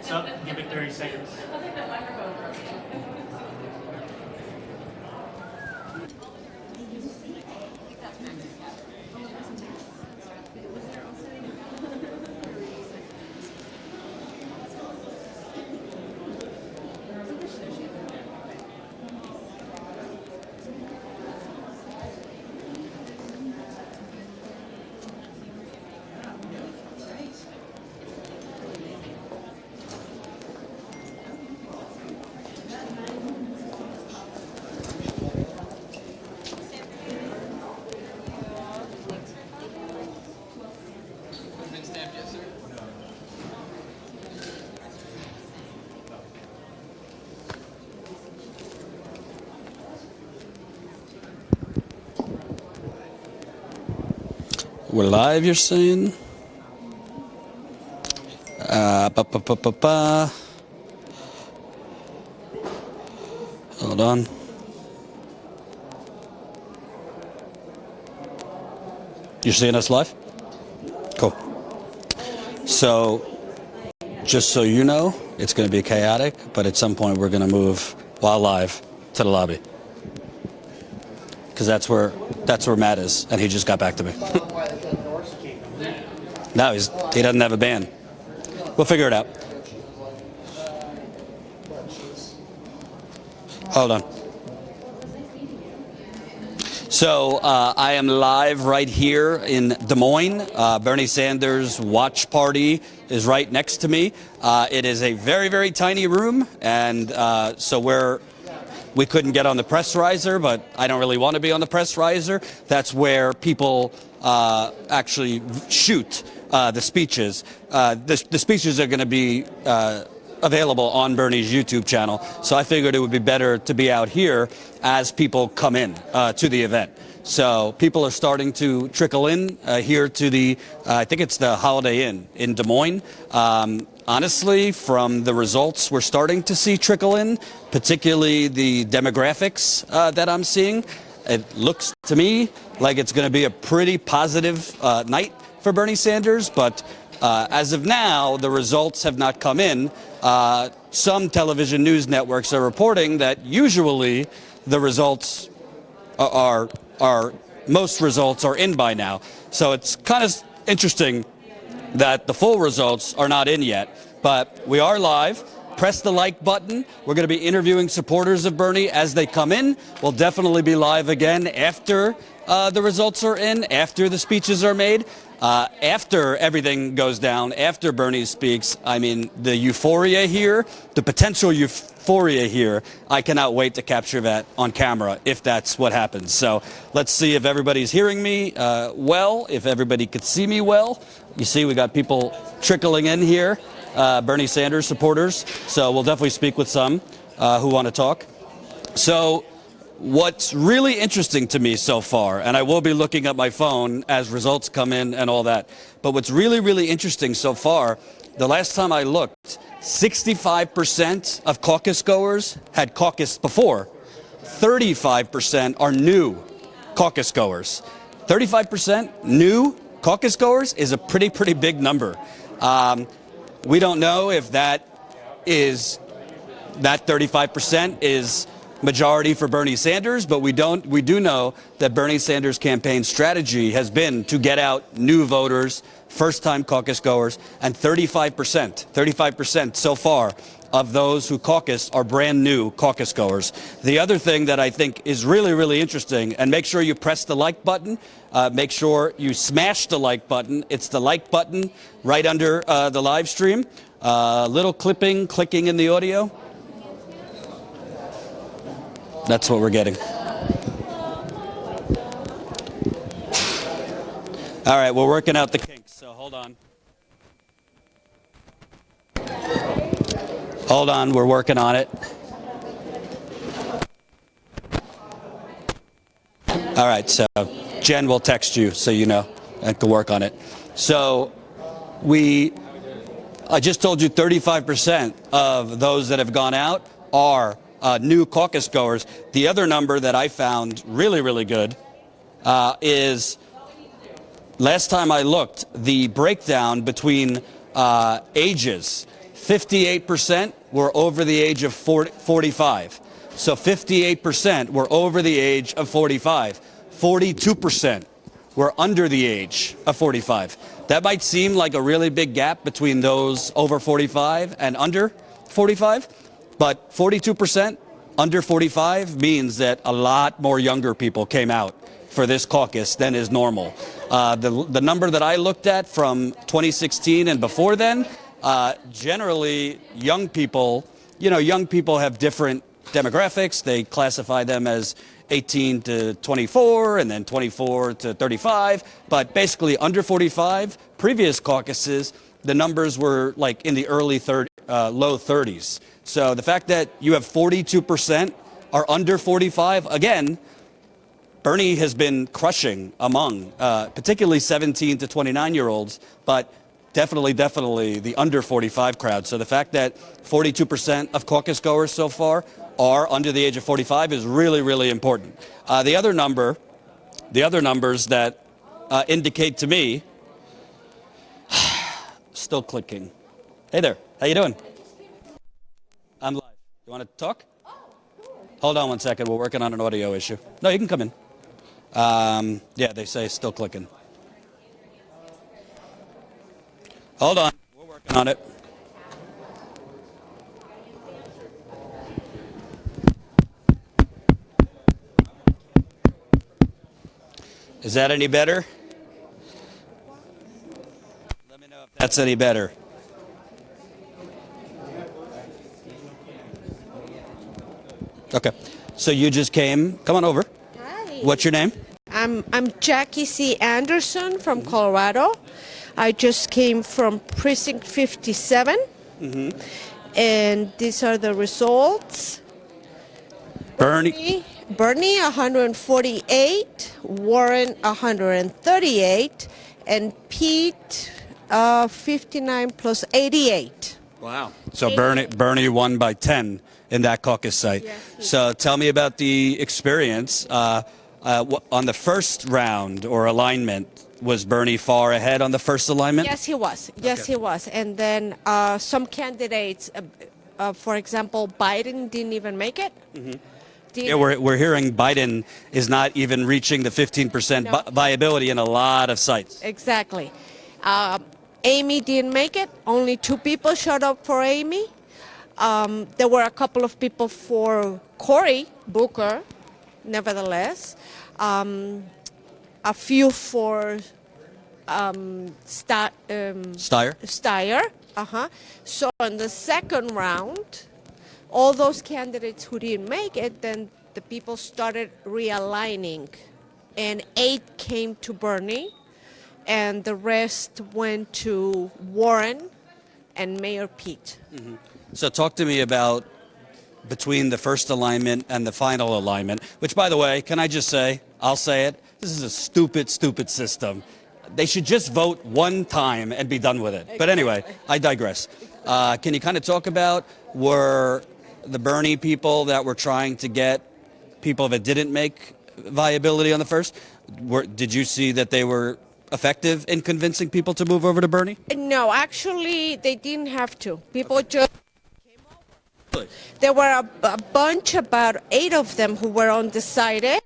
lights up, give it 30 seconds. We're live, you're saying? Hold on. You're seeing us live? Cool. So, just so you know, it's going to be chaotic, but at some point we're going to move while live to the lobby. Because that's where Matt is, and he just got back to me. No, he doesn't have a band. We'll figure it out. Hold on. So I am live right here in Des Moines. Bernie Sanders' watch party is right next to me. It is a very, very tiny room, and so we couldn't get on the press riser, but I don't really want to be on the press riser. That's where people actually shoot the speeches. The speeches are going to be available on Bernie's YouTube channel, so I figured it would be better to be out here as people come in to the event. So people are starting to trickle in here to the, I think it's the Holiday Inn in Des Moines. Honestly, from the results we're starting to see trickle in, particularly the demographics that I'm seeing, it looks to me like it's going to be a pretty positive night for Bernie Sanders. But as of now, the results have not come in. Some television news networks are reporting that usually the results most results are in by now. So it's kind of interesting that the full results are not in yet, but we are live. Press the like button. We're going to be interviewing supporters of Bernie as they come in. We'll definitely be live again after the results are in, after the speeches are made, after everything goes down, after Bernie speaks. I mean, the euphoria here, the potential euphoria here, I cannot wait to capture that on camera if that's what happens. So let's see if everybody's hearing me well, if everybody could see me well. You see, we got people trickling in here, Bernie Sanders supporters. So we'll definitely speak with some who want to talk. So what's really interesting to me so far, and I will be looking at my phone as results come in and all that, but what's really, really interesting so far, the last time I looked, 65% of caucus goers had caucused before. 35% are new caucus goers. 35% new caucus goers is a pretty big number. We don't know if that 35% is majority for Bernie Sanders, but we do know that Bernie Sanders' campaign strategy has been to get out new voters, first-time caucus goers, and 35% so far of those who caucused are brand new caucus goers. The other thing that I think is really interesting, and make sure you press the like button, make sure you smash the like button. It's the like button right under the live stream. Little clicking in the audio. That's what we're getting. All right, we're working out the kinks, so hold on. Hold on, we're working on it. All right, so Jen will text you so you know and can work on it. So I just told you 35% of those that have gone out are new caucus goers. The other number that I found really good is, last time I looked, the breakdown between ages 58% were over the age of 45. So 58% were over the age of 45. 42% were under the age of 45. That might seem like a really big gap between those over 45 and under 45, but 42% under 45 means that a lot more younger people came out for this caucus than is normal. The number that I looked at from 2016 and before then, generally young people have different demographics. They classify them as 18 to 24 and then 24 to 35. But basically under 45, previous caucuses, the numbers were like in the low 30s. So the fact that you have 42% are under 45, again, Bernie has been crushing among particularly 17 to 29-year-olds, but definitely the under 45 crowd. So the fact that 42% of caucus goers so far are under the age of 45 is really, really important. The other numbers that indicate to me, still clicking. Hey there, how you doing? I'm live. You want to talk? Hold on one second, we're working on an audio issue. No, you can come in. Yeah, they say still clicking. Hold on, we're working on it. Is that any better? Let me know if that's any better. Okay, so you just came. Come on over. Hi. What's your name? I'm Jackie C. Anderson from Colorado. I just came from precinct 57. And these are the results. Bernie 148, Warren 138, and Pete 59 plus 88. Wow. So Bernie won by 10 in that caucus site. Yes, so tell me about the experience. On the first round or alignment, was Bernie far ahead on the first alignment? Yes, he was. Yes, he was. And then some candidates, for example, Biden didn't even make it. Yeah, we're hearing Biden is not even reaching the 15% viability in a lot of sites. Exactly. Amy didn't make it. Only 2 people showed up for Amy. There were a couple of people for Cory Booker, nevertheless. A few for Steyer. So in the second round, all those candidates who didn't make it, then the people started realigning. And 8 came to Bernie, and the rest went to Warren and Mayor Pete. So talk to me about between the first alignment and the final alignment, which, by the way, can I just say, I'll say it, this is a stupid system. They should just vote one time and be done with it. But anyway, I digress. Can you kind of talk about, were the Bernie people that were trying to get people that didn't make viability on the first, did you see that they were effective in convincing people to move over to Bernie? No, actually, they didn't have to. People just came over. There were a bunch, about 8 of them, who were undecided,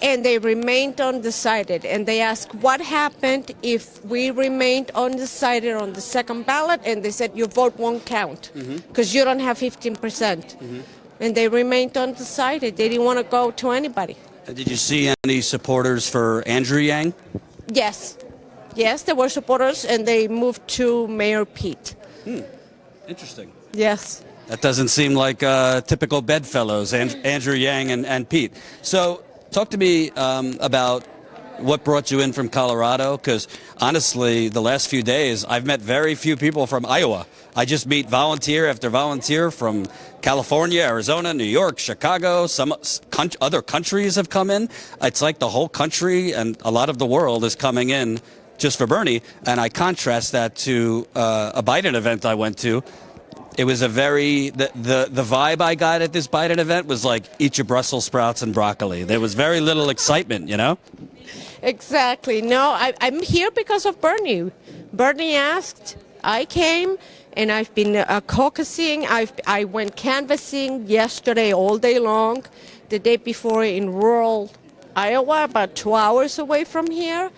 and they remained undecided. And they asked, what happened if we remained undecided on the second ballot? And they said, your vote won't count because you don't have 15%. And they remained undecided. They didn't want to go to anybody. Did you see any supporters for Andrew Yang? Yes. Yes, there were supporters, and they moved to Mayor Pete. Interesting. Yes. That doesn't seem like typical bedfellows, Andrew Yang and Pete. So talk to me about what brought you in from Colorado, because honestly, the last few days, I've met very few people from Iowa. I just meet volunteer after volunteer from California, Arizona, New York, Chicago. Some other countries have come in. It's like the whole country and a lot of the world is coming in just for Bernie. And I contrast that to a Biden event I went to. It was a the vibe I got at this Biden event was like, eat your Brussels sprouts and broccoli. There was very little excitement, you know? Exactly. No, I'm here because of Bernie. Bernie asked, I came, and I've been caucusing. I went canvassing yesterday all day long, the day before in rural Iowa, about 2 hours away from here.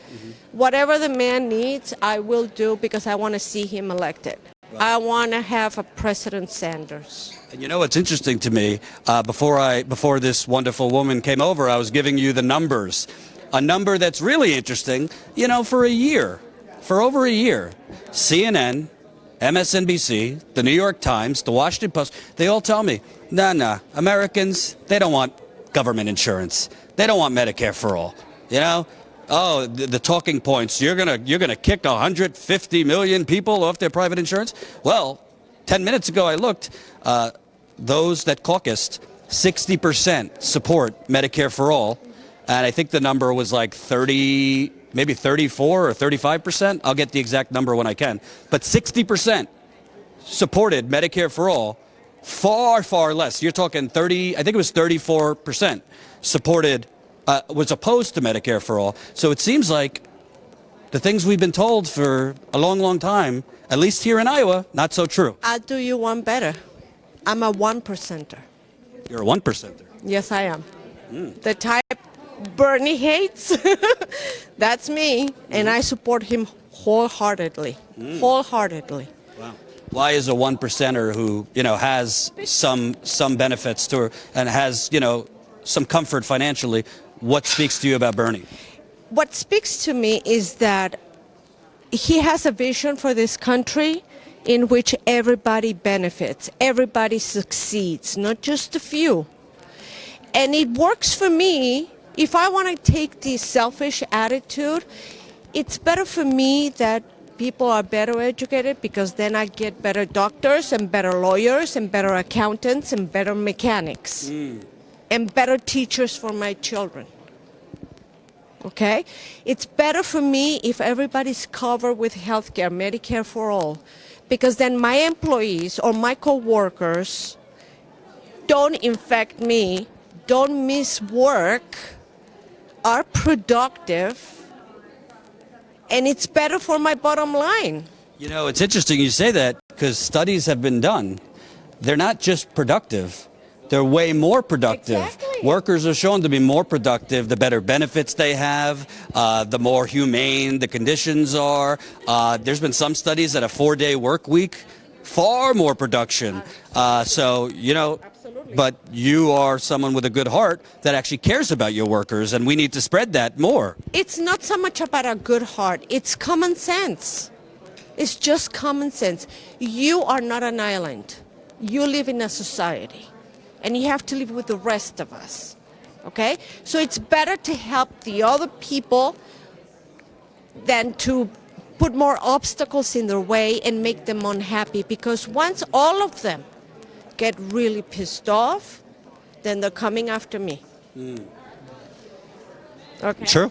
Whatever the man needs, I will do because I want to see him elected. I want to have a President Sanders. And you know what's interesting to me? Before this wonderful woman came over, I was giving you the numbers. A number that's really interesting, you know, for over a year, CNN, MSNBC, the New York Times, the Washington Post, they all tell me, nah, Americans, they don't want government insurance. They don't want Medicare for all. You know? Oh, the talking points, you're gonna kick 150 million people off their private insurance? Well, 10 minutes ago I looked, those that caucused, 60% support Medicare for all. And I think the number was like 30, maybe 34 or 35%. I'll get the exact number when I can. But 60% supported Medicare for all, far less. You're talking 30, I think it was 34% supported, was opposed to Medicare for all. So it seems like the things we've been told for a long time, at least here in Iowa, not so true. I'll do you one better. I'm a 1%er. You're a 1%er. Yes, I am. The type Bernie hates, that's me, and I support him wholeheartedly. Wholeheartedly. Wow. Why is a 1%er who, you know, has some benefits to her and has, you know, some comfort financially, what speaks to you about Bernie? What speaks to me is that he has a vision for this country in which everybody benefits, everybody succeeds, not just a few. And it works for me. If I want to take the selfish attitude, it's better for me that people are better educated because then I get better doctors and better lawyers and better accountants and better mechanics and better teachers for my children. Okay? It's better for me if everybody's covered with health care, Medicare for all, because then my employees or my coworkers don't infect me, don't miss work, are productive, and it's better for my bottom line. You know, it's interesting you say that because studies have been done. They're not just productive. They're way more productive. Exactly. Workers are shown to be more productive the better benefits they have, the more humane the conditions are. There's been some studies that a 4-day work week, far more production. So, you know, Absolutely. but you are someone with a good heart that actually cares about your workers, and we need to spread that more. It's not so much about a good heart. It's common sense. It's just common sense. You are not an island. You live in a society. And you have to live with the rest of us, okay? So it's better to help the other people than to put more obstacles in their way and make them unhappy, because once all of them get really pissed off, then they're coming after me. Okay? True.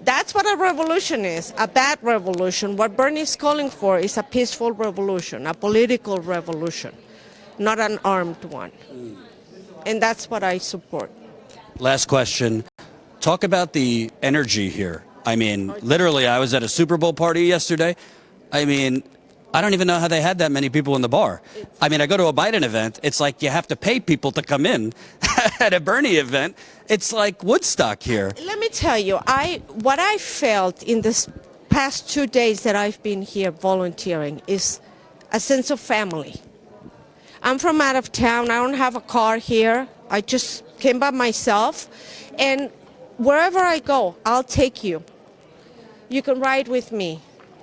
That's what a revolution is, a bad revolution. What Bernie's calling for is a peaceful revolution, a political revolution, not an armed one. And that's what I support. Last question. Talk about the energy here. I mean, literally, I was at a Super Bowl party yesterday. I mean, I don't even know how they had that many people in the bar. I mean, I go to a Biden event. It's like you have to pay people to come in. At a Bernie event, it's like Woodstock here. Let me tell you, what I felt in this past 2 days that I've been here volunteering is a sense of family. I'm from out of town. I don't have a car here. I just came by myself. And wherever I go, I'll take you. You can ride with me.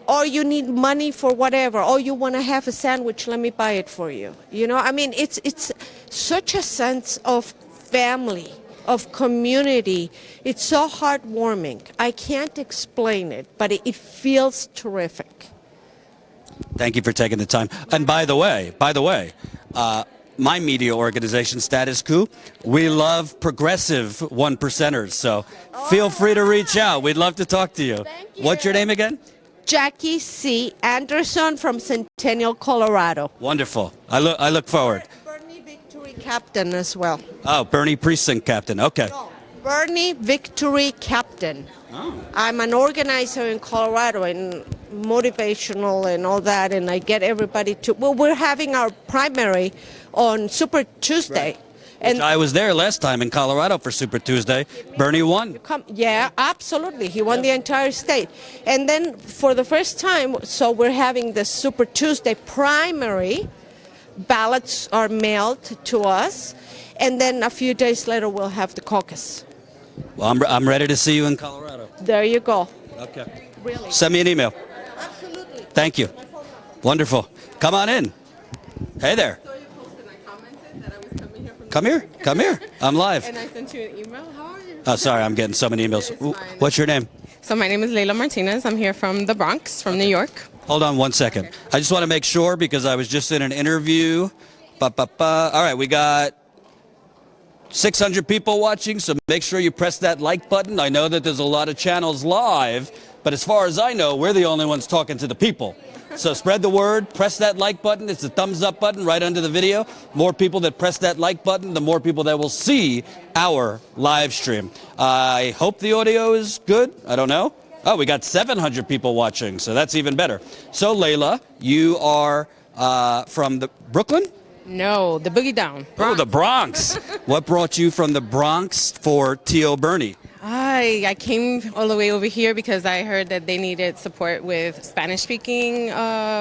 Or you need money for whatever. Or you want to have a sandwich, let me buy it for you. You know, I mean, it's such a sense of family, of community. It's so heartwarming. I can't explain it, but it feels terrific. Thank you for taking the time. And by the way, my media organization, Status Coup, we love progressive 1%ers. So feel free to reach out. We'd love to talk to you. Thank you. What's your name again? Jackie C. Anderson from Centennial, Colorado. Wonderful. I look forward. Bernie Victory Captain as well. Oh, Bernie Precinct Captain. Okay. No, Bernie Victory Captain. Oh. I'm an organizer in Colorado, and motivational and all that, and I get everybody to. Well, we're having our primary on Super Tuesday. Right. And I was there last time in Colorado for Super Tuesday. Bernie won. Yeah, absolutely. He won the entire state. And then for the first time, so we're having the Super Tuesday primary. Ballots are mailed to us. And then a few days later, we'll have the caucus. Well, I'm ready to see you in Colorado. There you go. Okay. Really? Send me an email. Absolutely. Thank you. Wonderful. Come on in. Hey there. Come here. Come here. I'm live. And I sent you an email. How are you? Oh, sorry. I'm getting so many emails. What's your name? So my name is Leila Martinez. I'm here from the Bronx, from New York. Hold on one second. Okay. I just want to make sure because I was just in an interview. All right. We got 600 people watching, so make sure you press that like button. I know that there's a lot of channels live, but as far as I know, we're the only ones talking to the people. So spread the word, press that like button. It's the thumbs up button right under the video. More people that press that like button, the more people that will see our live stream. I hope the audio is good. I don't know. Oh, we got 700 people watching, so that's even better. So Leila, you are from the Brooklyn? No, the Boogie Down. Oh, the Bronx. What brought you from the Bronx for T.O. Bernie? I came all the way over here because I heard that they needed support with Spanish-speaking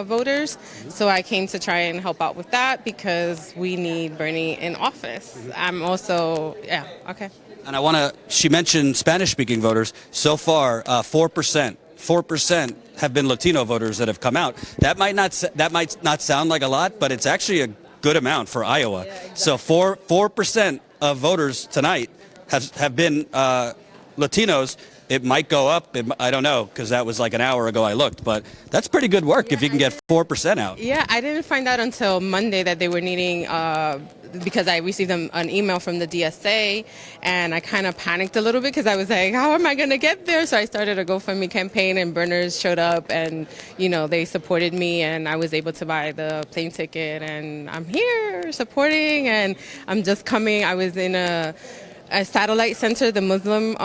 voters. So I came to try and help out with that because we need Bernie in office. I'm also, yeah, okay. And I want to, she mentioned Spanish-speaking voters. So far, 4% have been Latino voters that have come out. That might not sound like a lot, but it's actually a good amount for Iowa. Yeah, exactly. So 4% of voters tonight have been Latinos. It might go up. I don't know, because that was like an hour ago I looked. But that's pretty good work if you can get 4% out. Yeah, I didn't find out until Monday that they were needing, because I received an email from the DSA, and I kind of panicked a little bit because I was like, how am I going to get there? So I started a GoFundMe campaign, and burners showed up, and, you know, they supported me, and I was able to buy the plane ticket, and I'm here supporting, and I'm just coming. I was in a satellite center, the Muslim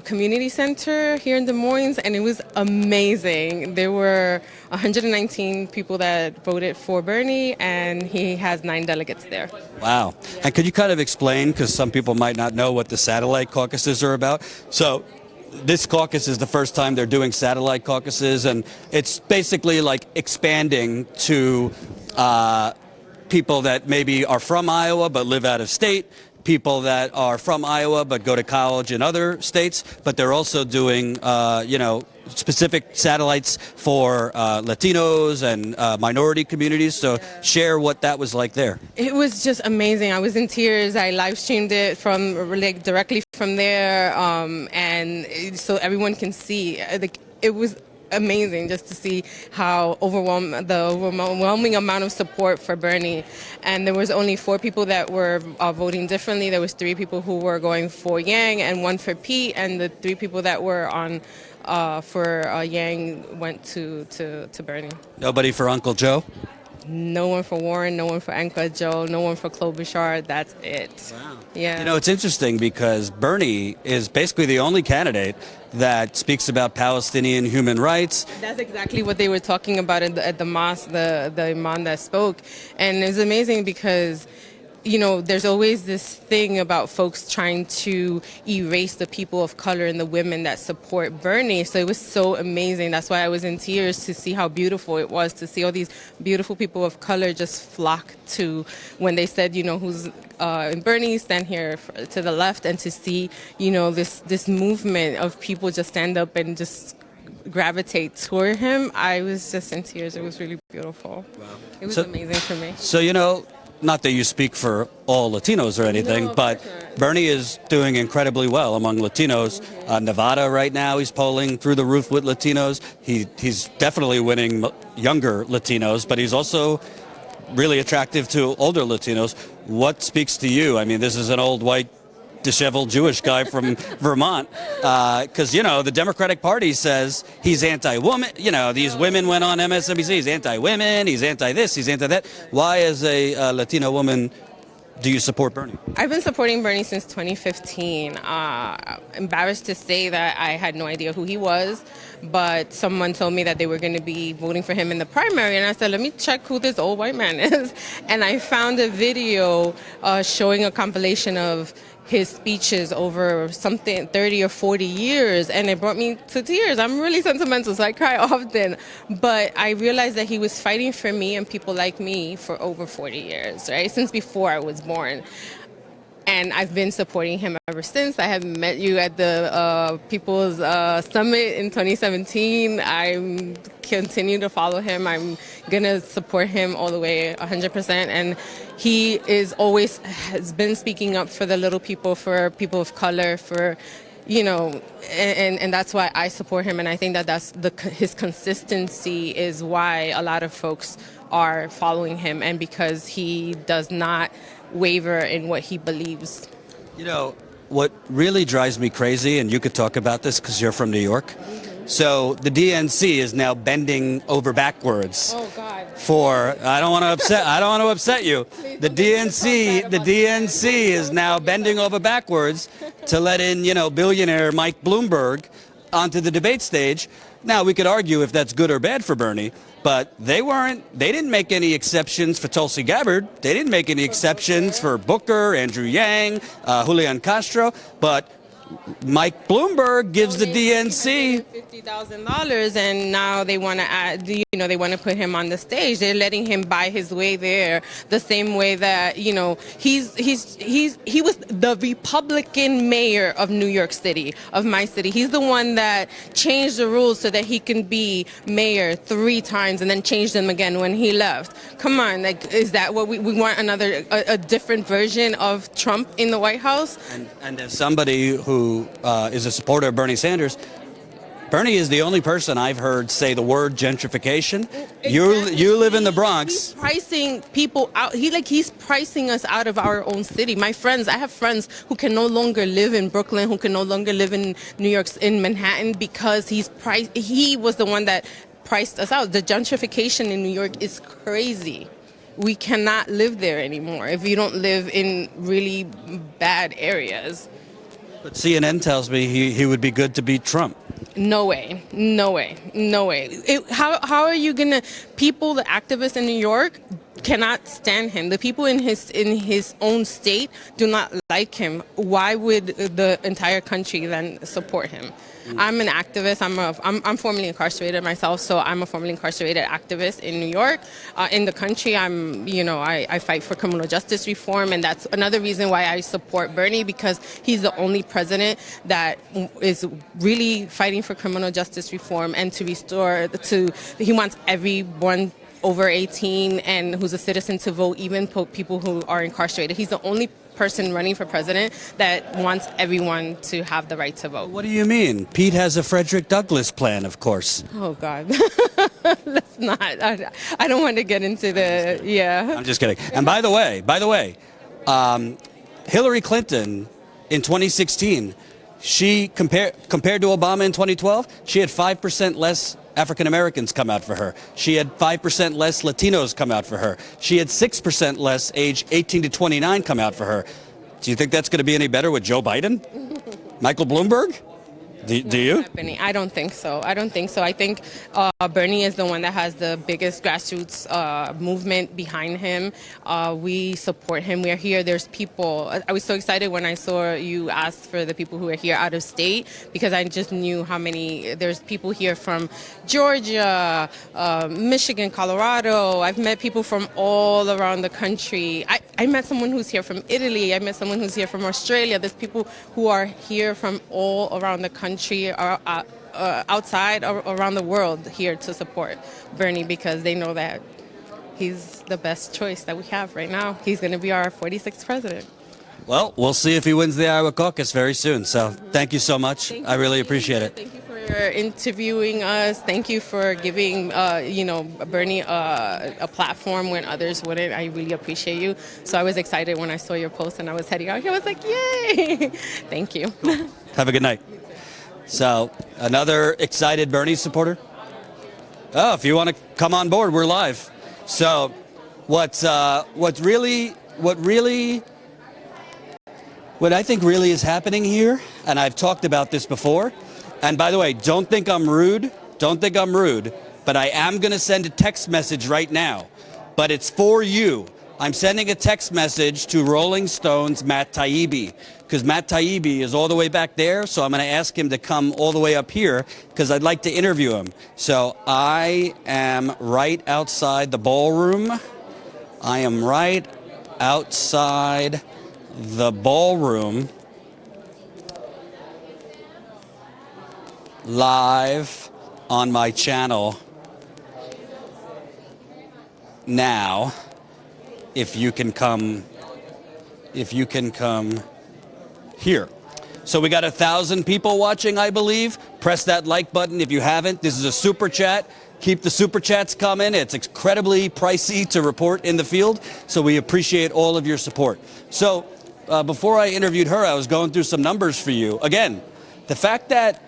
community center here in Des Moines, and it was amazing. There were 119 people that voted for Bernie, and he has 9 delegates there. Wow. And could you kind of explain, because some people might not know what the satellite caucuses are about? So this caucus is the first time they're doing satellite caucuses, and it's basically like expanding to people that maybe are from Iowa but live out of state, people that are from Iowa but go to college in other states, but they're also doing, specific satellites for Latinos and minority communities. So share what that was like there. It was just amazing. I was in tears. I live streamed it from directly from there, and so everyone can see. It was amazing just to see how overwhelming amount of support for Bernie. And there was only 4 people that were voting differently. There was 3 people who were going for Yang and 1 for Pete, and the 3 people that were on for Yang went to Bernie. Nobody for Uncle Joe? No one for Warren, no one for Uncle Joe, no one for Klobuchar. That's it. Wow. Yeah. You know, it's interesting because Bernie is basically the only candidate that speaks about Palestinian human rights. That's exactly what they were talking about at the mosque, the imam that spoke. And it was amazing because, you know, there's always this thing about folks trying to erase the people of color and the women that support Bernie. So it was so amazing. That's why I was in tears to see how beautiful it was, to see all these beautiful people of color just flock to when they said, you know, who's in Bernie, stand here to the left, and to see, you know, this movement of people just stand up and just gravitate toward him. I was just in tears. It was really beautiful. Wow. It was amazing for me. So, you know, not that you speak for all Latinos or anything, but Bernie is doing incredibly well among Latinos. Nevada right now, he's polling through the roof with Latinos. He's definitely winning younger Latinos, but he's also really attractive to older Latinos. What speaks to you? I mean, this is an old white disheveled Jewish guy from Vermont, because, you know, the Democratic Party says he's anti-woman. You know, these women went on MSNBC. He's anti-women. He's anti-this. He's anti-that. Why, as a Latino woman, do you support Bernie? I've been supporting Bernie since 2015. Embarrassed to say that I had no idea who he was, but someone told me that they were going to be voting for him in the primary, and I said, let me check who this old white man is. And I found a video showing a compilation of his speeches over something 30 or 40 years, and it brought me to tears. I'm really sentimental, so I cry often. But I realized that he was fighting for me and people like me for over 40 years, right? Since before I was born. And I've been supporting him ever since. I have met you at the People's Summit in 2017. I continue to follow him. I'm going to support him all the way 100%. And he has been speaking up for the little people, for people of color, for, and that's why I support him. And I think that his consistency is why a lot of folks are following him, and because he does not waver in what he believes. What really drives me crazy, and you could talk about this because you're from New York. So the DNC is now bending over backwards. Oh God. I don't want to upset you. The DNC is now bending over backwards to let in, billionaire Mike Bloomberg onto the debate stage. Now, we could argue if that's good or bad for Bernie, but they didn't make any exceptions for Tulsi Gabbard. They didn't make any exceptions for Booker, Andrew Yang, Julian Castro, but Mike Bloomberg gives the DNC $50,000, and now they want to add. They want to put him on the stage. They're letting him buy his way there, the same way that he was the Republican mayor of New York City, of my city. He's the one that changed the rules so that he can be mayor 3 times and then changed them again when he left. Come on, is that what we want? A different version of Trump in the White House? And as somebody who is a supporter of Bernie Sanders, Bernie is the only person I've heard say the word gentrification. Exactly. You live in the Bronx. He's pricing people out. He's pricing us out of our own city. I have friends who can no longer live in Brooklyn, who can no longer live in New York, in Manhattan, because he was the one that priced us out. The gentrification in New York is crazy. We cannot live there anymore if you don't live in really bad areas. But CNN tells me he would be good to beat Trump. No way. How are you gonna? The activists in New York cannot stand him. The people in his own state do not like him. Why would the entire country then support him? I'm an activist. I'm formerly incarcerated myself, so I'm a formerly incarcerated activist in New York. In the country, I fight for criminal justice reform, and that's another reason why I support Bernie, because he's the only president that is really fighting for criminal justice reform and to restore he wants everyone over 18 and who's a citizen to vote, even people who are incarcerated. He's the only person running for president that wants everyone to have the right to vote. What do you mean? Pete has a Frederick Douglass plan, of course. Oh, God. Let's not. I don't want to get into the, yeah. I'm just kidding. And by the way, Hillary Clinton in 2016, she compared to Obama in 2012, she had 5% less African Americans come out for her. She had 5% less Latinos come out for her. She had 6% less age 18 to 29 come out for her. Do you think that's going to be any better with Joe Biden? Michael Bloomberg? Do you? I don't think so. I think Bernie is the one that has the biggest grassroots movement behind him. We support him. We are here. There's people. I was so excited when I saw you ask for the people who are here out of state, because I just knew how many. There's people here from Georgia, Michigan, Colorado. I've met people from all around the country. I met someone who's here from Italy. I met someone who's here from Australia. There's people who are here from all around the country, or outside or around the world, here to support Bernie, because they know that he's the best choice that we have right now. He's going to be our 46th president. Well, we'll see if he wins the Iowa caucus very soon. So thank you so much. I really appreciate it. Thank you for interviewing us. Thank you for giving Bernie a platform when others wouldn't. I really appreciate you. So I was excited when I saw your post and I was heading out here. I was like, yay! Thank you. Cool. Have a good night. So, another excited Bernie supporter? Oh, if you want to come on board, we're live. So, what's really what I think really is happening here, and I've talked about this before, and by the way, don't think I'm rude, but I am going to send a text message right now, but it's for you. I'm sending a text message to Rolling Stone's Matt Taibbi, because Matt Taibbi is all the way back there, so I'm going to ask him to come all the way up here, because I'd like to interview him. So I am right outside the ballroom. I am right outside the ballroom, live on my channel now. If you can come here. So we got 1,000 people watching, I believe. Press that like button if you haven't. This is a super chat. Keep the super chats coming. It's incredibly pricey to report in the field, so we appreciate all of your support. So before I interviewed her, I was going through some numbers for you. Again, the fact that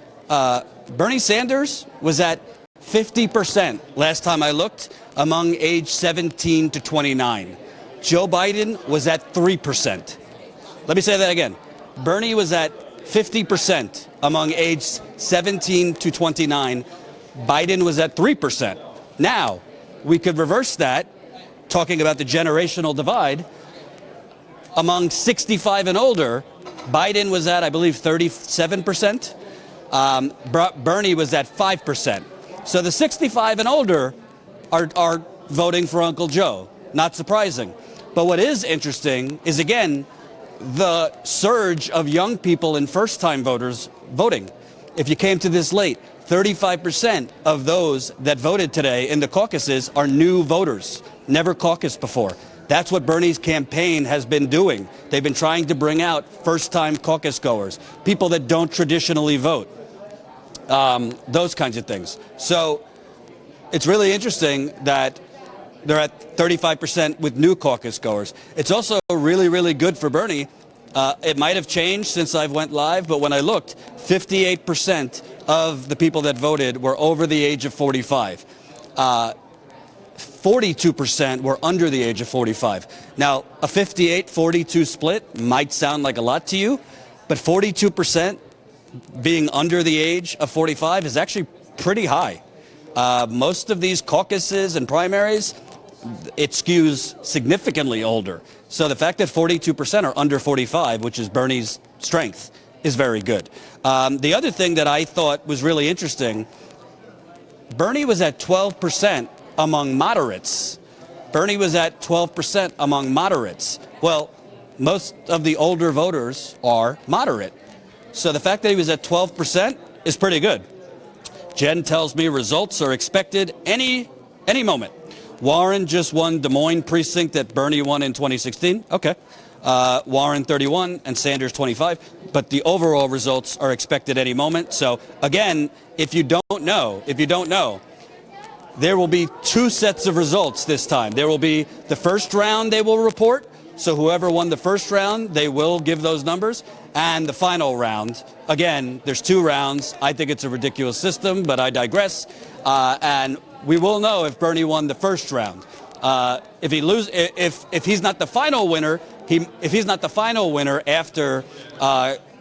Bernie Sanders was at 50% last time I looked among age 17 to 29. Joe Biden was at 3%. Let me say that again. Bernie was at 50% among age 17 to 29. Biden was at 3%. Now, we could reverse that, talking about the generational divide. Among 65 and older, Biden was at, I believe, 37%. Bernie was at 5%. So the 65 and older are voting for Uncle Joe. Not surprising. But what is interesting is, again, the surge of young people and first-time voters voting. If you came to this late, 35% of those that voted today in the caucuses are new voters, never caucused before. That's what Bernie's campaign has been doing. They've been trying to bring out first-time caucus goers, people that don't traditionally vote, those kinds of things. So it's really interesting that they're at 35% with new caucus goers. It's also really, really good for Bernie. It might have changed since I've went live, but when I looked, 58% of the people that voted were over the age of 45. 42% were under the age of 45. Now, a 58-42 split might sound like a lot to you, but 42% being under the age of 45 is actually pretty high. Most of these caucuses and primaries, it skews significantly older. So the fact that 42% are under 45, which is Bernie's strength, is very good. The other thing that I thought was really interesting, Bernie was at 12% among moderates. Bernie was at 12% among moderates. Well, most of the older voters are moderate. So the fact that he was at 12% is pretty good. Jen tells me results are expected any moment. Warren just won Des Moines precinct that Bernie won in 2016. Okay. Warren 31 and Sanders 25. But the overall results are expected any moment. So again, if you don't know, there will be two sets of results this time. There will be the first round they will report. So whoever won the first round, they will give those numbers. And the final round, again, there's two rounds. I think it's a ridiculous system, but I digress. And we will know if Bernie won the first round. If he's not the final winner, if he's not the final winner after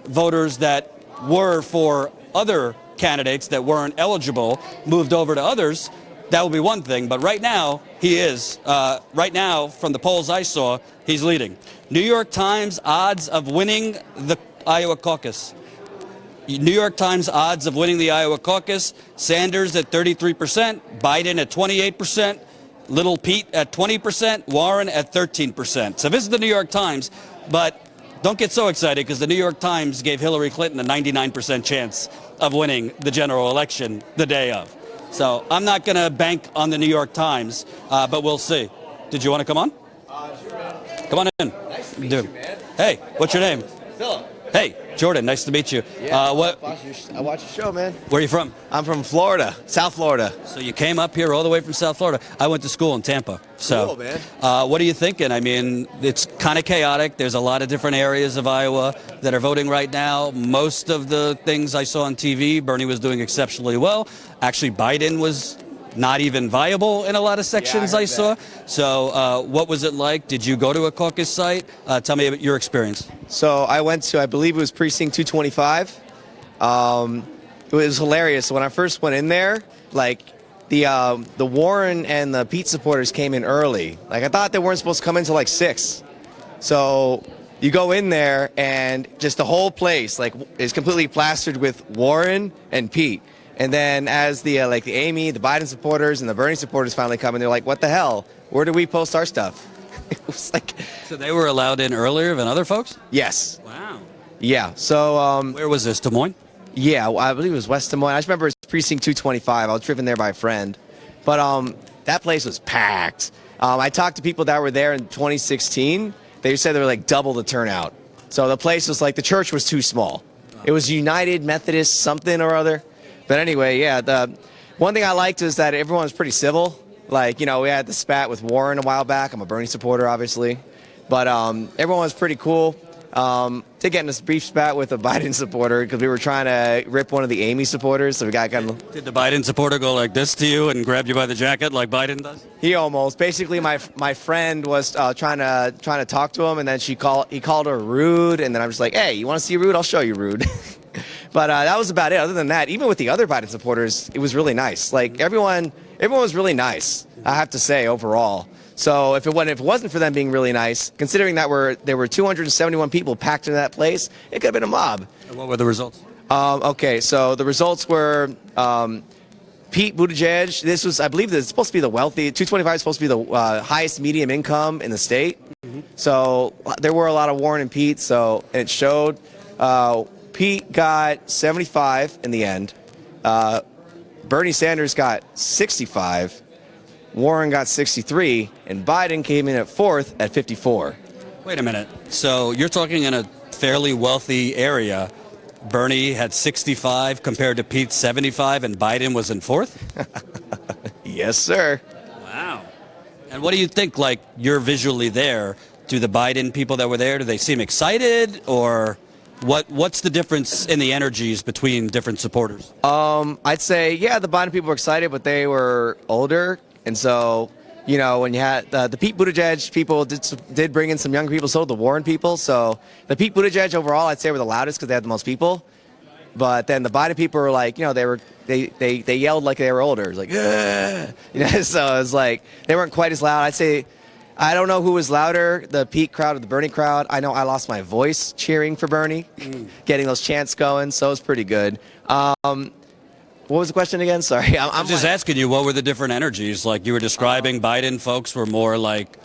voters that were for other candidates that weren't eligible moved over to others, that will be one thing. But right now, he is. Right now, from the polls I saw, he's leading. New York Times odds of winning the Iowa caucus. New York Times odds of winning the Iowa caucus, Sanders at 33%, Biden at 28%, Little Pete at 20%, Warren at 13%. So this is the New York Times, but don't get so excited because the New York Times gave Hillary Clinton a 99% chance of winning the general election the day of. So I'm not going to bank on the New York Times, but we'll see. Did you want to come on? Sure, man. Come on in. Nice to meet you, man. Hey, what's your name? Philip. Hey, Jordan, nice to meet you. Yeah, I watch your show, man. Where are you from? I'm from Florida, South Florida. So you came up here all the way from South Florida. I went to school in Tampa. So, cool, man. What are you thinking? I mean, it's kind of chaotic. There's a lot of different areas of Iowa that are voting right now. Most of the things I saw on TV, Bernie was doing exceptionally well. Actually, Biden was not even viable in a lot of sections I I heard saw. that. So what was it like? Did you go to a caucus site? Tell me about your experience. So I went to, I believe it was precinct 225. It was hilarious. When I first went in there, like the Warren and the Pete supporters came in early. Like I thought they weren't supposed to come in until like 6. So you go in there and just the whole place like is completely plastered with Warren and Pete. And then as the like the Amy, the Biden supporters, and the Bernie supporters finally come in, they're like, "What the hell? Where do we post our stuff?" It was like, So they were allowed in earlier than other folks? yes, Wow. yeah. So Where was this, Des Moines? yeah, I believe it was West Des Moines. I just remember it's precinct 225. I was driven there by a friend, but that place was packed. I talked to people that were there in 2016. They said they were like double the turnout. So the place was like the church was too small. It was United Methodist something or other. But anyway, yeah, the one thing I liked is that everyone was pretty civil. Like, you know, we had the spat with Warren a while back. I'm a Bernie supporter, obviously. But everyone was pretty cool. Did get in a brief spat with a Biden supporter because we were trying to rip one of the Amy supporters. So we got kind of... Did the Biden supporter go like this to you and grab you by the jacket like Biden does? He almost. Basically, my friend was trying to talk to him, and then he called her rude, and then I'm just like, hey, you want to see rude? I'll show you rude. But that was about it. Other than that, even with the other Biden supporters, it was really nice. Like everyone was really nice, I have to say, overall. So if it wasn't for them being really nice, considering that there were 271 people packed into that place, it could have been a mob. And what were the results? Okay, so the results were Pete Buttigieg. This was, I believe, this is supposed to be the wealthy. 225 is supposed to be the highest medium income in the state. So there were a lot of Warren and Pete. So it showed. Pete got 75 in the end. Bernie Sanders got 65. Warren got 63, and Biden came in at 4th at 54. Wait a minute. So you're talking in a fairly wealthy area. Bernie had 65 compared to Pete's 75, and Biden was in 4th? Yes, sir. Wow. And what do you think, like, you're visually there? Do the Biden people that were there, do they seem excited, or what's the difference in the energies between different supporters? I'd say, yeah, the Biden people were excited, but they were older. And so, you know, when you had the Pete Buttigieg people did bring in some younger people, so did the Warren people. So the Pete Buttigieg overall, I'd say, were the loudest because they had the most people. But then the Biden people were like, you know, they yelled like they were older. It was like, ugh! You know, so it was like they weren't quite as loud. I'd say, I don't know who was louder, the Pete crowd or the Bernie crowd. I know I lost my voice cheering for Bernie, getting those chants going. So it was pretty good. What was the question again? Sorry. I'm just asking you, what were the different energies? Like you were describing, Biden folks were more like...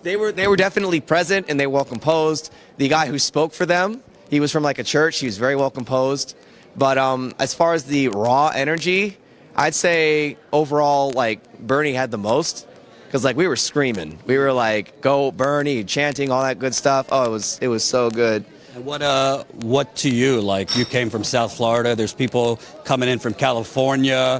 They were definitely present and they were well composed. The guy who spoke for them, he was from like a church. He was very well composed. But as far as the raw energy, I'd say overall, like Bernie had the most because like we were screaming. We were like, go Bernie, chanting, all that good stuff. Oh, it was so good. And what to you? Like you came from South Florida. There's people coming in from California,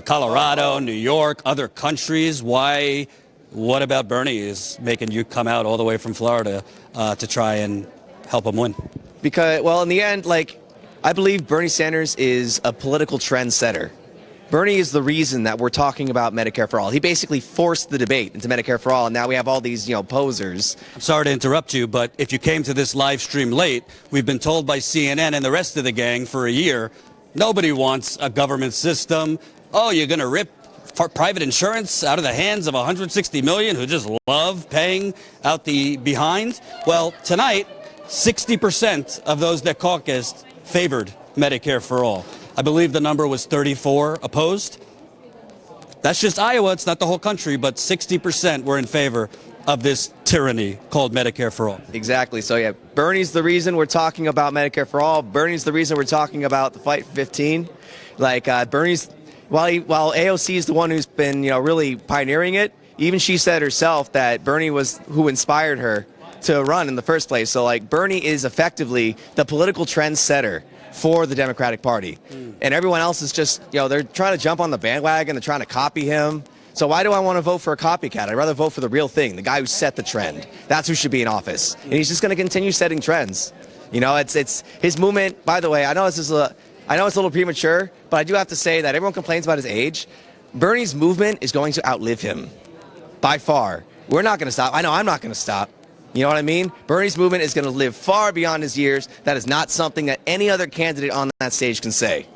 Colorado, New York, other countries. Why? What about Bernie is making you come out all the way from Florida to try and help him win? Because, well, in the end, like I believe Bernie Sanders is a political trendsetter. Bernie is the reason that we're talking about Medicare for all. He basically forced the debate into Medicare for all, and now we have all these, you know, posers. I'm sorry to interrupt you, but if you came to this live stream late, we've been told by CNN and the rest of the gang for a year, nobody wants a government system. Oh, you're going to rip private insurance out of the hands of 160 million who just love paying out the behind? Well, tonight, 60% of those that caucused favored Medicare for all. I believe the number was 34 opposed. That's just Iowa. It's not the whole country, but 60% were in favor of this tyranny called Medicare for all. Exactly. So, yeah, Bernie's the reason we're talking about Medicare for all. Bernie's the reason we're talking about the Fight for 15. Like, Bernie's, while AOC is the one who's been, you know, really pioneering it, even she said herself that Bernie was who inspired her to run in the first place. So, like, Bernie is effectively the political trendsetter for the Democratic Party. And everyone else is just, you know, they're trying to jump on the bandwagon. They're trying to copy him. So why do I want to vote for a copycat? I'd rather vote for the real thing, the guy who set the trend. That's who should be in office. And he's just going to continue setting trends. You know, it's his movement. By the way, I know it's a little premature, but I do have to say that everyone complains about his age. Bernie's movement is going to outlive him by far. We're not going to stop. I know I'm not going to stop. You know what I mean? Bernie's movement is going to live far beyond his years. That is not something that any other candidate on that stage can say.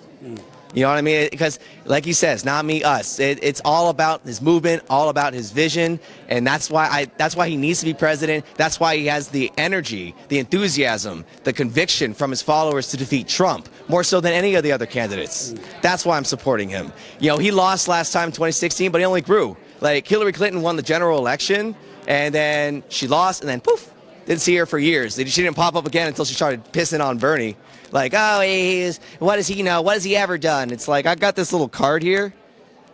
You know what I mean? Because, like he says, not me, us. It's all about his movement, all about his vision, and that's why he needs to be president. That's why he has the energy, the enthusiasm, the conviction from his followers to defeat Trump, more so than any of the other candidates. That's why I'm supporting him. You know, he lost last time in 2016, but he only grew. Like, Hillary Clinton won the general election, and then she lost, and then poof, didn't see her for years. She didn't pop up again until she started pissing on Bernie. Like, oh, what does he know? What has he ever done? It's like, I got this little card here.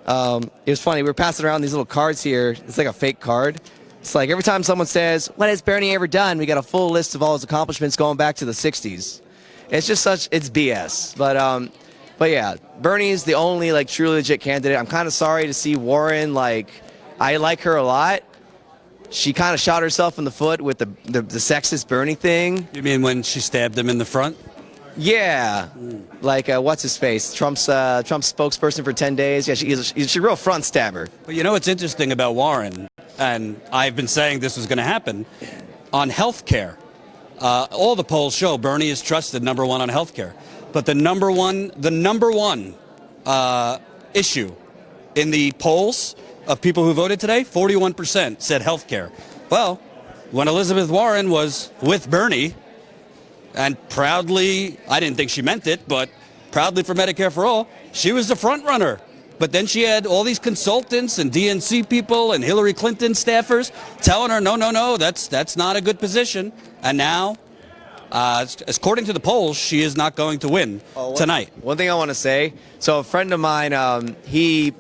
It was funny. We were passing around these little cards here. It's like a fake card. It's like every time someone says, what has Bernie ever done? We got a full list of all his accomplishments going back to the 60s. It's just it's BS. But yeah, Bernie's the only, like, truly legit candidate. I'm kind of sorry to see Warren. Like, I like her a lot. She kind of shot herself in the foot with the sexist Bernie thing. You mean when she stabbed him in the front? Yeah, like what's his face? Trump's spokesperson for 10 days. Yeah, she's a real front stabber. But you know what's interesting about Warren, and I've been saying this was going to happen, on health care. All the polls show Bernie is trusted #1 on health care. But the number one issue in the polls of people who voted today, 41% said health care. Well, when Elizabeth Warren was with Bernie, and proudly, I didn't think she meant it, but proudly for Medicare for All, she was the front runner. But then she had all these consultants and DNC people and Hillary Clinton staffers telling her, no, that's not a good position. And now, according to the polls, she is not going to win tonight. One thing I want to say. So a friend of mine, he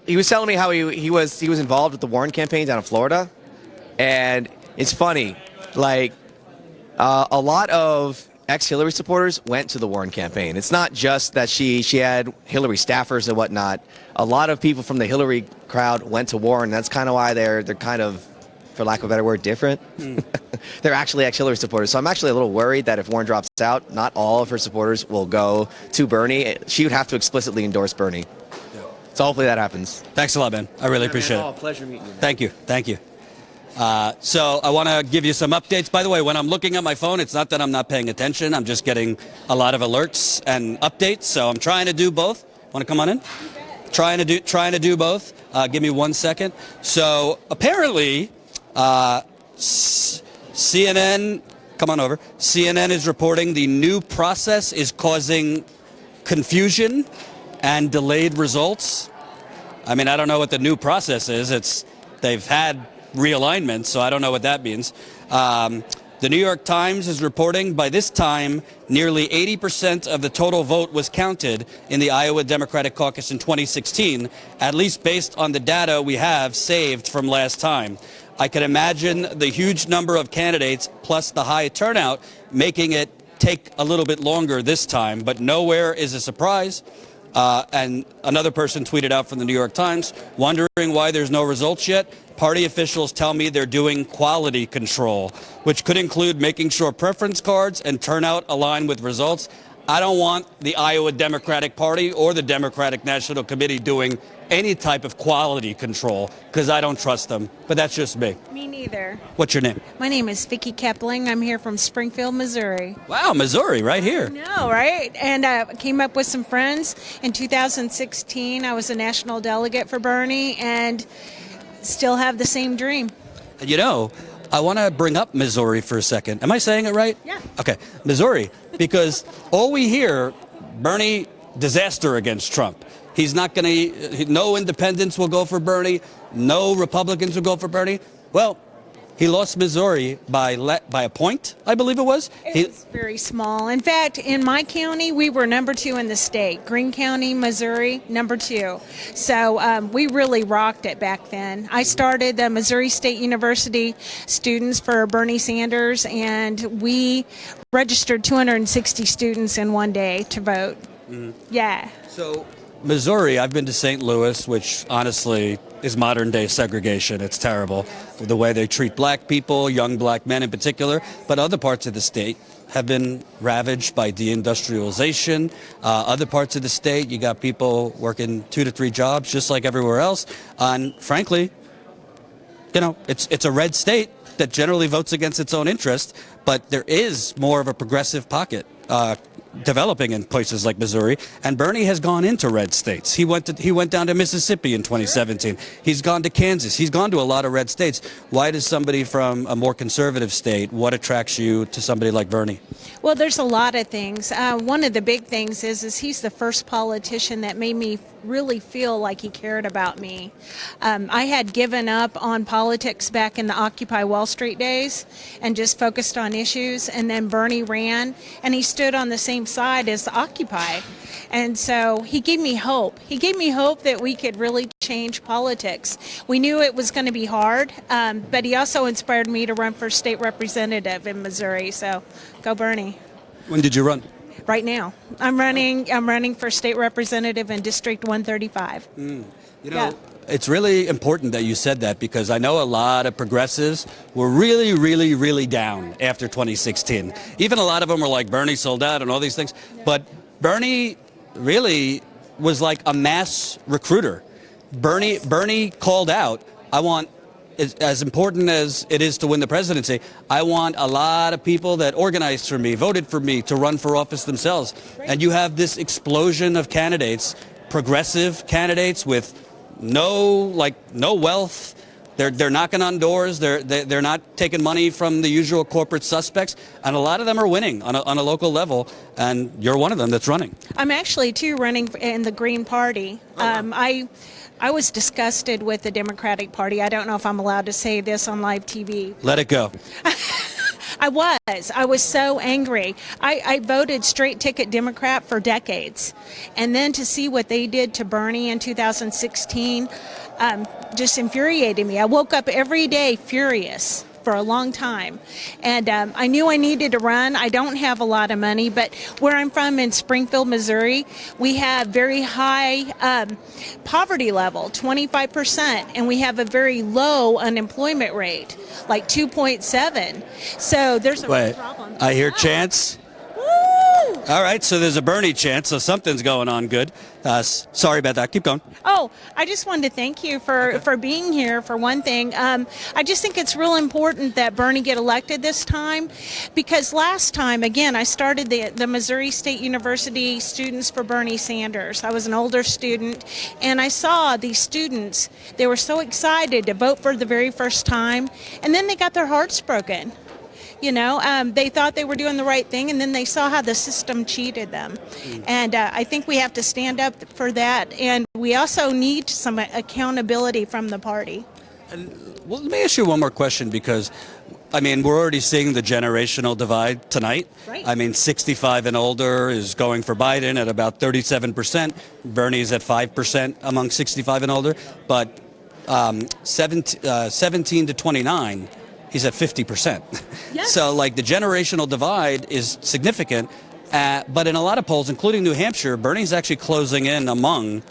was telling me how he was involved with the Warren campaign down in Florida, and it's funny, like. A lot of ex-Hillary supporters went to the Warren campaign. It's not just that she had Hillary staffers and whatnot. A lot of people from the Hillary crowd went to Warren. That's kind of why they're kind of, for lack of a better word, different. They're actually ex-Hillary supporters. So I'm actually a little worried that if Warren drops out, not all of her supporters will go to Bernie. She would have to explicitly endorse Bernie. Yeah. So hopefully that happens. Thanks a lot, man. I really appreciate it. Pleasure meeting you, man. Thank you. Thank you. So I want to give you some updates. By the way, when I'm looking at my phone, it's not that I'm not paying attention. I'm just getting a lot of alerts and updates. So I'm trying to do both. Want to come on in? Trying to do both. Give me 1 second. So apparently, CNN, come on over. CNN is reporting the new process is causing confusion and delayed results. I mean, I don't know what the new process is. They've had realignment, so I don't know what that means. The New York Times is reporting by this time nearly 80% of the total vote was counted in the Iowa Democratic Caucus in 2016, at least based on the data we have saved from last time. I can imagine the huge number of candidates plus the high turnout making it take a little bit longer this time, but nowhere is a surprise. And another person tweeted out from the New York Times, wondering why there's no results yet. Party officials tell me they're doing quality control, which could include making sure preference cards and turnout align with results. I don't want the Iowa Democratic Party or the Democratic National Committee doing any type of quality control because I don't trust them. But that's just me. Me neither. What's your name? My name is Vicki Kepling. I'm here from Springfield, Missouri. Wow, Missouri, right here. No, right? And I came up with some friends. In 2016, I was a national delegate for Bernie and still have the same dream. You know, I want to bring up Missouri for a second. Am I saying it right? Yeah. Okay, Missouri, because all we hear, Bernie, disaster against Trump. He's not going to, no independents will go for Bernie, no Republicans will go for Bernie. Well, he lost Missouri by a point, I believe it was. It was very small. In fact, in my county, we were #2 in the state. Greene County, Missouri, #2. So we really rocked it back then. I started the Missouri State University students for Bernie Sanders, and we registered 260 students in one day to vote. Mm-hmm. Yeah. So Missouri, I've been to St. Louis, which honestly is modern day segregation. It's terrible, the way they treat black people, young black men in particular, but other parts of the state have been ravaged by deindustrialization. Other parts of the state, you got people working 2 to 3 jobs, just like everywhere else. And frankly, you know, it's a red state that generally votes against its own interest, but there is more of a progressive pocket developing in places like Missouri, and Bernie has gone into red states. He went down to Mississippi in 2017. He's gone to Kansas. He's gone to a lot of red states. Why does somebody from a more conservative state, what attracts you to somebody like Bernie? Well, there's a lot of things. One of the big things is he's the first politician that made me really feel like he cared about me. I had given up on politics back in the Occupy Wall Street days and just focused on issues, and then Bernie ran, and he stood on the same side as the Occupy. And so he gave me hope. He gave me hope that we could really change politics. We knew it was going to be hard, but he also inspired me to run for state representative in Missouri. So go Bernie. When did you run? Right now. I'm running for state representative in District 135. You know, it's really important that you said that, because I know a lot of progressives were really, really, really down after 2016. Even a lot of them were like, Bernie sold out and all these things. But Bernie really was like a mass recruiter. Bernie called out, I want, as important as it is to win the presidency, I want a lot of people that organized for me, voted for me, to run for office themselves. And you have this explosion of candidates, progressive candidates with no wealth. They're knocking on doors. They're not taking money from the usual corporate suspects, and a lot of them are winning on a local level. And you're one of them that's running. I'm actually too running in the Green Party. I was disgusted with the Democratic Party. I don't know if I'm allowed to say this on live TV. Let it go. I was so angry. I voted straight ticket Democrat for decades. And then to see what they did to Bernie in 2016 just infuriated me. I woke up every day furious for a long time. And I knew I needed to run. I don't have a lot of money, but where I'm from in Springfield, Missouri, we have very high poverty level, 25%, and we have a very low unemployment rate, like 2.7. So there's a real problem. I hear chants. All right, so there's a Bernie chant, so something's going on good. Sorry about that. Keep going. Oh, I just wanted to thank you for being here, for one thing. I just think it's real important that Bernie get elected this time, because last time, again, I started the Missouri State University Students for Bernie Sanders. I was an older student, and I saw these students. They were so excited to vote for the very first time, and then they got their hearts broken. You know, they thought they were doing the right thing, and then they saw how the system cheated them. And I think we have to stand up for that. And we also need some accountability from the party. Well, let me ask you one more question, because, I mean, we're already seeing the generational divide tonight. Right. I mean, 65 and older is going for Biden at about 37%. Bernie's at 5% among 65 and older. But 17 to 29, he's at 50%. Yes. So, like, the generational divide is significant. But in a lot of polls, including New Hampshire, Bernie's actually closing in among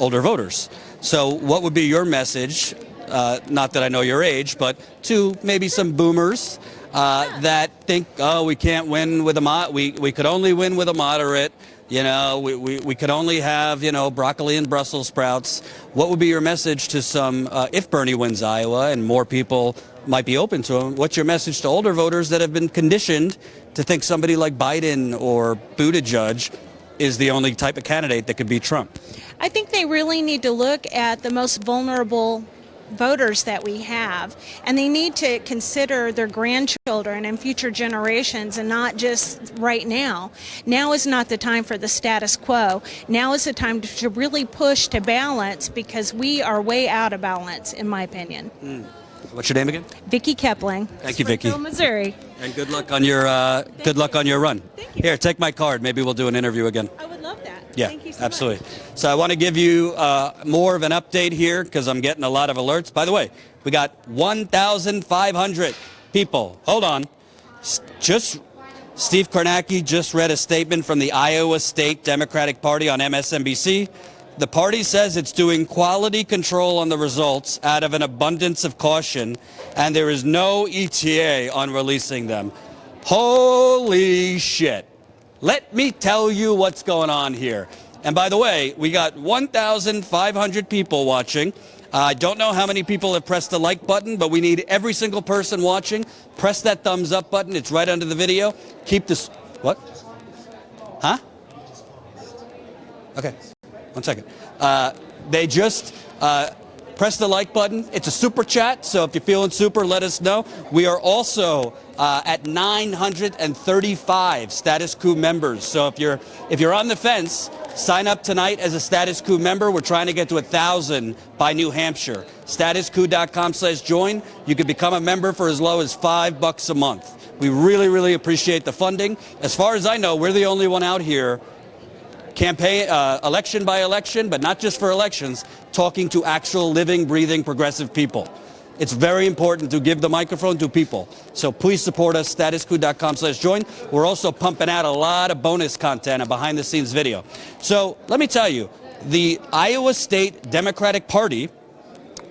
older voters. So what would be your message, not that I know your age, but to maybe some boomers that think, oh, we can't win with we could only win with a moderate. You know, we could only have, you know, broccoli and Brussels sprouts. What would be your message to some, if Bernie wins Iowa and more people might be open to him, what's your message to older voters that have been conditioned to think somebody like Biden or Buttigieg is the only type of candidate that could beat Trump? I think they really need to look at the most vulnerable voters that we have, and they need to consider their grandchildren and future generations, and not just right now. Now is not the time for the status quo. Now is the time to really push to balance, because we are way out of balance, in my opinion. What's your name again? Vicki Kepling. Thank you, Vicki. Springfield, Missouri. And good luck on your run. Thank you. Here, take my card. Maybe we'll do an interview again. I would love that. Yeah, Thank you so absolutely. much. So I want to give you more of an update here, because I'm getting a lot of alerts. By the way, we got 1,500 people. Hold on. Steve Kornacki just read a statement from the Iowa State Democratic Party on MSNBC. The party says it's doing quality control on the results out of an abundance of caution, and there is no ETA on releasing them. Holy shit. Let me tell you what's going on here. And by the way, we got 1,500 people watching. I don't know how many people have pressed the like button, but we need every single person watching. Press that thumbs up button. It's right under the video. Keep this. What? Huh? Okay. 1 second. They just press the like button. It's a super chat, so if you're feeling super, let us know. We are also at 935 Status Coup members. So if you're on the fence, sign up tonight as a Status Coup member. We're trying to get to 1,000 by New Hampshire. Statuscoup.com/join. You can become a member for as low as $5 a month. We really, really appreciate the funding. As far as I know, we're the only one out here campaign, election by election, but not just for elections, talking to actual living, breathing, progressive people. It's very important to give the microphone to people. So please support us, statuscoup.com/join. We're also pumping out a lot of bonus content and behind the scenes video. So let me tell you, the Iowa State Democratic Party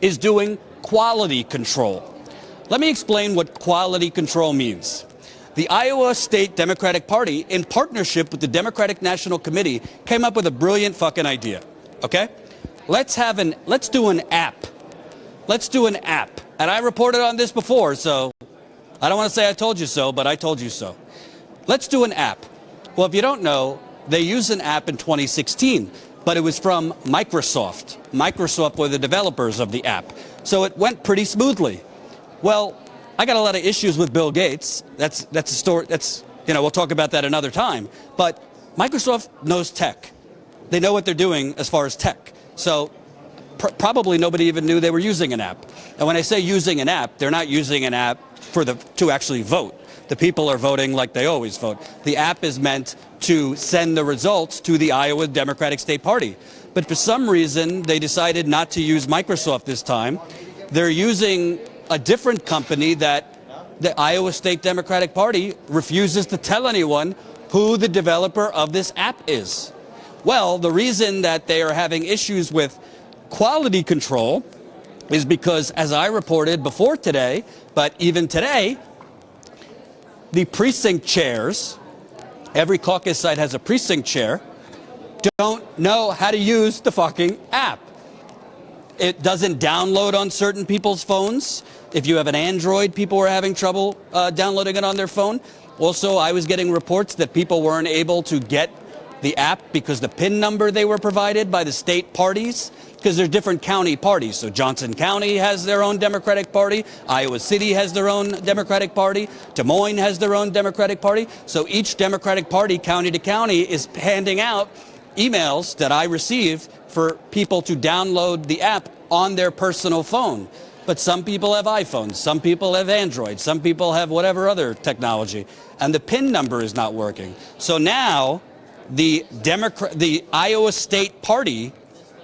is doing quality control. Let me explain what quality control means. The Iowa State Democratic Party, in partnership with the Democratic National Committee, came up with a brilliant fucking idea. Okay? Let's do an app. Let's do an app. And I reported on this before, so I don't want to say I told you so, but I told you so. Let's do an app. Well, if you don't know, they used an app in 2016, but it was from Microsoft. Microsoft were the developers of the app. So it went pretty smoothly. Well, I got a lot of issues with Bill Gates. That's a story. We'll talk about that another time. But Microsoft knows tech. They know what they're doing as far as tech. So probably nobody even knew they were using an app. And when I say using an app, they're not using an app to actually vote. The people are voting like they always vote. The app is meant to send the results to the Iowa Democratic State Party. But for some reason, they decided not to use Microsoft this time. They're using a different company that the Iowa State Democratic Party refuses to tell anyone who the developer of this app is. Well, the reason that they are having issues with quality control is because, as I reported before today, but even today, the precinct chairs, every caucus site has a precinct chair, don't know how to use the fucking app. It doesn't download on certain people's phones. If you have an Android, people were having trouble downloading it on their phone. Also, I was getting reports that people weren't able to get the app because the PIN number they were provided by the state parties, because they're different county parties. So Johnson County has their own Democratic Party. Iowa City has their own Democratic Party. Des Moines has their own Democratic Party. So each Democratic Party, county to county, is handing out emails that I received for people to download the app on their personal phone. But some people have iPhones, some people have Android, some people have whatever other technology, and the PIN number is not working. So now the Iowa State Party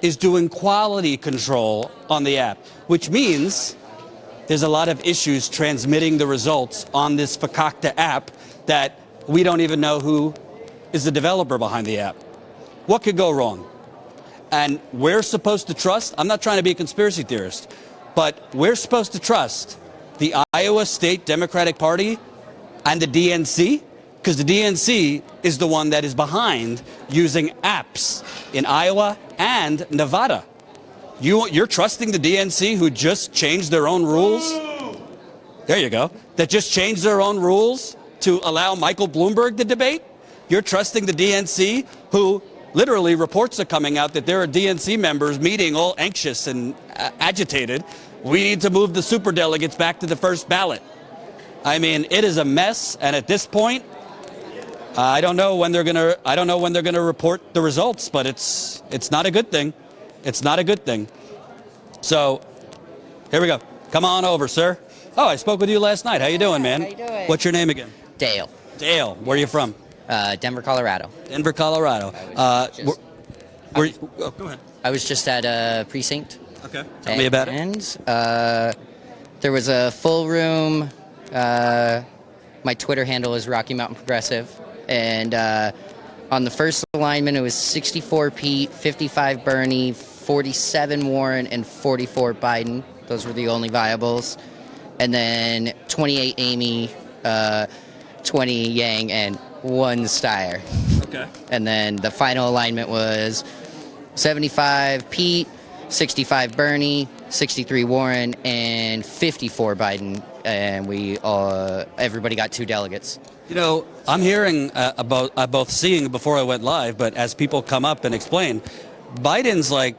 is doing quality control on the app, which means there's a lot of issues transmitting the results on this fakakta app that we don't even know who is the developer behind the app. What could go wrong? And we're supposed to trust, I'm not trying to be a conspiracy theorist, but we're supposed to trust the Iowa State Democratic Party and the DNC, because the DNC is the one that is behind using apps in Iowa and Nevada. You're trusting the DNC, who just changed their own rules? There you go. That just changed their own rules to allow Michael Bloomberg to debate? You're trusting the DNC, who literally reports are coming out that there are DNC members meeting all anxious and agitated. We need to move the superdelegates back to the first ballot. I mean, it is a mess, and at this point, I don't know when they're gonna report the results, but it's not a good thing. It's not a good thing. So, here we go. Come on over, sir. Oh, I spoke with you last night. How you doing, man? How you doing? What's your name again? Dale. Dale. Where are you from? Denver, Colorado. Denver, Colorado. Go ahead. I was just at a precinct. Okay. Tell me about it. And there was a full room. My Twitter handle is Rocky Mountain Progressive. And on the first alignment, it was 64 Pete, 55 Bernie, 47 Warren, and 44 Biden. Those were the only viables. And then 28 Amy, 20 Yang, and 1 Steyer. Okay. And then the final alignment was 75 Pete, 65 Bernie, 63 Warren, and 54 Biden. And everybody got 2 delegates. You know, I'm hearing both seeing before I went live, but as people come up and explain, Biden's like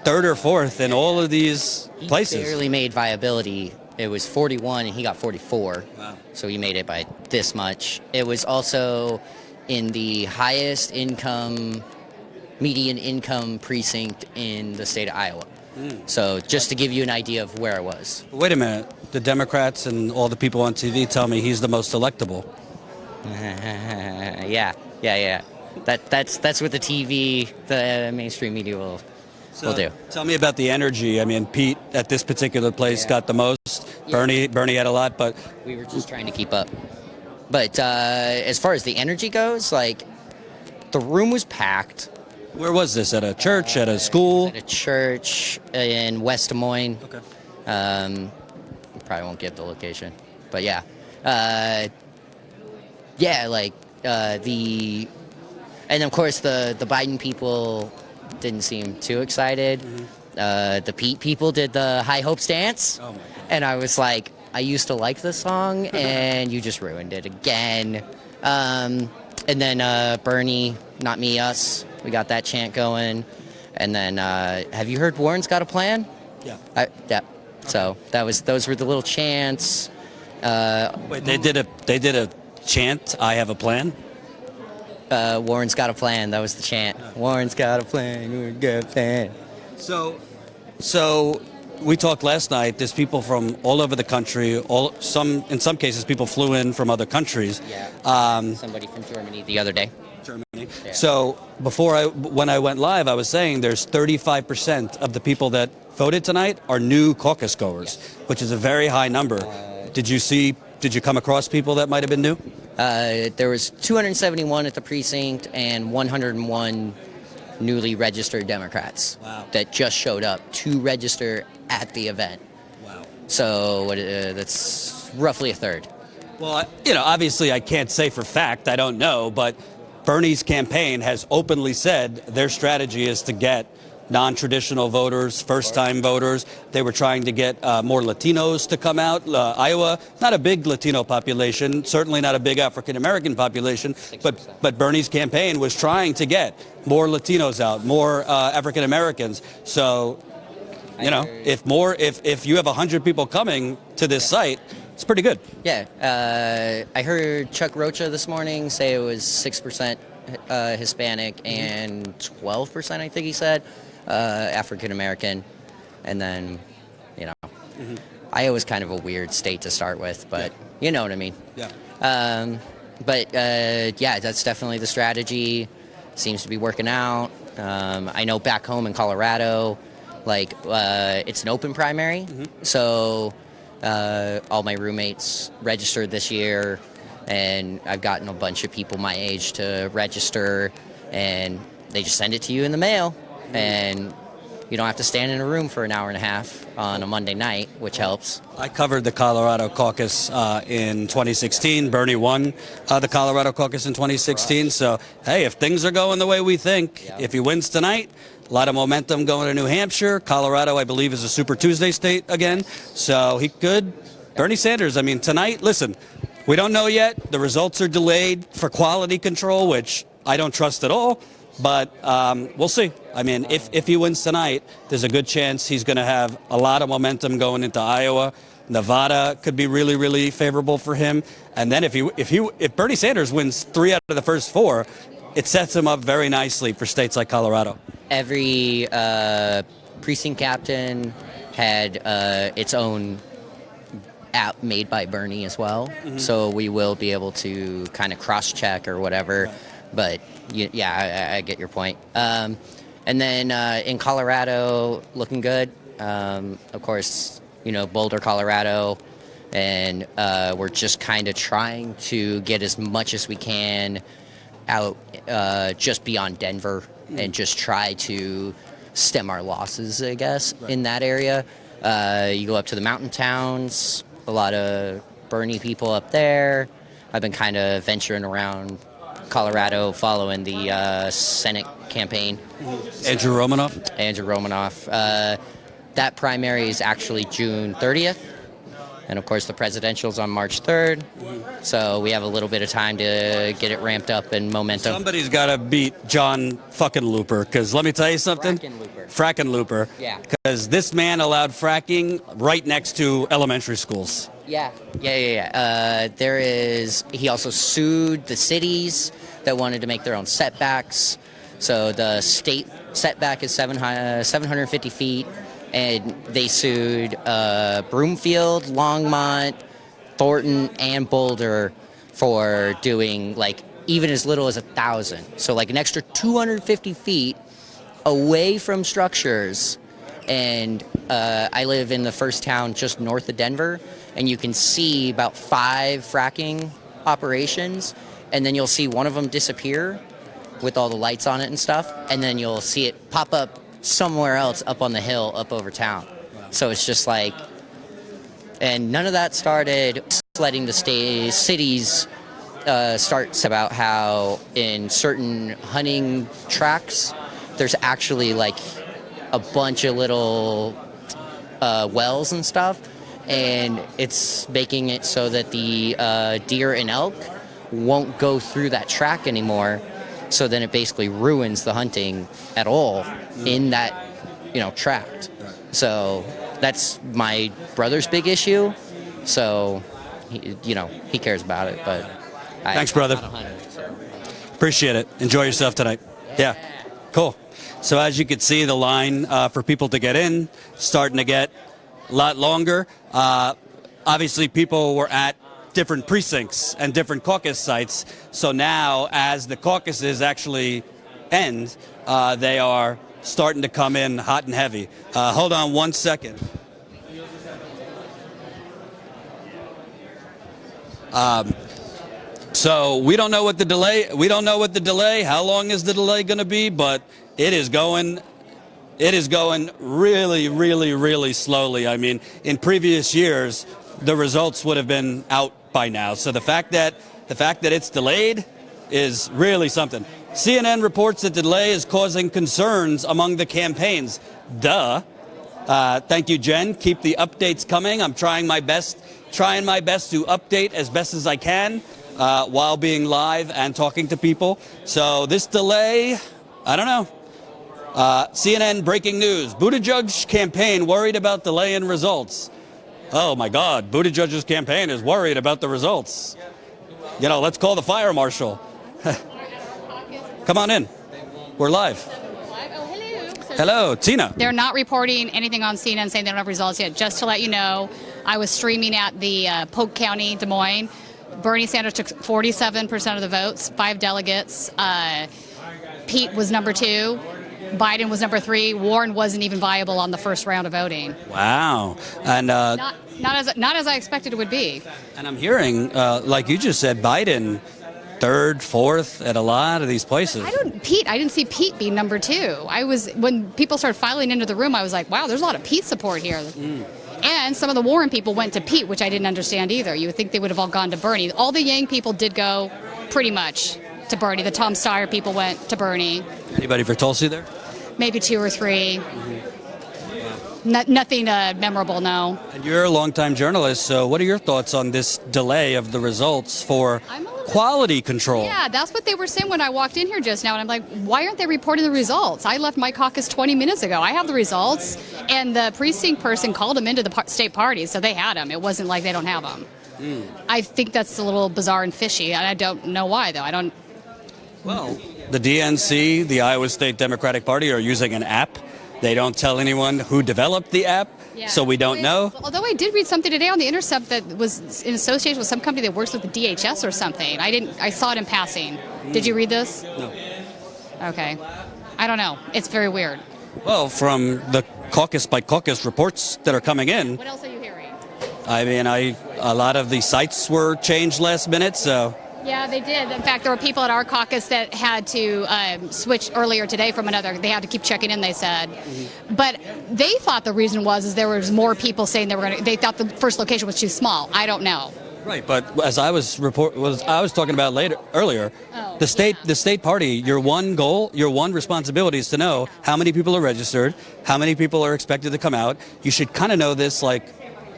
3rd or 4th in all of these places. He barely made viability. It was 41 and he got 44. Wow. So he made it by this much. It was also in the highest median income precinct in the state of Iowa. So just to give you an idea of where I was. Wait a minute. The Democrats and all the people on TV tell me he's the most electable. Yeah. That's what the TV, the mainstream media will do. Tell me about the energy. I mean, Pete at this particular place got the most. Yeah. Bernie had a lot, but We were just trying to keep up. But as far as the energy goes, like, the room was packed. where was this? At a church? At a school? At a church in West Des Moines. Okay. Probably won't give the location, but yeah. And of course the Biden people didn't seem too excited. The Pete people did the High Hopes dance. Oh my God. And I was like, I used to like this song, and you just ruined it again. And then Bernie, not me, us. We got that chant going. And then, have you heard Warren's Got a Plan? Yeah. Yeah. So those were the little chants. Wait, they did a chant. I have a plan. Warren's got a plan. That was the chant. Warren's got a plan. Warren's got a plan. So we talked last night. There's people from all over the country. In some cases, people flew in from other countries. Yeah. Somebody from Germany the other day. Germany. Yeah. So when I went live, I was saying there's 35% of the people that voted tonight are new caucus goers, which is a very high number. Did you come across people that might have been new? There was 271 at the precinct and 101 newly registered Democrats. Wow. That just showed up to register at the event. Wow. So that's roughly a third. Well, obviously I can't say for fact. I don't know, but Bernie's campaign has openly said their strategy is to get non-traditional voters, first-time voters. They were trying to get more Latinos to come out. Iowa, not a big Latino population, certainly not a big African-American population, but Bernie's campaign was trying to get more Latinos out, more African-Americans. So, if you have 100 people coming to this site, it's pretty good. Yeah. I heard Chuck Rocha this morning say it was 6% Hispanic and 12%, I think he said, African American, and then Iowa's kind of a weird state to start with, but you know what I mean. Yeah. That's definitely the strategy. Seems to be working out. I know back home in Colorado, it's an open primary, so all my roommates registered this year, and I've gotten a bunch of people my age to register, and they just send it to you in the mail, and you don't have to stand in a room for an hour and a half on a Monday night, which helps. I covered the Colorado caucus in 2016. Bernie won the Colorado caucus in 2016. So, hey, if things are going the way we think, if he wins tonight, a lot of momentum going to New Hampshire. Colorado, I believe, is a Super Tuesday state again. So he could. Bernie Sanders, I mean, tonight, listen, we don't know yet. The results are delayed for quality control, which I don't trust at all. But we'll see. I mean, if he wins tonight, there's a good chance he's going to have a lot of momentum going into Iowa. Nevada could be really, really favorable for him. And then if Bernie Sanders wins 3 out of the first 4, it sets him up very nicely for states like Colorado. Every precinct captain had its own app made by Bernie as well. So we will be able to kind of cross-check or whatever. Right. But I get your point. And then in Colorado, looking good. Of course, Boulder, Colorado, and we're just kind of trying to get as much as we can out just beyond Denver and just try to stem our losses, I guess, in that area. You go up to the mountain towns, a lot of Bernie people up there. I've been kind of venturing around Colorado following the Senate campaign. Andrew Romanoff? Andrew Romanoff. That primary is actually June 30th. And of course, the presidential's on March 3rd. So we have a little bit of time to get it ramped up and momentum. Somebody's got to beat John fucking Looper, because let me tell you something. Frackin' Looper. Yeah. Because this man allowed fracking right next to elementary schools. Yeah. He also sued the cities that wanted to make their own setbacks. So the state setback is 750 feet. And they sued Broomfield, Longmont, Thornton, and Boulder for doing like even as little as 1,000. So like an extra 250 feet away from structures. And I live in the first town just north of Denver, and you can see about 5 fracking operations, and then you'll see one of them disappear with all the lights on it and stuff, and then you'll see it pop up somewhere else up on the hill up over town. So it's just like, and none of that started letting the cities start about how in certain hunting tracks there's actually like a bunch of little wells and stuff, and it's making it so that the deer and elk won't go through that track anymore. So then it basically ruins the hunting at all in that, tract. So that's my brother's big issue. So, he cares about it. But Thanks, brother. I'm not a hunter, so. Appreciate it. Enjoy yourself tonight. Yeah. Cool. So as you can see, the line for people to get in starting to get a lot longer. Obviously, people were at different precincts and different caucus sites. So now, as the caucuses actually end, they are starting to come in hot and heavy. Hold on one second. So we don't know what the delay. We don't know what the delay. How long is the delay going to be? But it is going. It is going really, really, really slowly. I mean, in previous years, the results would have been out by now. So the fact that it's delayed is really something. CNN reports that the delay is causing concerns among the campaigns. Duh. Thank you, Jen. Keep the updates coming. I'm trying my best to update as best as I can while being live and talking to people. So this delay, I don't know. CNN breaking news. Buttigieg campaign worried about delay in results. Oh, my God. Buttigieg's campaign is worried about the results. Let's call the fire marshal. Come on in. We're live. Hello, Tina. They're not reporting anything on CNN saying they don't have results yet. Just to let you know, I was streaming at the Polk County, Des Moines. Bernie Sanders took 47% of the votes, 5 delegates. Pete was number 2. Biden was number 3. Warren wasn't even viable on the first round of voting. Wow. And not as I expected it would be. And I'm hearing, like you just said, Biden 3rd, 4th at a lot of these places. I didn't see Pete be number 2. When people started filing into the room, I was like, wow, there's a lot of Pete support here. And some of the Warren people went to Pete, which I didn't understand either. You would think they would have all gone to Bernie. All the Yang people did go pretty much to Bernie. The Tom Steyer people went to Bernie. Anybody for Tulsi there? Maybe 2 or 3. Nothing memorable, no. And you're a longtime journalist, so what are your thoughts on this delay of the results for quality control? Yeah, that's what they were saying when I walked in here just now, and I'm like, why aren't they reporting the results? I left my caucus 20 minutes ago. I have the results, and the precinct person called them into the state party, so they had them. It wasn't like they don't have them. I think that's a little bizarre and fishy, and I don't know why, though. Well, the DNC, the Iowa State Democratic Party, are using an app. They don't tell anyone who developed the app, so we don't know. Although I did read something today on The Intercept that was in association with some company that works with the DHS or something. I saw it in passing. Did you read this? No. Okay. I don't know. It's very weird. Well, from the caucus by caucus reports that are coming in. What else are you hearing? I mean, a lot of the sites were changed last minute, so. Yeah, they did. In fact, there were people at our caucus that had to switch earlier today from another. They had to keep checking in, they said. But they thought the reason is there was more people saying they thought the first location was too small. I don't know. Right, but as I was talking about earlier, the state party, your one goal, your one responsibility is to know how many people are registered, how many people are expected to come out. You should kind of know this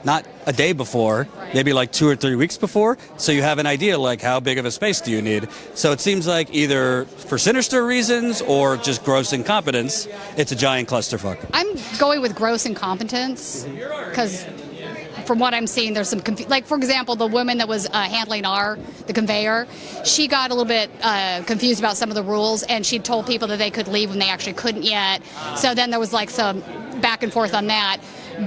not a day before, maybe 2 or 3 weeks before, so you have an idea how big of a space do you need. So it seems like either for sinister reasons or just gross incompetence, it's a giant clusterfuck. I'm going with gross incompetence because from what I'm seeing, there's some for example, the woman that was handling the conveyor, she got a little bit confused about some of the rules, and she told people that they could leave when they actually couldn't yet. So then there was some back and forth on that.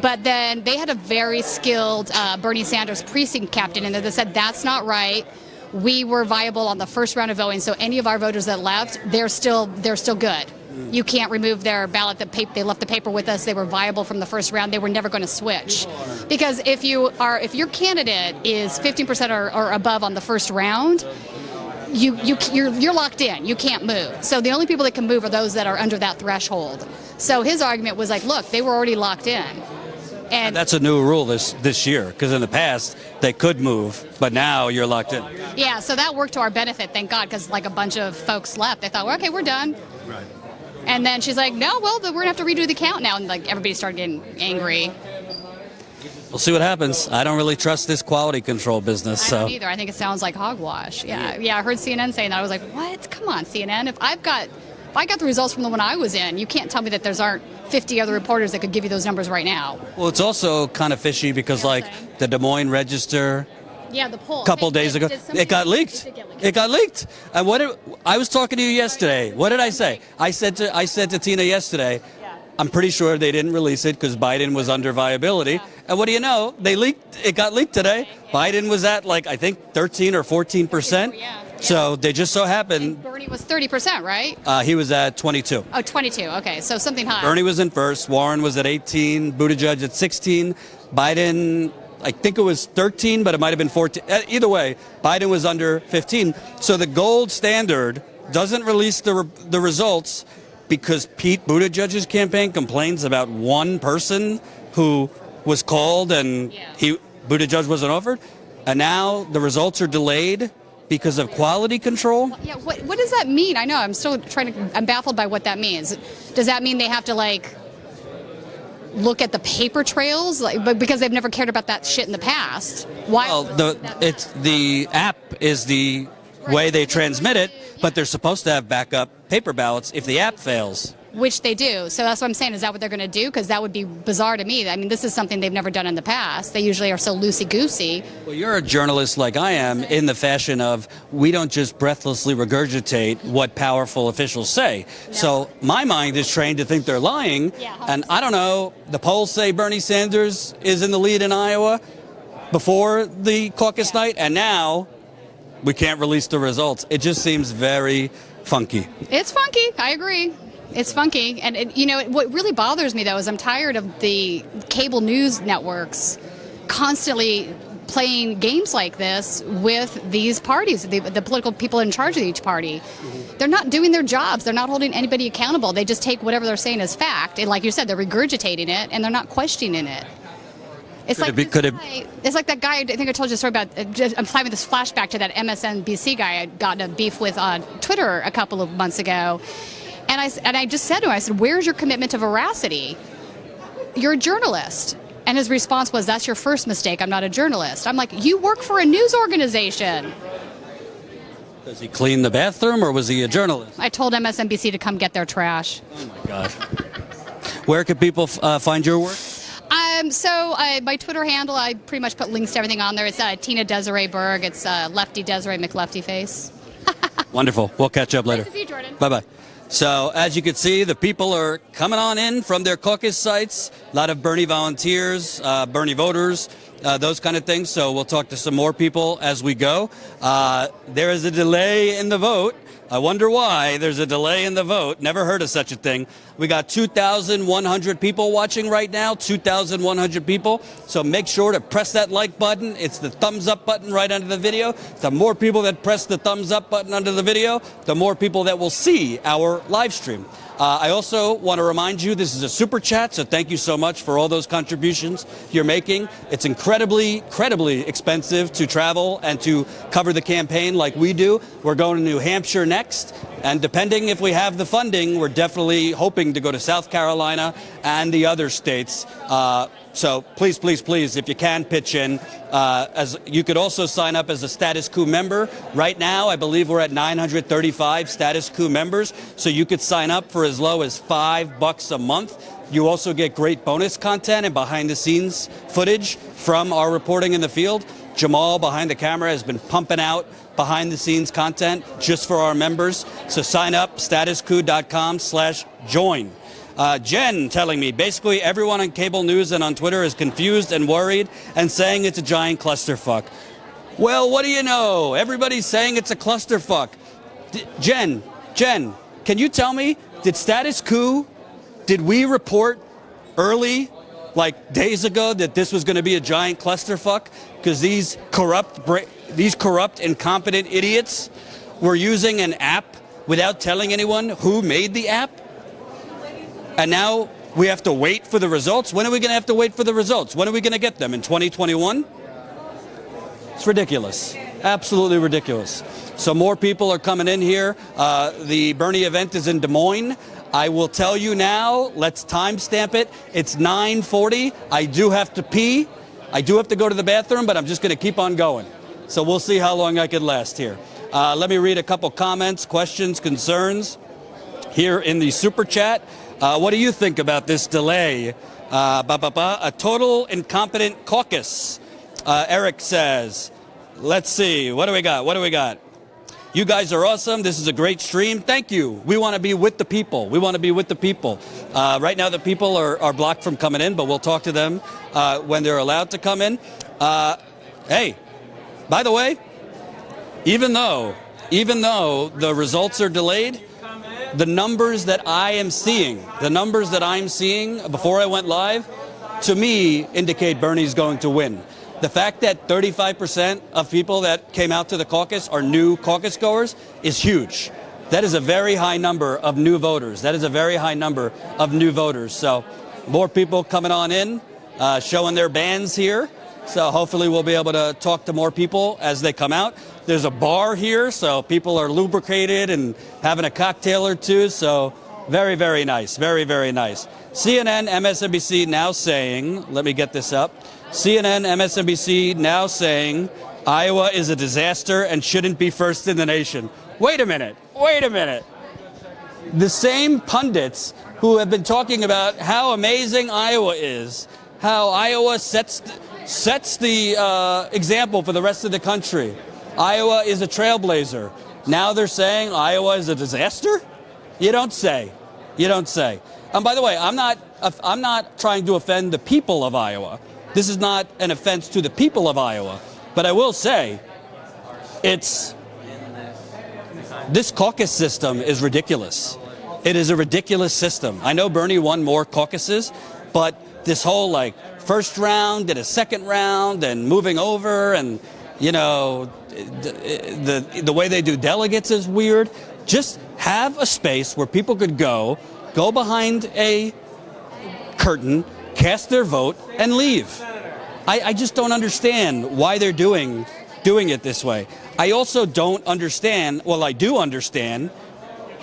But then they had a very skilled Bernie Sanders precinct captain in there that said that's not right. We were viable on the first round of voting, so any of our voters that left, they're still good. You can't remove their ballot. They left the paper with us. They were viable from the first round. They were never going to switch, because if your candidate is 15% or above on the first round, you're locked in. You can't move. So the only people that can move are those that are under that threshold. So his argument was look, they were already locked in. And that's a new rule this year, because in the past they could move, but now you're locked in. Yeah, so that worked to our benefit, thank God, because a bunch of folks left. They thought, well, okay, we're done. Right. And then she's like, no, well, we're going to have to redo the count now. And everybody started getting angry. We'll see what happens. I don't really trust this quality control business. I don't either. I think it sounds like hogwash. Yeah, I heard CNN saying that. I was like, what? Come on, CNN. If I got the results from the one I was in, you can't tell me that aren't 50 other reporters that could give you those numbers right now. Well, it's also kind of fishy because the Des Moines Register, yeah, the poll. a couple days ago, it got leaked. It got leaked. And I was talking to you yesterday. What did I say? I said to Tina yesterday, I'm pretty sure they didn't release it because Biden was under viability. Yeah. And what do you know? It got leaked today. Yeah. Biden was at I think 13 or 14%. Yeah. So they just so happened. And Bernie was 30%, right? He was at 22. Oh, 22. Okay, so something high. Bernie was in first. Warren was at 18. Buttigieg at 16. Biden, I think it was 13, but it might have been 14. Either way, Biden was under 15. So the gold standard doesn't release the results because Pete Buttigieg's campaign complains about one person who was called and Buttigieg wasn't offered. And now the results are delayed because of quality control. Yeah, what does that mean? I know, I'm baffled by what that means. Does that mean they have to look at the paper trails, but because they've never cared about that shit in the past? Why? Well, the app is the way they transmit it, but they're supposed to have backup paper ballots if the app fails. Which they do. So that's what I'm saying. Is that what they're going to do? Because that would be bizarre to me. I mean, this is something they've never done in the past. They usually are so loosey-goosey. Well, you're a journalist like I am in the fashion of we don't just breathlessly regurgitate what powerful officials say. No. So my mind is trained to think they're lying. Yeah, and I don't know, the polls say Bernie Sanders is in the lead in Iowa before the caucus night, and now we can't release the results. It just seems very funky. It's funky. I agree. It's funky. And, what really bothers me, though, is I'm tired of the cable news networks constantly playing games like this with these parties, the political people in charge of each party. Mm-hmm. They're not doing their jobs. They're not holding anybody accountable. They just take whatever they're saying as fact. And like you said, they're regurgitating it, and they're not questioning it. It's it's like that guy, I think I told you a story about, I'm having this flashback to that MSNBC guy I got in a beef with on Twitter a couple of months ago. And I just said to him, I said, where's your commitment to veracity? You're a journalist. And his response was, that's your first mistake. I'm not a journalist. I'm like, you work for a news organization. Does he clean the bathroom or was he a journalist? I told MSNBC to come get their trash. Oh, my God. Where can people find your work? So my Twitter handle, I pretty much put links to everything on there. It's Tina Desiree Berg. It's Lefty Desiree McLefty Face. Wonderful. We'll catch up later. Nice to see you, Jordan. Bye-bye. So, as you can see, the people are coming on in from their caucus sites. A lot of Bernie volunteers, Bernie voters, those kind of things. So we'll talk to some more people as we go. There is a delay in the vote. I wonder why there's a delay in the vote. Never heard of such a thing. We got 2,100 people watching right now, 2,100 people. So make sure to press that like button. It's the thumbs up button right under the video. The more people that press the thumbs up button under the video, the more people that will see our live stream. I also want to remind you this is a super chat, so thank you so much for all those contributions you're making. It's incredibly expensive to travel and to cover the campaign like we do. We're going to New Hampshire next, and depending if we have the funding, we're definitely hoping to go to South Carolina and the other states. So please, if you can, pitch in. As you could also sign up as a Status Coup member. Right now, I believe we're at 935 Status Coup members, so you could sign up for as low as $5 a month. You also get great bonus content and behind-the-scenes footage from our reporting in the field. Jamal, behind the camera, has been pumping out behind-the-scenes content just for our members. So sign up, statuscoup.com/join. Jen telling me basically everyone on cable news and on Twitter is confused and worried and saying it's a giant clusterfuck. Well, what do you know? Everybody's saying it's a clusterfuck. Jen, can you tell me, did Status Coup, did we report early, like days ago, that this was going to be a giant clusterfuck? Because these corrupt, incompetent idiots were using an app without telling anyone who made the app? And now we have to wait for the results? When are we going to have to wait for the results? When are we going to get them? In 2021? It's ridiculous. Absolutely ridiculous. So more people are coming in here. The Bernie event is in Des Moines. I will tell you now, let's timestamp it. It's 9:40. I do have to pee. I do have to go to the bathroom, but I'm just going to keep on going. So we'll see how long I can last here. Let me read a couple comments, questions, concerns here in the super chat. What do you think about this delay? A total incompetent caucus. Eric says, let's see, what do we got? You guys are awesome. This is a great stream. Thank you. We want to be with the people. Right now the people are blocked from coming in, but we'll talk to them when they're allowed to come in. Hey, by the way, even though the results are delayed, the numbers that I'm seeing before I went live, to me, indicate Bernie's going to win. The fact that 35% of people that came out to the caucus are new caucus goers is huge. That is a very high number of new voters. So more people coming on in, showing their bands here. So hopefully we'll be able to talk to more people as they come out. There's a bar here, so people are lubricated and having a cocktail or two. So very, very nice. CNN, MSNBC now saying, let me get this up. CNN, MSNBC now saying Iowa is a disaster and shouldn't be first in the nation. Wait a minute. The same pundits who have been talking about how amazing Iowa is, how Iowa sets the example for the rest of the country. Iowa is a trailblazer. Now they're saying Iowa is a disaster? You don't say. And by the way, I'm not trying to offend the people of Iowa. This is not an offense to the people of Iowa. But I will say, this caucus system is ridiculous. It is a ridiculous system. I know Bernie won more caucuses, but this whole first round and a second round and moving over and, the way they do delegates is weird. Just have a space where people could go behind a curtain, cast their vote, and leave. I just don't understand why they're doing it this way. I also don't understand, well, I do understand,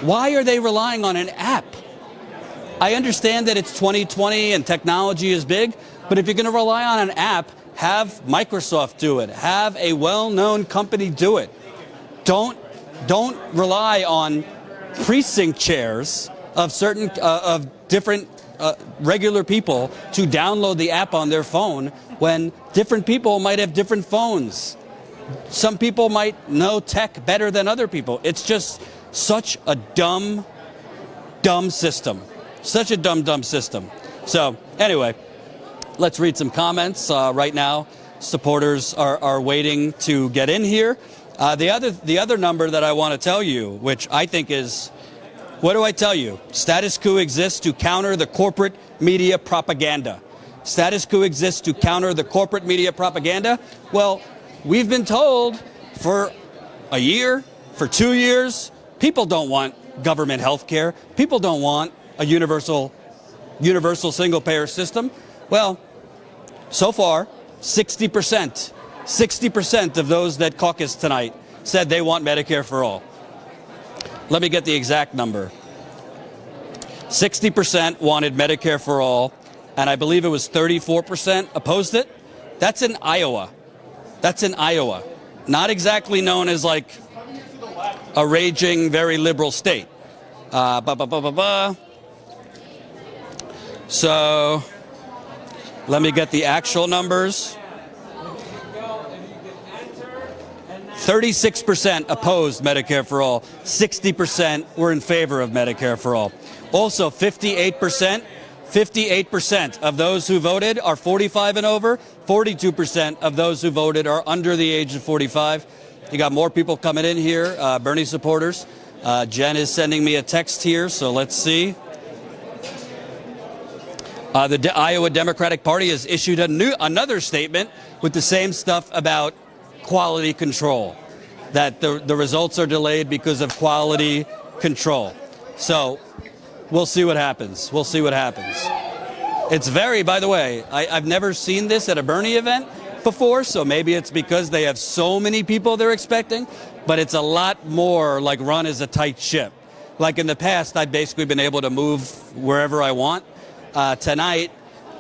why are they relying on an app? I understand that it's 2020 and technology is big, but if you're going to rely on an app, have Microsoft do it. Have a well-known company do it. Don't rely on precinct chairs of different regular people to download the app on their phone when different people might have different phones. Some people might know tech better than other people. It's just such a dumb system. Such a dumb system. So anyway, let's read some comments right now. Supporters are waiting to get in here. The other number that I want to tell you, which I think is, what do I tell you? Status quo exists to counter the corporate media propaganda. Status quo exists to counter the corporate media propaganda. Well, we've been told for a year, for 2 years, people don't want government health care. People don't want a universal single-payer system. Well, so far, 60% of those that caucus tonight said they want Medicare for all. Let me get the exact number. 60% wanted Medicare for all, and I believe it was 34% opposed it. That's in Iowa. That's in Iowa. Not exactly known as like a raging, very liberal state. So let me get the actual numbers. 36% opposed Medicare for all. 60% were in favor of Medicare for all. Also, 58% of those who voted are 45 and over. 42% of those who voted are under the age of 45. You got more people coming in here, Bernie supporters. Jen is sending me a text here, so let's see. The Iowa Democratic Party has issued another statement with the same stuff about quality control, that the results are delayed because of quality control. So we'll see what happens. We'll see what happens. It's very, by the way, I've never seen this at a Bernie event before, so maybe it's because they have so many people they're expecting, but it's a lot more like run as a tight ship. Like in the past, I've basically been able to move wherever I want. Tonight,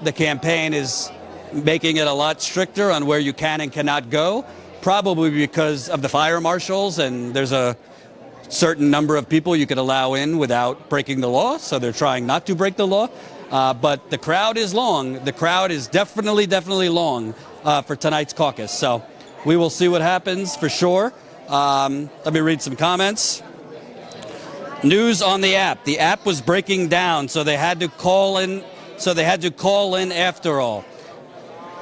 the campaign is making it a lot stricter on where you can and cannot go, probably because of the fire marshals, and there's a certain number of people you could allow in without breaking the law, so they're trying not to break the law. But the crowd is long. The crowd is definitely long for tonight's caucus. So we will see what happens for sure. Let me read some comments. News on the app. The app was breaking down, so they had to call in. After all.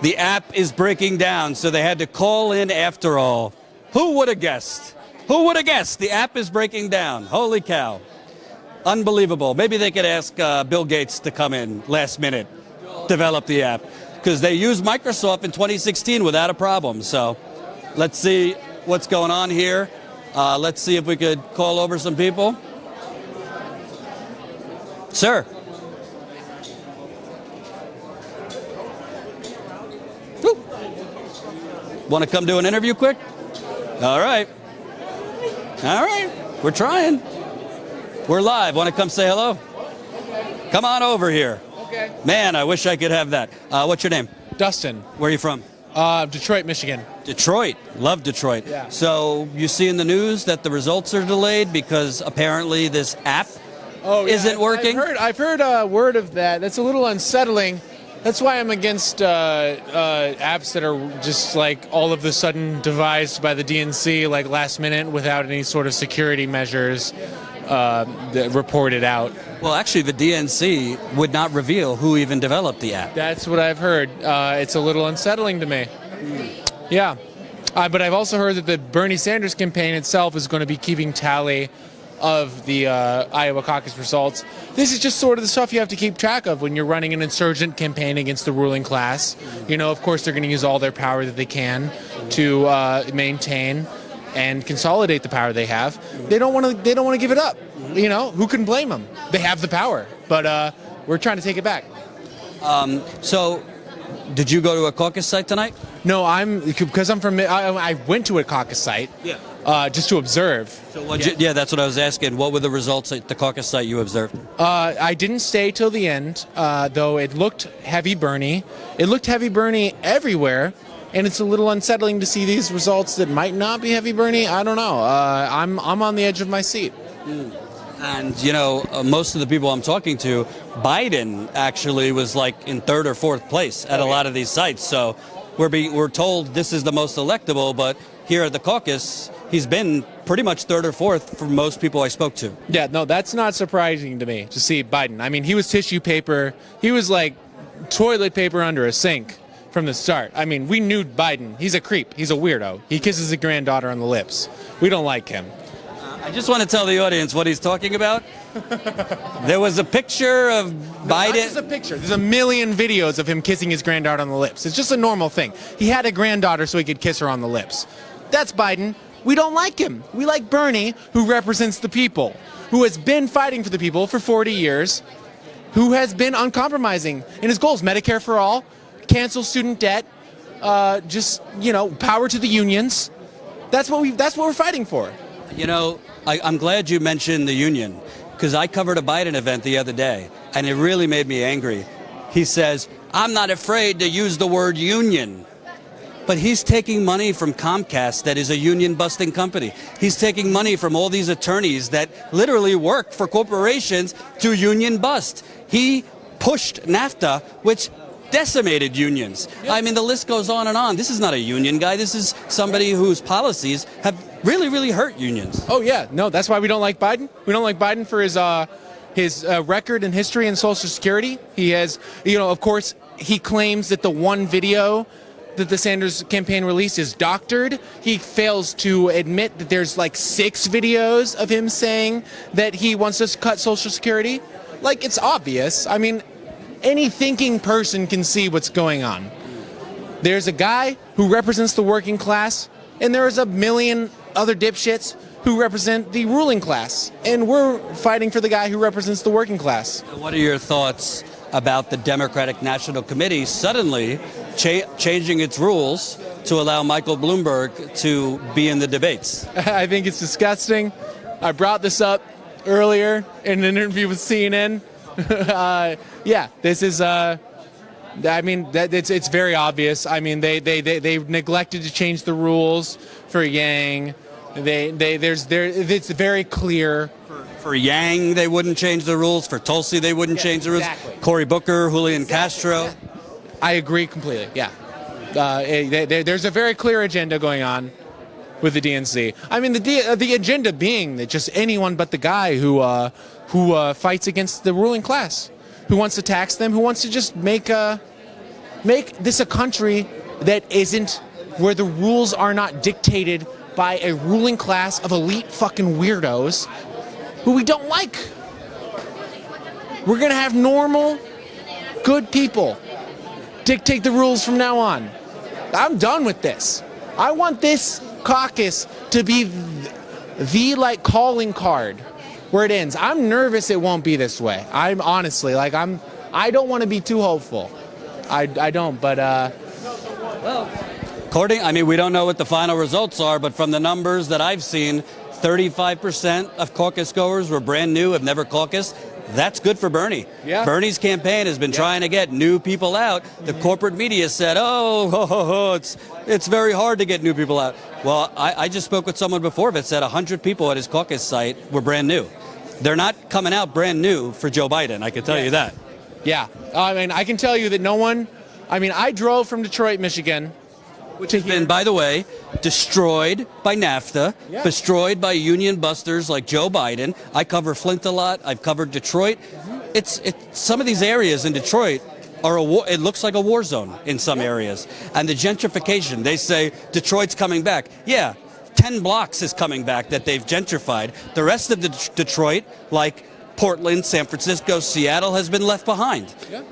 The app is breaking down, so they had to call in after all. Who would have guessed? Who would have guessed? The app is breaking down. Holy cow. Unbelievable. Maybe they could ask Bill Gates to come in last minute, develop the app, because they used Microsoft in 2016 without a problem. So let's see what's going on here. Let's see if we could call over some people. Sir. Want to come do an interview quick? All right. All right. We're trying. We're live. Want to come say hello? Come on over here. Okay. Man, I wish I could have that. What's your name? Dustin. Where are you from? Detroit, Michigan. Detroit. Love Detroit. Yeah. So you see in the news that the results are delayed because apparently this app isn't working? I've heard word of that. That's a little unsettling. That's why I'm against apps that are just like all of a sudden devised by the DNC like last minute without any sort of security measures that reported out. Well, actually, the DNC would not reveal who even developed the app. That's what I've heard. It's a little unsettling to me. Yeah. But I've also heard that the Bernie Sanders campaign itself is going to be keeping tally of the Iowa caucus results. This is just sort of the stuff you have to keep track of when you're running an insurgent campaign against the ruling class. You know, of course, they're going to use all their power that they can to maintain and consolidate the power they have. They don't want to give it up. You know, who can blame them? They have the power, but we're trying to take it back. So, did you go to a caucus site tonight? No, because I'm from. I went to a caucus site. Yeah. Just to observe. So yeah, that's what I was asking. What were the results at the caucus site you observed? I didn't stay till the end, though it looked heavy Bernie. It looked heavy Bernie everywhere, and it's a little unsettling to see these results that might not be heavy Bernie. I don't know. I'm on the edge of my seat. And, you know, most of the people I'm talking to, Biden actually was like in third or fourth place at a lot of these sites. So we're told this is the most electable, but here at the caucus, he's been pretty much third or fourth for most people I spoke to. Yeah, no, that's not surprising to me to see Biden. I mean, he was tissue paper. He was like toilet paper under a sink from the start. I mean, we knew Biden. He's a creep. He's a weirdo. He kisses his granddaughter on the lips. We don't like him. I just want to tell the audience what he's talking about. There was a picture of Biden. Not just a picture. There's a million videos of him kissing his granddaughter on the lips. It's just a normal thing. He had a granddaughter so he could kiss her on the lips. That's Biden. We don't like him. We like Bernie, who represents the people, who has been fighting for the people for 40 years, who has been uncompromising in his goals. Medicare for all, cancel student debt, just, power to the unions. That's what we're fighting for. I'm glad you mentioned the union, because I covered a Biden event the other day, and it really made me angry. He says, I'm not afraid to use the word union. But he's taking money from Comcast, that is a union-busting company. He's taking money from all these attorneys that literally work for corporations to union bust. He pushed NAFTA, which decimated unions. I mean, the list goes on and on. This is not a union guy. This is somebody whose policies have really, really hurt unions. Oh, yeah. No, that's why we don't like Biden. We don't like Biden for his record and history in Social Security. He has, of course, he claims that the one video that the Sanders campaign released is doctored. He fails to admit that there's like 6 videos of him saying that he wants us to cut Social Security. Like, it's obvious. I mean, any thinking person can see what's going on. There's a guy who represents the working class, and there's a million other dipshits who represent the ruling class. And we're fighting for the guy who represents the working class. What are your thoughts about the Democratic National Committee suddenly changing its rules to allow Michael Bloomberg to be in the debates? I think it's disgusting. I brought this up earlier in an interview with CNN. This is. It's very obvious. I mean, they neglected to change the rules for Yang. It's very clear. For Yang, they wouldn't change the rules. For Tulsi, they wouldn't change the rules. Exactly. Cory Booker, Julian Castro. I agree completely. Yeah. There's a very clear agenda going on with the DNC. I mean, the agenda being that just anyone but the guy who fights against the ruling class, who wants to tax them, who wants to just make this a country that isn't, where the rules are not dictated by a ruling class of elite fucking weirdos who we don't like. We're going to have normal, good people dictate the rules from now on. I'm done with this. I want this caucus to be the calling card where it ends. I'm nervous it won't be this way. I'm honestly, I don't want to be too hopeful. I don't, but we don't know what the final results are, but from the numbers that I've seen, 35% of caucus goers were brand new, have never caucused. That's good for Bernie. Yeah. Bernie's campaign has been trying to get new people out. The corporate media said, it's very hard to get new people out. Well, I just spoke with someone before that said 100 people at his caucus site were brand new. They're not coming out brand new for Joe Biden, I can tell you that. Yeah. I mean, I can tell you that I drove from Detroit, Michigan, which has been, by the way, destroyed by NAFTA, destroyed by union busters like Joe Biden. I cover Flint a lot. I've covered Detroit. Some of these areas in Detroit are it looks like a war zone in some areas. And the gentrification, they say Detroit's coming back. Yeah, 10 blocks is coming back that they've gentrified. The rest of Detroit, like Portland, San Francisco, Seattle, has been left behind. Yeah.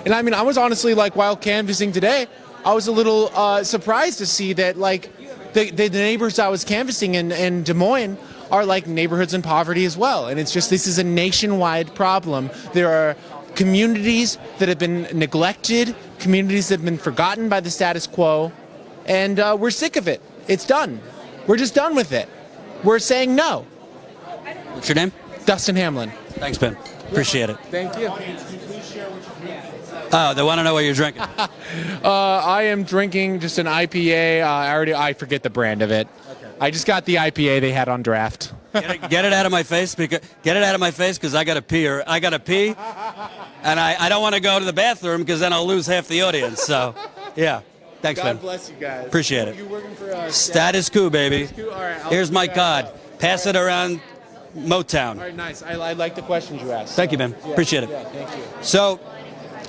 And I mean, I was honestly, while canvassing today, I was a little surprised to see that, the neighbors I was canvassing in Des Moines are neighborhoods in poverty as well. And it's just, this is a nationwide problem. There are communities that have been neglected, communities that have been forgotten by the status quo, and we're sick of it. It's done. We're just done with it. We're saying no. What's your name? Dustin Hamlin. Thanks, Ben. Appreciate it. Thank you. Oh, they want to know what you're drinking. I am drinking just an IPA. I forget the brand of it. Okay. I just got the IPA they had on draft. Get it out of my face because I got to pee, and I don't want to go to the bathroom because then I'll lose half the audience. So, yeah. Thanks, God Ben. bless you guys. Appreciate it. You working for Status Coup, baby. Status Coup? All right, here's my card. Pass it around Motown. All right, nice. I like the questions you asked. Thank you, man. Yeah, Appreciate it. Yeah, thank you. So,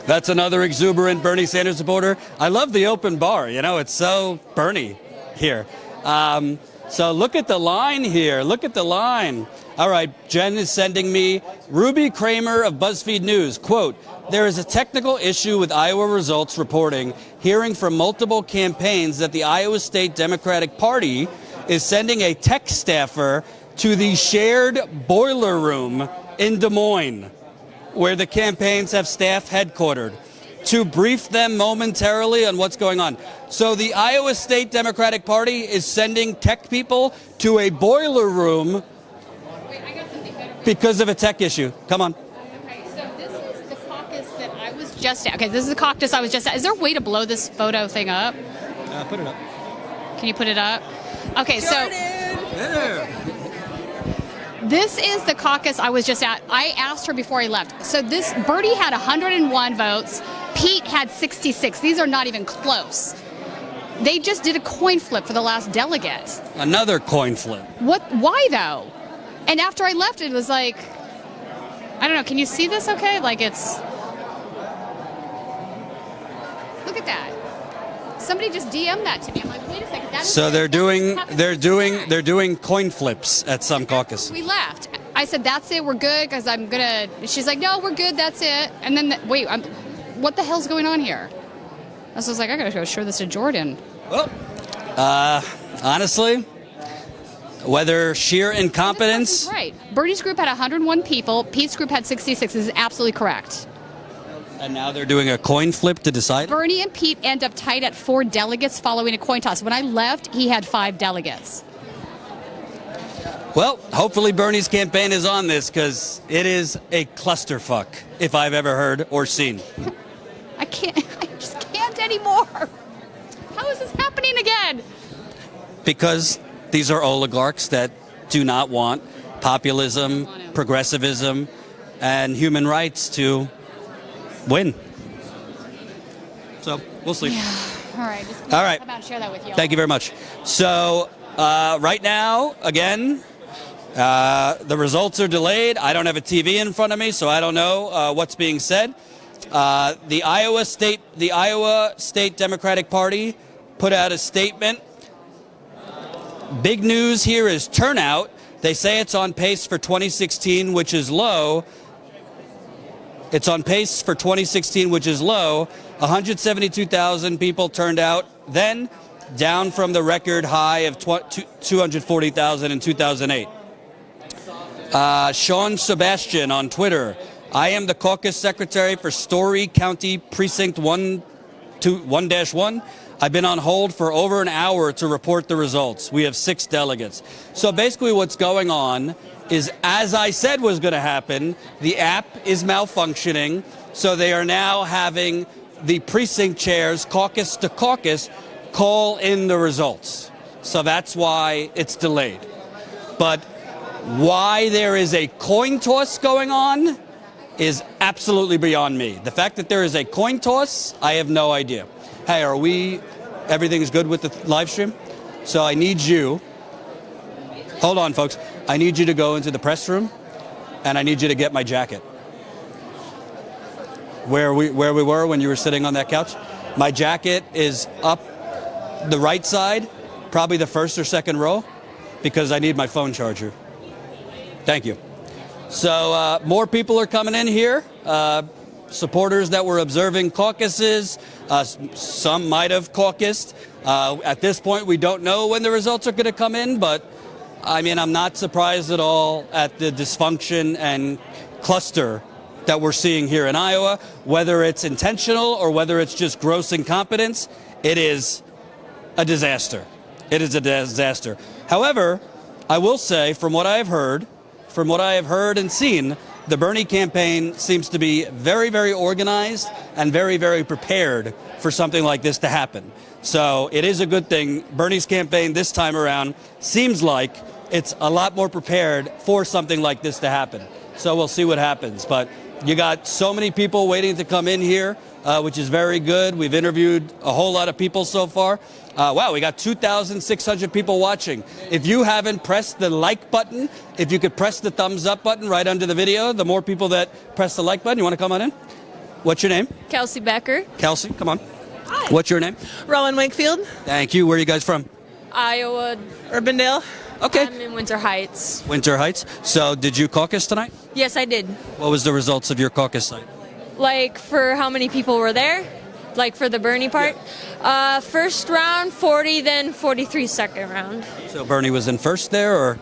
That's another exuberant Bernie Sanders supporter. I love the open bar. You know, it's so Bernie here. So look at the line here. Look at the line. All right, Jen is sending me Ruby Kramer of BuzzFeed News. Quote, there is a technical issue with Iowa results reporting, hearing from multiple campaigns that the Iowa State Democratic Party is sending a tech staffer to the shared boiler room in Des Moines, where the campaigns have staff headquartered, to brief them momentarily on what's going on. So the Iowa State Democratic Party is sending tech people to a boiler room because of a tech issue. Come on. Okay, so this is the caucus that I was just at. Okay, this is the caucus I was just at. Is there a way to blow this photo thing up? Put it up. Can you put it up? Okay, There. This is the caucus I was just at. I asked her before I left. So this Bernie had 101 votes. Pete had 66. These are not even close. They just did a coin flip for the last delegate. Another coin flip. What? Why though? And after I left, it was like, I don't know. Can you see this? Okay, like it's. Look at that. Somebody just DM'd that to me. I'm like, wait a second. That is So they're doing coin flips at some caucus. We left. I said, that's it. We're good because I'm gonna. She's like, no, we're good. That's it. And then wait, what the hell's going on here? I was like, I gotta go show this to Jordan. Well, honestly, whether sheer incompetence. Right. Bernie's group had 101 people. Pete's group had 66. This is absolutely correct. And now they're doing a coin flip to decide? Bernie and Pete end up tied at 4 delegates following a coin toss. When I left, he had 5 delegates. Well, hopefully Bernie's campaign is on this because it is a clusterfuck if I've ever heard or seen. I just can't anymore. How is this happening again? Because these are oligarchs that do not want populism, progressivism, and human rights to win. So we'll see. Yeah. All right. All right. How about share that with you all? Thank you very much. So right now, again, the results are delayed. I don't have a TV in front of me, so I don't know what's being said. The Iowa State Democratic Party put out a statement. Big news here is turnout. They say it's on pace for 2016, which is low. It's on pace for 2016, which is low. 172,000 people turned out then, down from the record high of 240,000 in 2008. Sean Sebastian on Twitter. I am the caucus secretary for Story County Precinct 1-1. I've been on hold for over an hour to report the results. We have 6 delegates. So basically what's going on is, as I said was going to happen, the app is malfunctioning. So they are now having the precinct chairs, caucus to caucus, call in the results. So that's why it's delayed. But why there is a coin toss going on is absolutely beyond me. The fact that there is a coin toss, I have no idea. Hey, everything's good with the live stream? So I need you, hold on folks, I need you to go into the press room and I need you to get my jacket. Where we were when you were sitting on that couch. My jacket is up the right side, probably the first or second row, because I need my phone charger. Thank you. So more people are coming in here. Supporters that were observing caucuses. Some might have caucused. At this point, we don't know when the results are going to come in, but I mean, I'm not surprised at all at the dysfunction and cluster that we're seeing here in Iowa. Whether it's intentional or whether it's just gross incompetence, it is a disaster. It is a disaster. However, I will say, from what I have heard and seen, the Bernie campaign seems to be very, very organized and very, very prepared for something like this to happen. So it is a good thing. Bernie's campaign this time around seems like it's a lot more prepared for something like this to happen. So we'll see what happens. But you got so many people waiting to come in here, which is very good. We've interviewed a whole lot of people so far. Wow, we got 2,600 people watching. If you haven't pressed the like button, if you could press the thumbs up button right under the video, the more people that press the like button, you want to come on in? What's your name? Kelsey Becker, Kelsey, come on. What's your name? Rowan Wakefield, Thank you. Where are you guys from? Iowa. Urbandale. Okay. I'm in Winter Heights. Winter Heights. So did you caucus tonight? Yes, I did. What was the results of your caucus night? Like, for how many people were there? Like, for the Bernie part? First round, 40, then 43 second round. So Bernie was in first there, or?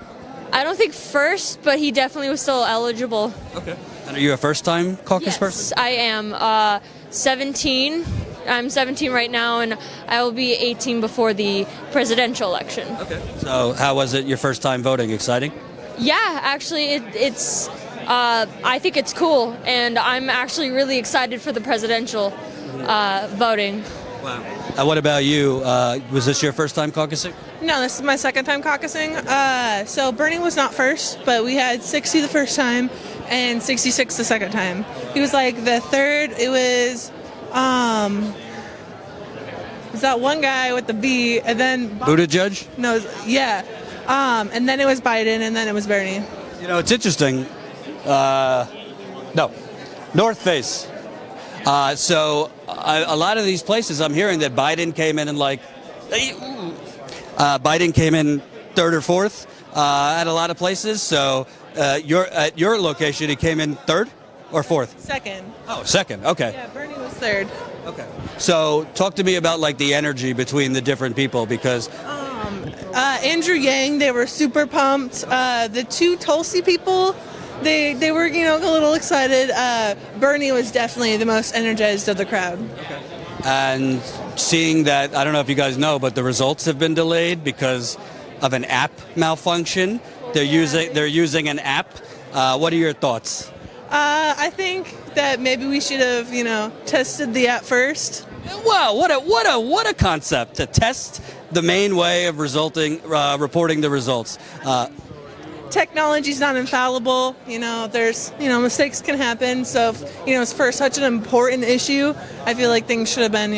I don't think first, but he definitely was still eligible. Okay. And are you a first-time caucus Yes, person? I am 17. I'm 17 right now, and I will be 18 before the presidential election. Okay. So how was it your first time voting? Exciting? Yeah, actually, it's. I think it's cool, and I'm actually really excited for the presidential voting. Wow. What about you? Was this your first time caucusing? No, this is my second time caucusing. So Bernie was not first, but we had 60 the first time and 66 the second time. He was like the third. It was that one guy with the B, and then Buttigieg? No, yeah. And then it was Biden, and then it was Bernie. You know, it's interesting. No, North Face. So a lot of these places, I'm hearing that Biden came in and Biden came in third or fourth at a lot of places. So at your location, he came in third or fourth? Second. Oh, second. Okay. Yeah, Bernie was third. Okay. So talk to me about like the energy between the different people, because Andrew Yang, they were super pumped. The two Tulsi people, they were, a little excited. Bernie was definitely the most energized of the crowd. Okay. And seeing that, I don't know if you guys know, but the results have been delayed because of an app malfunction. They're using an app. What are your thoughts? I think that maybe we should have, tested the app first. Wow, what a concept to test the main way of reporting the results. Technology's not infallible. There's, mistakes can happen. So, if, it's for such an important issue, I feel like things should have been,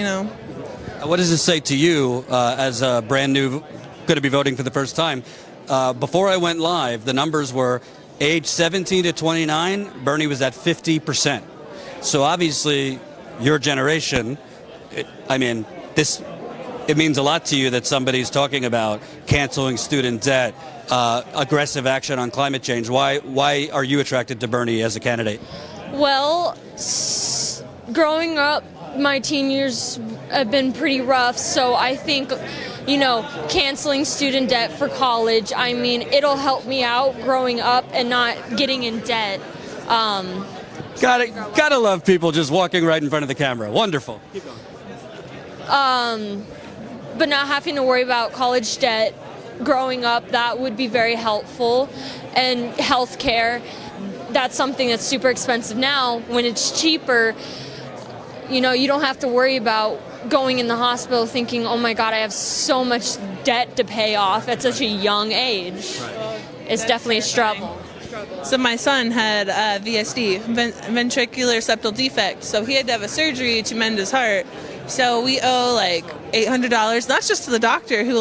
What does it say to you as a brand new, going to be voting for the first time? Before I went live, the numbers were age 17 to 29, Bernie was at 50%. So obviously, your generation, it means a lot to you that somebody's talking about canceling student debt, aggressive action on climate change. Why are you attracted to Bernie as a candidate? Well, growing up, my teen years have been pretty rough, so I think, canceling student debt for college, it'll help me out growing up and not getting in debt. Gotta love people just walking right in front of the camera. Wonderful. Keep going. But not having to worry about college debt growing up, that would be very helpful. And healthcare, that's something that's super expensive now. When it's cheaper, you don't have to worry about going in the hospital thinking, oh my God, I have so much debt to pay off at such a young age. Right. It's definitely a struggle. So my son had VSD, ventricular septal defect, so he had to have a surgery to mend his heart. So we owe like $800. That's just to the doctor who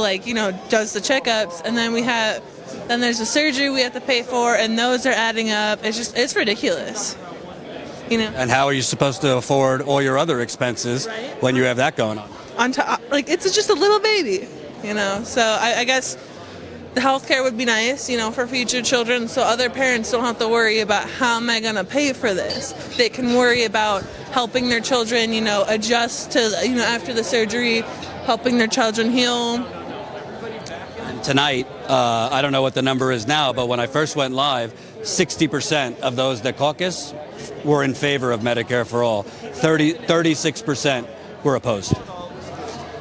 does the checkups, and then there's a surgery we have to pay for, and those are adding up. It's ridiculous. And how are you supposed to afford all your other expenses when you have that going on? On top, it's just a little baby, So I guess the healthcare would be nice, for future children, so other parents don't have to worry about how am I going to pay for this. They can worry about helping their children, adjust to, after the surgery, helping their children heal. And tonight, I don't know what the number is now, but when I first went live, 60% of those that caucus were in favor of Medicare for all. 36% were opposed.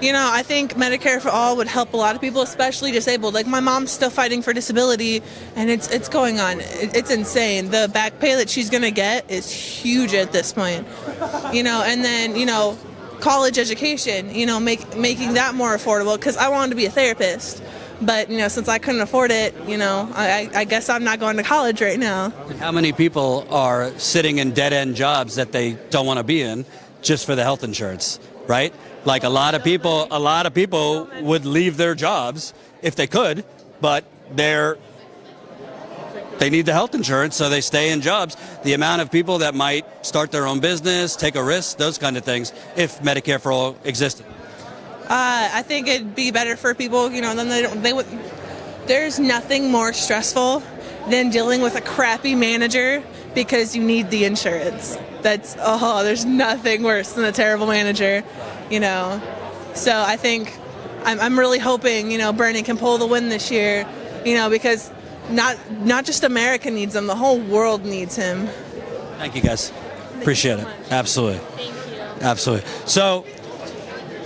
I think Medicare for all would help a lot of people, especially disabled. Like my mom's still fighting for disability, and it's going on. It's insane. The back pay that she's going to get is huge at this point. And then, college education, making that more affordable, because I wanted to be a therapist. But, since I couldn't afford it, I guess I'm not going to college right now. How many people are sitting in dead-end jobs that they don't want to be in just for the health insurance, right? Like a lot of people would leave their jobs if they could, but they they need the health insurance so they stay in jobs. The amount of people that might start their own business, take a risk, those kind of things, if Medicare for All existed. I think it'd be better for people, then they would. There's nothing more stressful than dealing with a crappy manager because you need the insurance. There's nothing worse than a terrible manager, So I think I'm really hoping, Bernie can pull the win this year, because not just America needs him, the whole world needs him. Thank you, guys. Appreciate it. So much. Absolutely. Thank you. Absolutely. So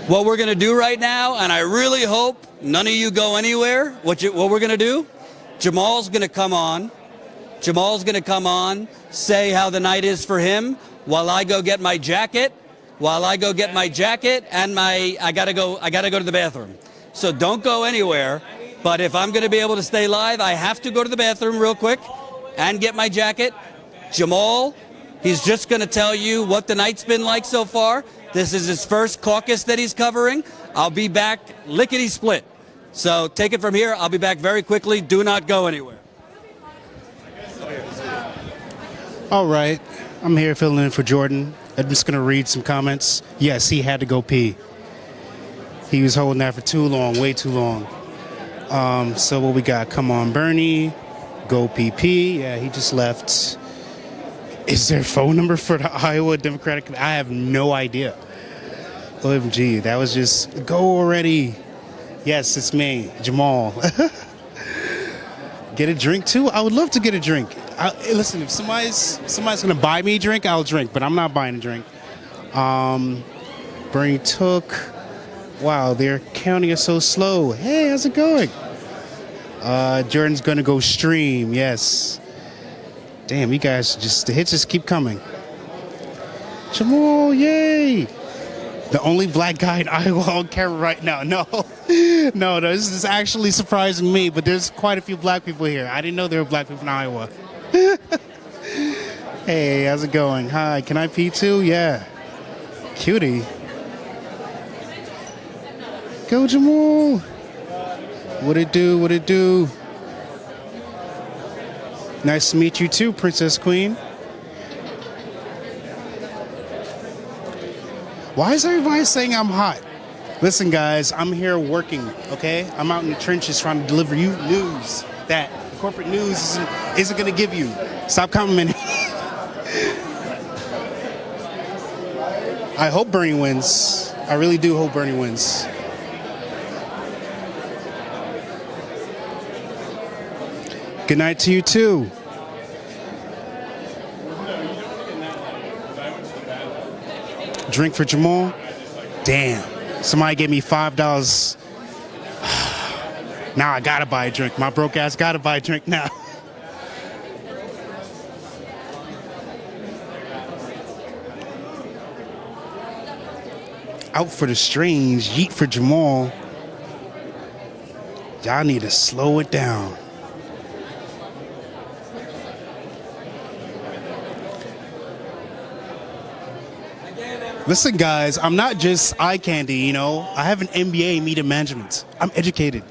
what we're going to do right now, and I really hope none of you go anywhere, what we're going to do, Jamal's going to come on. Jamal's going to come on, say how the night is for him while I go get my jacket. And I got to go to the bathroom. So don't go anywhere. But if I'm going to be able to stay live, I have to go to the bathroom real quick and get my jacket. Jamal, he's just going to tell you what the night's been like so far. This is his first caucus that he's covering. I'll be back lickety-split. So take it from here. I'll be back very quickly. Do not go anywhere. All right. I'm here filling in for Jordan. I'm just going to read some comments. Yes, he had to go pee. He was holding that for too long, way too long. So what we got? Come on, Bernie. Go PP. Yeah, he just left. Is there a phone number for the Iowa Democratic? I have no idea. OMG, that was just, go already. Yes, it's me, Jamal. Get a drink too? I would love to get a drink. Listen, if somebody's gonna buy me a drink, I'll drink, but I'm not buying a drink. Bernie took. Wow, their counting is so slow. Hey, how's it going? Jordan's gonna go stream. Yes. Damn, you guys the hits just keep coming. Jamal, yay! The only black guy in Iowa on camera right now. No, this is actually surprising me, but there's quite a few black people here. I didn't know there were black people in Iowa. Hey, how's it going? Hi, can I pee too? Yeah. Cutie. Go, Jamal. What it do? Nice to meet you too, Princess Queen. Why is everybody saying I'm hot? Listen, guys, I'm here working, okay? I'm out in the trenches trying to deliver you news that corporate news isn't going to give you. Stop commenting. I hope Bernie wins. I really do hope Bernie wins. Good night to you, too. Drink for Jamal? Damn. Somebody gave me $5. Now I gotta buy a drink. My broke ass gotta buy a drink now. Out for the strange, yeet for Jamal. Y'all need to slow it down. Listen, guys, I'm not just eye candy, you know. I have an MBA in media management. I'm educated.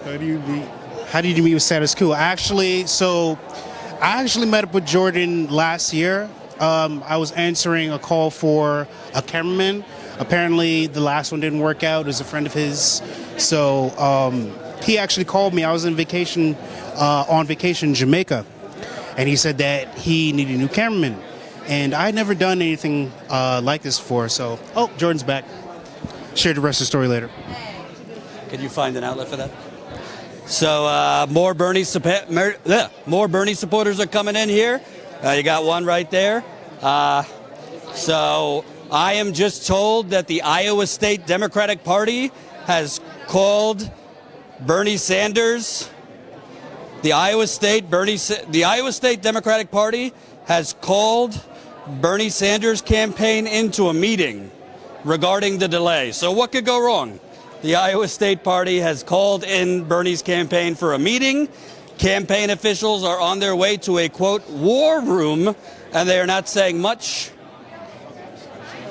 How do you meet with status quo? I actually met up with Jordan last year. I was answering a call for a cameraman. Apparently, the last one didn't work out. It was a friend of his. So he actually called me. I was on vacation in Jamaica. And he said that he needed a new cameraman. And I'd never done anything like this before. So, Jordan's back. Share the rest of the story later. Can you find an outlet for that? So more Bernie supporters are coming in here. You got one right there. So I am just told that the Iowa State Democratic Party has called Bernie Sanders. The Iowa State Democratic Party has called Bernie Sanders' campaign into a meeting regarding the delay. So what could go wrong? The Iowa State Party has called in Bernie's campaign for a meeting. Campaign officials are on their way to a, quote, war room, and they are not saying much.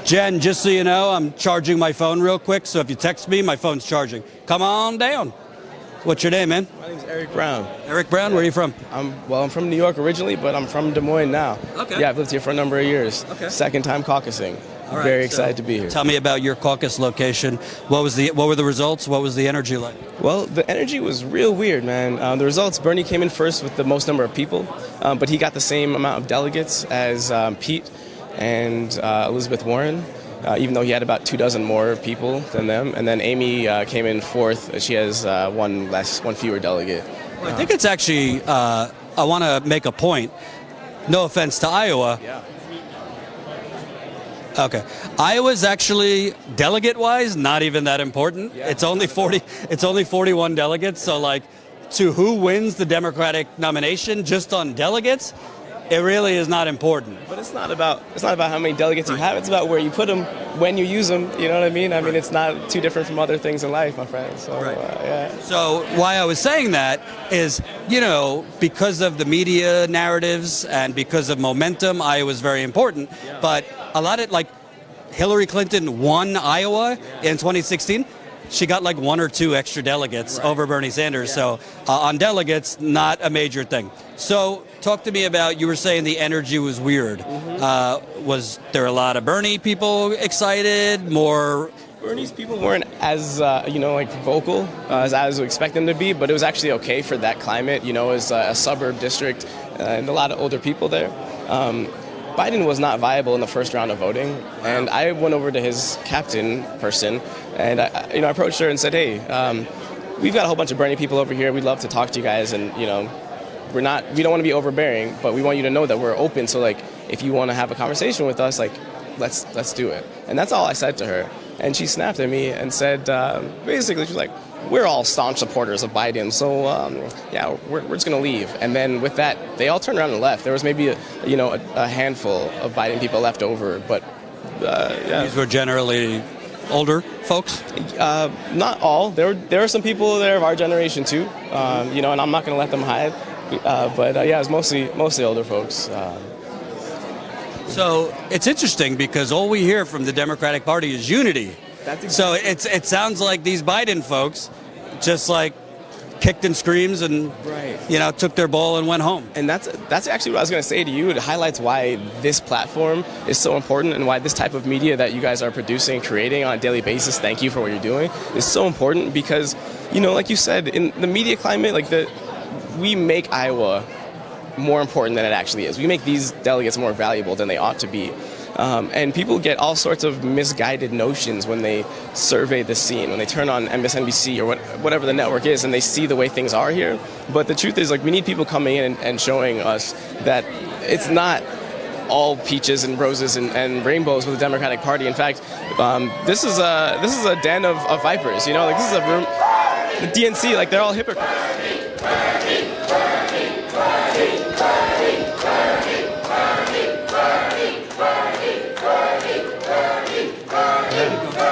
Jen, just so you know, I'm charging my phone real quick, so if you text me, my phone's charging. Come on down. What's your name, man? My name's Eric Brown. Eric Brown, where are you from? I'm from New York originally, but I'm from Des Moines now. Okay. Yeah, I've lived here for a number of years. Okay. Second time caucusing. All right, Very so excited to be here. Tell me about your caucus location. What were the results? What was the energy like? Well, the energy was real weird, man. The results, Bernie came in first with the most number of people, but he got the same amount of delegates as Pete and Elizabeth Warren. Even though he had about 24 more people than them. And then Amy came in fourth. She has one fewer delegate. Well, I think it's actually, I want to make a point. No offense to Iowa. Yeah. Okay. Iowa's actually, delegate-wise, not even that important. Yeah. It's only 41 delegates. So, like, to who wins the Democratic nomination just on delegates, it really is not important. But it's not about how many delegates you have. It's about where you put them, when you use them. You know what I mean? I mean, it's not too different from other things in life, my friend. So, yeah. So why I was saying that is, because of the media narratives and because of momentum, Iowa is very important. Yeah. But a lot of, like, Hillary Clinton won Iowa in 2016. She got like 1 or 2 extra delegates over Bernie Sanders. Yeah. So on delegates, not a major thing. So talk to me about, you were saying the energy was weird. Mm-hmm. Was there a lot of Bernie people excited? More? Bernie's people weren't as, vocal as I would expect them to be, but it was actually okay for that climate. It was a suburb district and a lot of older people there. Biden was not viable in the first round of voting, and I went over to his captain person, and I approached her and said, "Hey, we've got a whole bunch of Bernie people over here. We'd love to talk to you guys, and we don't want to be overbearing, but we want you to know that we're open. So like, if you want to have a conversation with us, like, let's do it." And that's all I said to her, and she snapped at me and said, basically, she's like, "We're all staunch supporters of Biden, so we're just going to leave." And then with that, they all turned around and left. There was maybe a handful of Biden people left over, but These were generally older folks? Not all. There are some people there of our generation too, and I'm not going to let them hide. But it's mostly older folks. So it's interesting because all we hear from the Democratic Party is unity. So it sounds like these Biden folks just like kicked and screams and took their ball and went home. And that's actually what I was going to say to you. It highlights why this platform is so important and why this type of media that you guys are producing, creating on a daily basis, thank you for what you're doing, is so important because, like you said, in the media climate, we make Iowa more important than it actually is. We make these delegates more valuable than they ought to be. And people get all sorts of misguided notions when they survey the scene, when they turn on MSNBC or whatever the network is, and they see the way things are here. But the truth is, we need people coming in and showing us that it's not all peaches and roses and rainbows with the Democratic Party. In fact, this is a den of vipers. This is a room. The DNC, they're all hypocrites.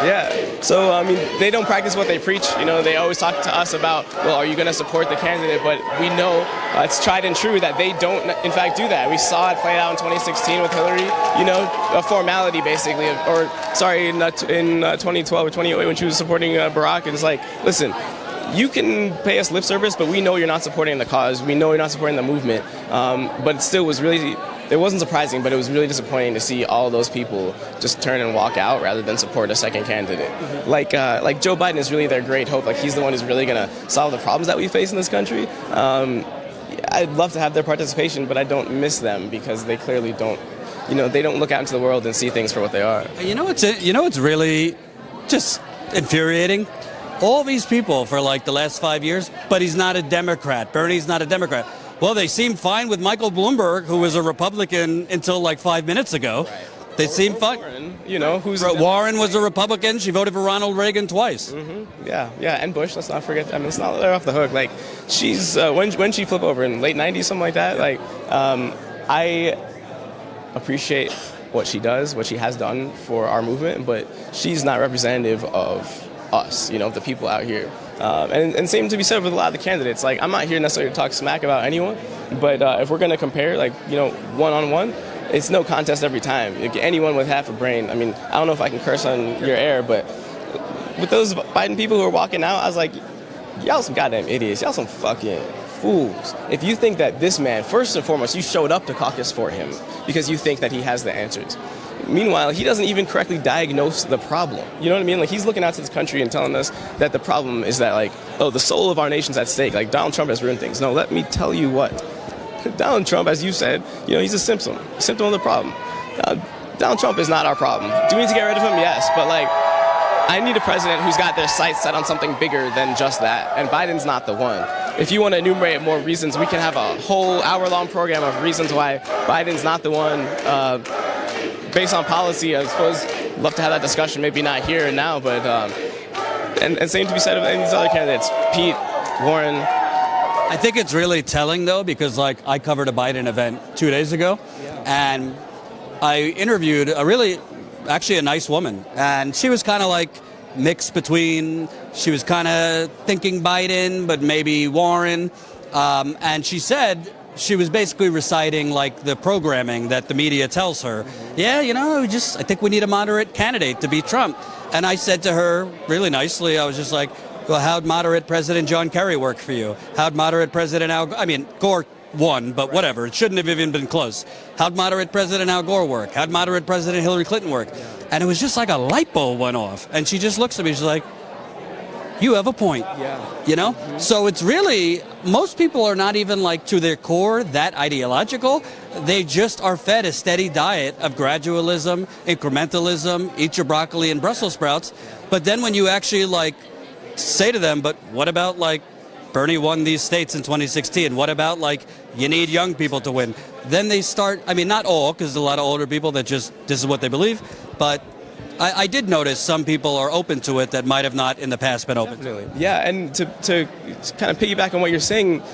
Yeah. So, they don't practice what they preach. They always talk to us about, well, are you going to support the candidate? But we know it's tried and true that they don't, in fact, do that. We saw it play out in 2016 with Hillary, a formality, basically. Or, sorry, in 2012 or 2008 when she was supporting Barack. And it's like, listen, you can pay us lip service, but we know you're not supporting the cause. We know you're not supporting the movement. But it still was really... It wasn't surprising, but it was really disappointing to see all those people just turn and walk out rather than support a second candidate. Mm-hmm. Like Joe Biden is really their great hope. He's the one who's really going to solve the problems that we face in this country. I'd love to have their participation, but I don't miss them because they clearly don't. They don't look out into the world and see things for what they are. It's really just infuriating. All these people for the last 5 years, but he's not a Democrat. Bernie's not a Democrat. Well, they seem fine with Michael Bloomberg, who was a Republican until 5 minutes ago. Right. They seem fine. Warren, Warren was a Republican. She voted for Ronald Reagan twice. Mm-hmm. Yeah, and Bush. Let's not forget. It's not let her off the hook. She's when she flipped over in late '90s, something like that. I appreciate what she does, what she has done for our movement, but she's not representative of us, the people out here. And same to be said with a lot of the candidates. I'm not here necessarily to talk smack about anyone, but if we're going to compare, one-on-one, it's no contest every time. Anyone with half a brain, I don't know if I can curse on your air, but with those Biden people who are walking out, I was like, y'all some goddamn idiots. Y'all some fucking fools. If you think that this man, first and foremost, you showed up to caucus for him because you think that he has the answers. Meanwhile, he doesn't even correctly diagnose the problem. You know what I mean? Like, he's looking out to this country and telling us that the problem is that, like, oh, the soul of our nation's at stake. Like, Donald Trump has ruined things. No, let me tell you what. Donald Trump, as you said, you know, he's a symptom of the problem. Donald Trump is not our problem. Do we need to get rid of him? Yes. But, like, I need a president who's got their sights set on something bigger than just that. And Biden's not the one. If you want to enumerate more reasons, we can have a whole hour-long program of reasons why Biden's not the one. Based on policy, I suppose, love to have that discussion. Maybe not here and now, but and same to be said of any of these other candidates. Pete, Warren. I think it's really telling, though, because, like, I covered a Biden event 2 days ago, and I interviewed actually a nice woman, and she was kind of like mixed between, she was kind of thinking Biden, but maybe Warren, and she said, she was basically reciting, like, the programming that the media tells her. Yeah, you know, I think we need a moderate candidate to beat Trump. And I said to her, really nicely, I was just like, well, how'd moderate President John Kerry work for you? How'd moderate President Gore won, but whatever. It shouldn't have even been close. How'd moderate President Al Gore work? How'd moderate President Hillary Clinton work? And it was just like a light bulb went off. And she just looks at me, she's like, you have a point. You know? So it's really, most people are not even, like, to their core that ideological. They just are fed a steady diet of gradualism, incrementalism, eat your broccoli and Brussels sprouts. But then when you actually, like, say to them, but what about, like, Bernie won these states in 2016. What about, like, you need young people to win? Then they start, I mean, not all, because there's a lot of older people that just, this is what they believe, but I did notice some people are open to it that might have not in the past been open to it. Yeah, and to kind of piggyback on what you're saying,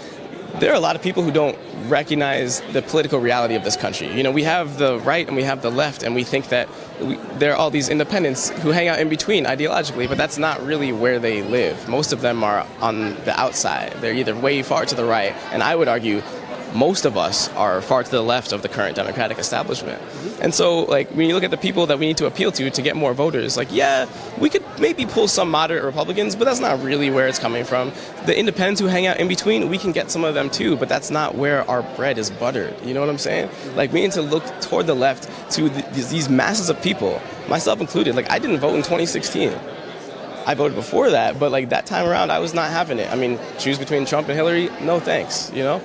there are a lot of people who don't recognize the political reality of this country. You know, we have the right and we have the left, and we think that there are all these independents who hang out in between ideologically, but that's not really where they live. Most of them are on the outside. They're either way far to the right, and I would argue most of us are far to the left of the current Democratic establishment. And so, like, when you look at the people that we need to appeal to get more voters, like, yeah, we could maybe pull some moderate Republicans, but that's not really where it's coming from. The independents who hang out in between, we can get some of them too, but that's not where our bread is buttered. You know what I'm saying? Like, we need to look toward the left to these masses of people, myself included. Like, I didn't vote in 2016. I voted before that, but, like, that time around, I was not having it. I mean, choose between Trump and Hillary? No thanks, you know?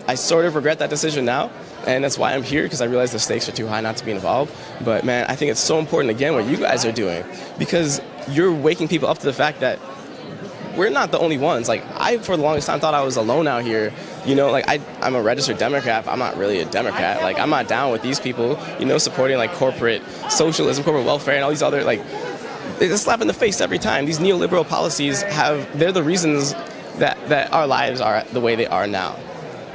I sort of regret that decision now, and that's why I'm here, because I realize the stakes are too high not to be involved. But, man, I think it's so important, again, what you guys are doing, because you're waking people up to the fact that we're not the only ones. Like, I, for the longest time, thought I was alone out here. You know, like, I'm a registered Democrat. I'm not really a Democrat. Like, I'm not down with these people, you know, supporting, like, corporate socialism, corporate welfare, and all these other, like, it's a slap in the face every time. These neoliberal policies they're the reasons that our lives are the way they are now.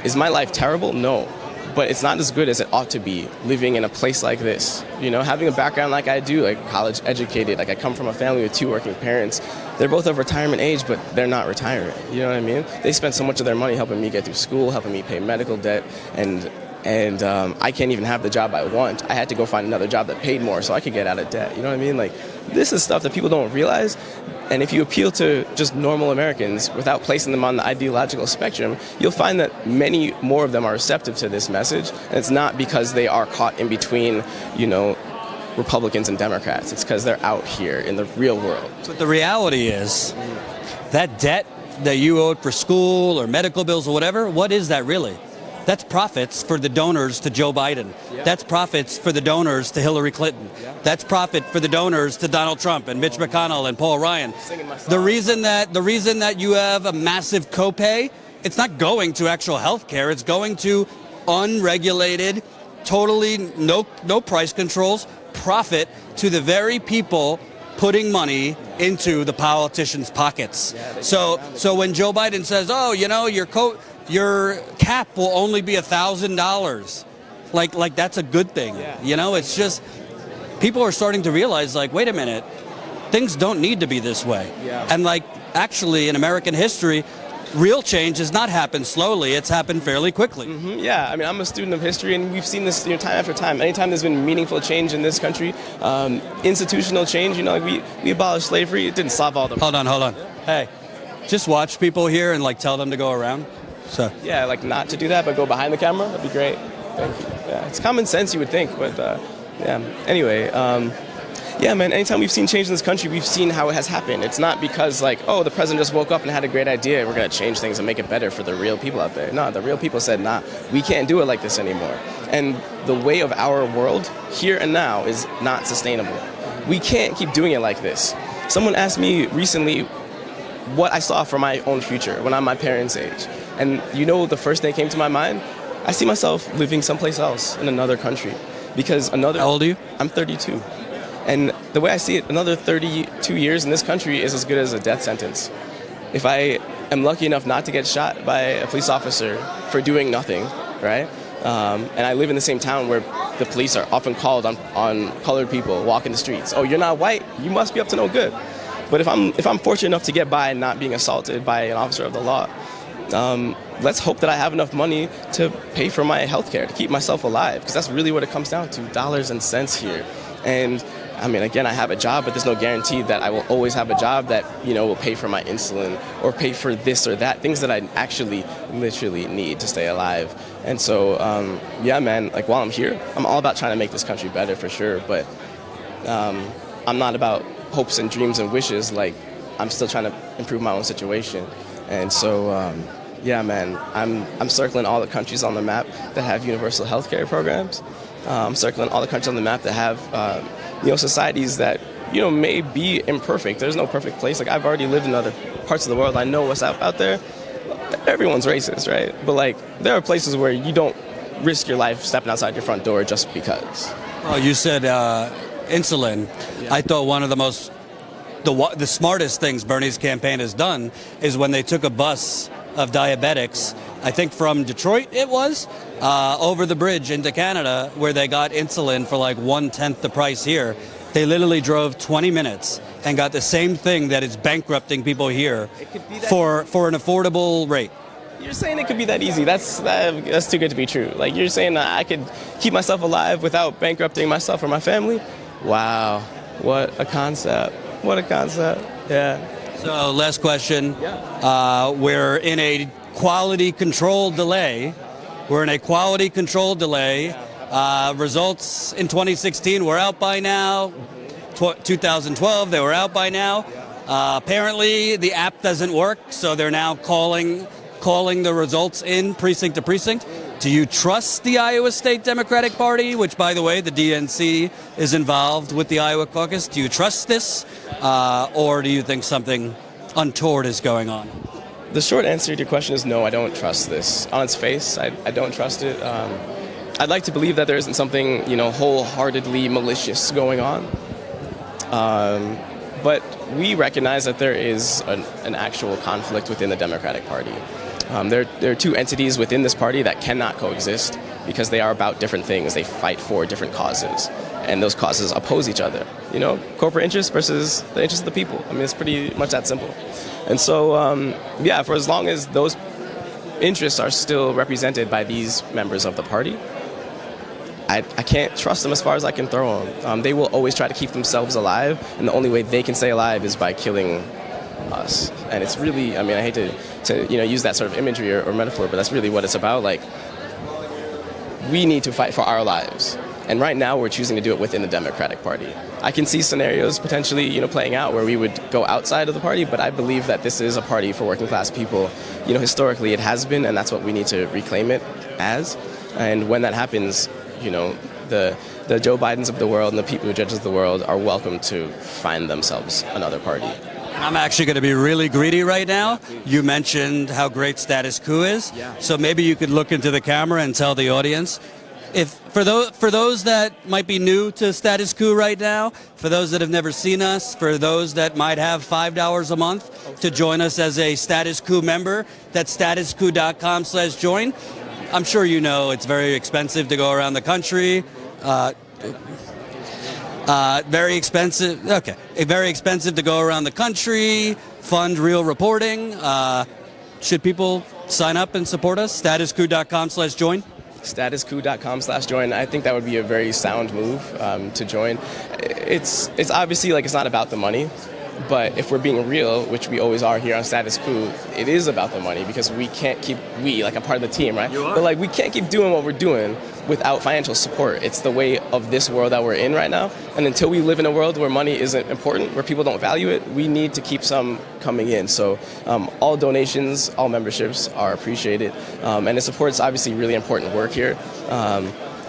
Is my life terrible? No. But it's not as good as it ought to be living in a place like this. You know, having a background like I do, like college educated, like I come from a family with 2 working parents. They're both of retirement age, but they're not retiring. You know what I mean? They spend so much of their money helping me get through school, helping me pay medical debt, and I can't even have the job I want. I had to go find another job that paid more so I could get out of debt. You know what I mean? Like, this is stuff that people don't realize. And if you appeal to just normal Americans without placing them on the ideological spectrum, you'll find that many more of them are receptive to this message. And it's not because they are caught in between, you know, Republicans and Democrats. It's because they're out here in the real world. But the reality is that debt that you owed for school or medical bills or whatever, what is that really? That's profits for the donors to Joe Biden. Yeah. That's profits for the donors to Hillary Clinton. Yeah. That's profit for the donors to Donald Trump and Mitch McConnell and Paul Ryan. The reason that you have a massive copay, it's not going to actual health care. It's going to unregulated, totally no price controls, profit to the very people putting money into the politicians' pockets. Yeah, so when Joe Biden says, oh, you know, your cap will only be $1,000. Like that's a good thing. Yeah. You know, it's just people are starting to realize, like, wait a minute, things don't need to be this way. Yeah. And, like, actually in American history, real change has not happened slowly. It's happened fairly quickly. Mm-hmm. Yeah, I mean, I'm a student of history, and we've seen this, you know, time after time. Anytime there's been meaningful change in this country, institutional change, you know, like we abolished slavery. It didn't solve all the... Hold on. Hey. just watch people here and like tell them to go around? So Yeah, like not to do that, but go behind the camera. That'd be great. Thank you. Yeah, it's common sense, you would think, but yeah. Anyway, yeah, man. Anytime we've seen change in this country, we've seen how it has happened. It's not because like, oh, the president just woke up and had a great idea. We're gonna change things and make it better for the real people out there. No, the real people said, nah, we can't do it like this anymore. And the way of our world here and now is not sustainable. We can't keep doing it like this. Someone asked me recently what I saw for my own future when I'm my parents' age. And you know the first thing that came to my mind? I see myself living someplace else in another country. Because another... How old are you? I'm 32. And the way I see it, another 32 years in this country is as good as a death sentence. If I am lucky enough not to get shot by a police officer for doing nothing, right? And I live in the same town where the police are often called on colored people walking the streets. Oh, you're not white? You must be up to no good. But if I'm fortunate enough to get by and not being assaulted by an officer of the law, let's hope that I have enough money to pay for my health care, to keep myself alive, because that's really what it comes down to, dollars and cents here. And I mean, again, I have a job, but there's no guarantee that I will always have a job that, you know, will pay for my insulin or pay for this or that, things that I actually literally need to stay alive. And so, yeah, man, like while I'm here, I'm all about trying to make this country better for sure. But I'm not about hopes and dreams and wishes. Like, I'm still trying to improve my own situation. And so, yeah, man, I'm circling all the countries on the map that have universal health care programs. I'm circling all the countries on the map that have, you know, societies that, you know, may be imperfect. There's no perfect place. Like, I've already lived in other parts of the world. I know what's out there. Everyone's racist, right? But, like, there are places where you don't risk your life stepping outside your front door just because. Well, you said insulin. Yeah. I thought one of the smartest things Bernie's campaign has done is when they took a bus of diabetics, I think from Detroit it was, over the bridge into Canada, where they got insulin for like 1/10 the price here. They literally drove 20 minutes and got the same thing that is bankrupting people here for an affordable rate. You're saying it could be that easy. That's too good to be true. Like, you're saying that I could keep myself alive without bankrupting myself or my family? Wow, what a concept. What a concept. Yeah. So last question. We're in a quality control delay. Results in 2016 were out by now. 2012, they were out by now. Apparently, the app doesn't work, so they're now calling the results in precinct to precinct. Do you trust the Iowa State Democratic Party, which, by the way, the DNC is involved with the Iowa caucus? Do you trust this, or do you think something untoward is going on? The short answer to your question is no, I don't trust this. On its face, I don't trust it. I'd like to believe that there isn't something, you know, wholeheartedly malicious going on. But we recognize that there is an actual conflict within the Democratic Party. There are two entities within this party that cannot coexist because they are about different things. They fight for different causes, and those causes oppose each other. You know, corporate interests versus the interests of the people. I mean, it's pretty much that simple. And so, yeah, for as long as those interests are still represented by these members of the party, I can't trust them as far as I can throw them. They will always try to keep themselves alive, and the only way they can stay alive is by killing us. And it's really, I mean, I hate to use that sort of imagery or metaphor, but that's really what it's about. Like, we need to fight for our lives. And right now we're choosing to do it within the Democratic Party. I can see scenarios potentially, playing out where we would go outside of the party, but I believe that this is a party for working class people. Historically it has been, and that's what we need to reclaim it as. And when that happens, the Joe Bidens of the world and the people who judges the world are welcome to find themselves another party. I'm actually going to be really greedy right now. You mentioned how great Status Coup is. Yeah. So maybe you could look into the camera and tell the audience, if for those that might be new to Status Coup right now, for those that have never seen us, for those that might have $5 a month to join us as a Status Coup member, that's statuscoup.com/join. I'm sure you know it's very expensive to go around the country. Very expensive. Okay, very expensive to go around the country, fund real reporting. Should people sign up and support us? Statuscoup.com/join. Statuscoup.com/join. I think that would be a very sound move to join. It's obviously it's not about the money. But if we're being real, which we always are here on Status Coup, it is about the money because we can't keep, like I'm part of the team, right? You are. But like we can't keep doing what we're doing without financial support. It's the way of this world that we're in right now. And until we live in a world where money isn't important, where people don't value it, we need to keep some coming in. So all donations, all memberships are appreciated. And it supports obviously really important work here.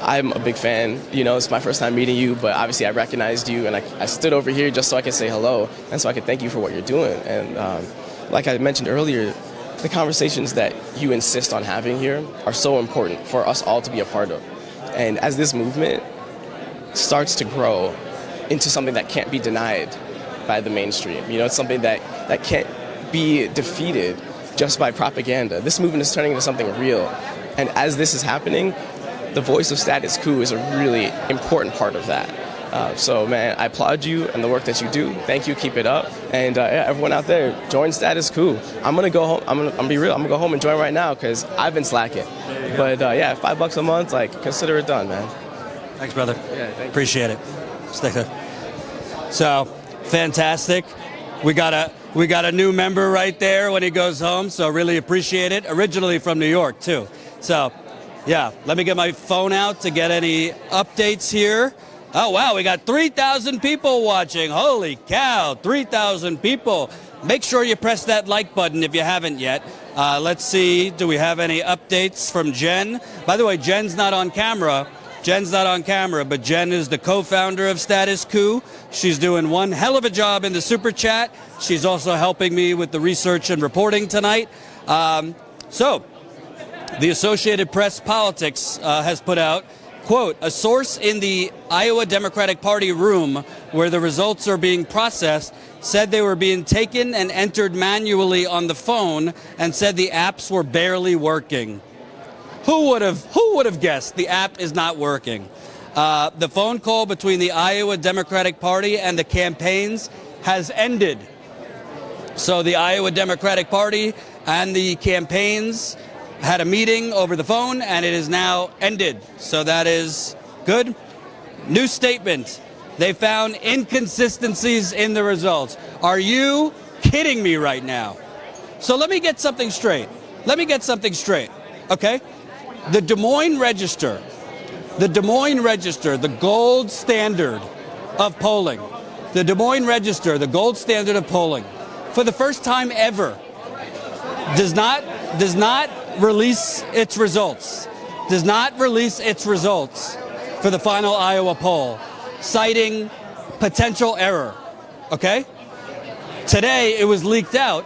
I'm a big fan. You know, it's my first time meeting you, but obviously I recognized you, and I stood over here just so I could say hello, and so I could thank you for what you're doing. And like I mentioned earlier, the conversations that you insist on having here are so important for us all to be a part of. And as this movement starts to grow into something that can't be denied by the mainstream, you know, it's something that can't be defeated just by propaganda. This movement is turning into something real. And as this is happening, the voice of Status Coup is a really important part of that. So, man, I applaud you and the work that you do. Thank you. Keep it up. And everyone out there, join Status Coup. I'm going to go home. I'm gonna be real. I'm going to go home and join right now because I've been slacking. But, yeah, $5 a month, like, consider it done, man. Thanks, brother. Yeah, thank you. Appreciate it. Stay there. So, fantastic. We got a new member right there when he goes home, so really appreciate it. Originally from New York, too. So, yeah, let me get my phone out to get any updates here. Oh, wow, we got 3,000 people watching. Holy cow, 3,000 people. Make sure you press that like button if you haven't yet. Let's see, do we have any updates from Jen? By the way, Jen's not on camera. But Jen is the co-founder of Status Coup. She's doing one hell of a job in the Super Chat. She's also helping me with the research and reporting tonight. The Associated Press Politics has put out, quote, a source in the Iowa Democratic Party room where the results are being processed said they were being taken and entered manually on the phone and said the apps were barely working. Who would have guessed the app is not working? The phone call between the Iowa Democratic Party and the campaigns has ended. So the Iowa Democratic Party and the campaigns had a meeting over the phone, and it is now ended. So that is good. New statement. They found inconsistencies in the results. Are you kidding me right now? So let me get something straight. Okay? The Des Moines Register, the gold standard of polling. The Des Moines Register, the gold standard of polling, for the first time ever, does not release its results. Does not release its results for the final Iowa poll, citing potential error. Okay? Today it was leaked out.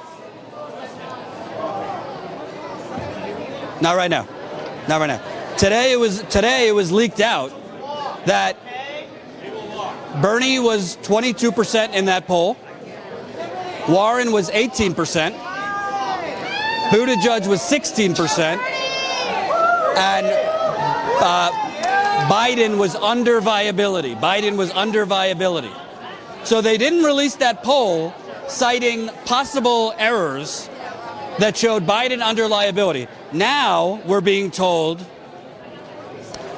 Not right now. Today it was leaked out that Bernie was 22% in that poll. Warren was 18%. Buttigieg was 16%. And Biden was under viability. So they didn't release that poll citing possible errors that showed Biden under liability. Now we're being told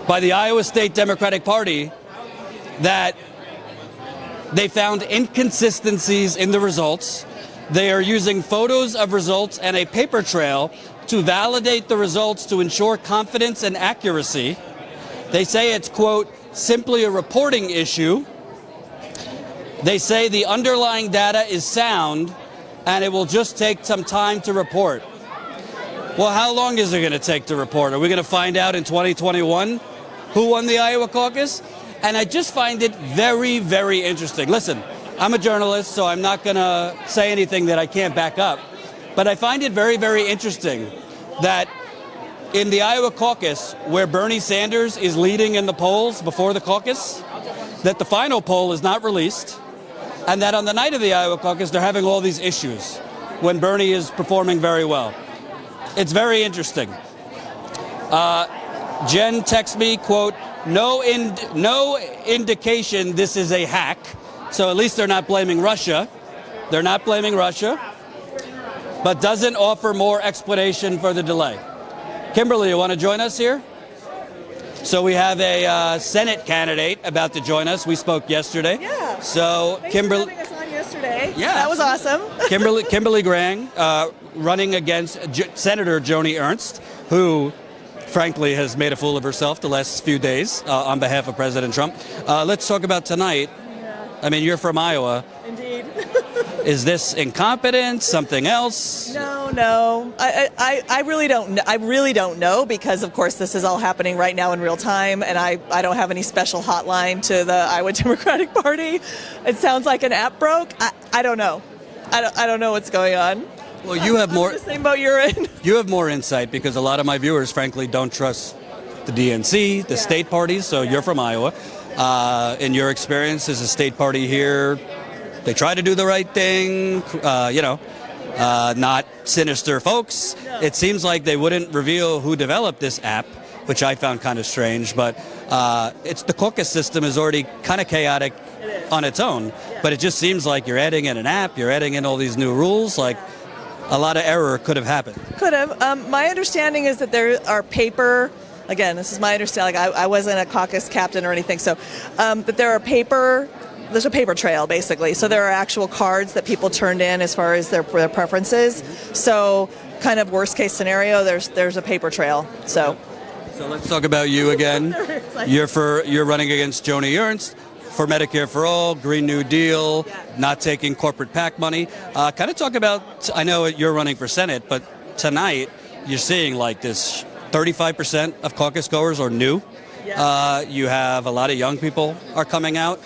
by the Iowa State Democratic Party that they found inconsistencies in the results. They are using photos of results and a paper trail to validate the results to ensure confidence and accuracy. They say it's, quote, simply a reporting issue. They say the underlying data is sound and it will just take some time to report. Well, how long is it going to take to report? Are we going to find out in 2021 who won the Iowa caucus? And I just find it very, very interesting. Listen, I'm a journalist, so I'm not going to say anything that I can't back up. But I find it very, very interesting that in the Iowa caucus, where Bernie Sanders is leading in the polls before the caucus, that the final poll is not released, and that on the night of the Iowa caucus, they're having all these issues when Bernie is performing very well. It's very interesting. Jen texts me, quote, no indication this is a hack. So at least they're not blaming Russia. But doesn't offer more explanation for the delay. Kimberly, you want to join us here? So we have a Senate candidate about to join us. We spoke yesterday. Yeah. So Thanks Kimberly, for having us on yesterday. yesterday. Yeah. That was awesome. Kimberly Grang running against Senator Joni Ernst, who frankly has made a fool of herself the last few days on behalf of President Trump. Let's talk about tonight. Yeah. I mean, you're from Iowa. Indeed. Is this incompetence, something else? No. I really don't. I really don't know because, of course, this is all happening right now in real time, and I don't have any special hotline to the Iowa Democratic Party. It sounds like an app broke. I don't know. I don't know what's going on. Well, you have more. I'm in the same boat you're in. You have more insight because a lot of my viewers, frankly, don't trust the DNC, the state parties. So you're from Iowa. In your experience as a state party here, they try to do the right thing, not sinister folks. No. It seems like they wouldn't reveal who developed this app, which I found kind of strange. But it's the Caucus system is already kind of chaotic on its own. Yeah. But it just seems like you're adding in an app, you're adding in all these new rules. Like a lot of error could have happened. Could have. My understanding is that there are paper. Again, this is my understanding. I wasn't a caucus captain or anything. So, that there are paper. There's a paper trail, basically. So there are actual cards that people turned in as far as their preferences. So, kind of worst case scenario, there's a paper trail. So let's talk about you again. You're running against Joni Ernst for Medicare for All, Green New Deal, not taking corporate PAC money. Kind of talk about. I know you're running for Senate, but tonight you're seeing like this 35% of caucus goers are new. You have a lot of young people are coming out.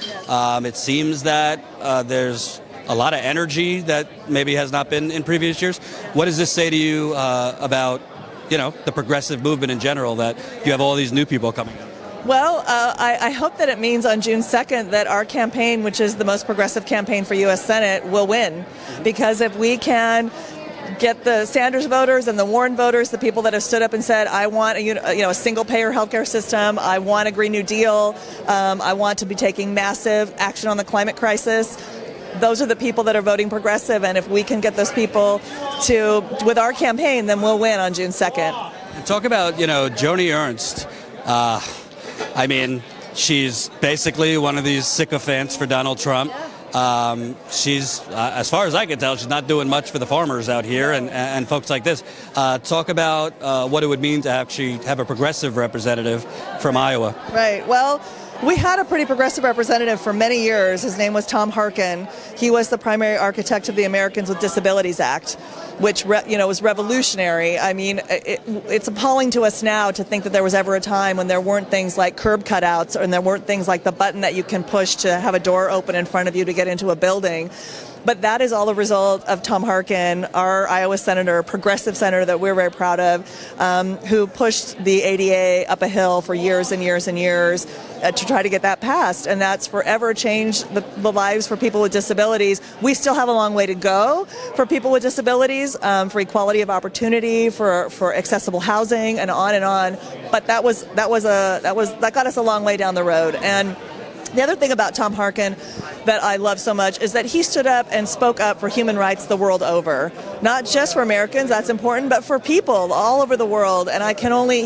It seems that there's a lot of energy that maybe has not been in previous years. What does this say to you about, the progressive movement in general, that you have all these new people coming out? Well, I hope that it means on June 2nd that our campaign, which is the most progressive campaign for U.S. Senate, will win. Because if we can get the Sanders voters and the Warren voters, the people that have stood up and said, I want a single-payer healthcare system, I want a Green New Deal, I want to be taking massive action on the climate crisis, those are the people that are voting progressive. And if we can get those people with our campaign, then we'll win on June 2nd. And talk about, Joni Ernst. I mean, she's basically one of these sycophants for Donald Trump. She's, as far as I can tell, she's not doing much for the farmers out here and folks like this. Talk about what it would mean to actually have a progressive representative from Iowa. Right. Well, we had a pretty progressive representative for many years. His name was Tom Harkin. He was the primary architect of the Americans with Disabilities Act, which was revolutionary. I mean, it's appalling to us now to think that there was ever a time when there weren't things like curb cutouts and there weren't things like the button that you can push to have a door open in front of you to get into a building. But that is all the result of Tom Harkin, our Iowa senator, progressive senator that we're very proud of, who pushed the ADA up a hill for years and years and years to try to get that passed. And that's forever changed the lives for people with disabilities. We still have a long way to go for people with disabilities, for equality of opportunity, for accessible housing, and on and on. But that got us a long way down the road. And the other thing about Tom Harkin that I love so much is that he stood up and spoke up for human rights the world over. Not just for Americans, that's important, but for people all over the world. And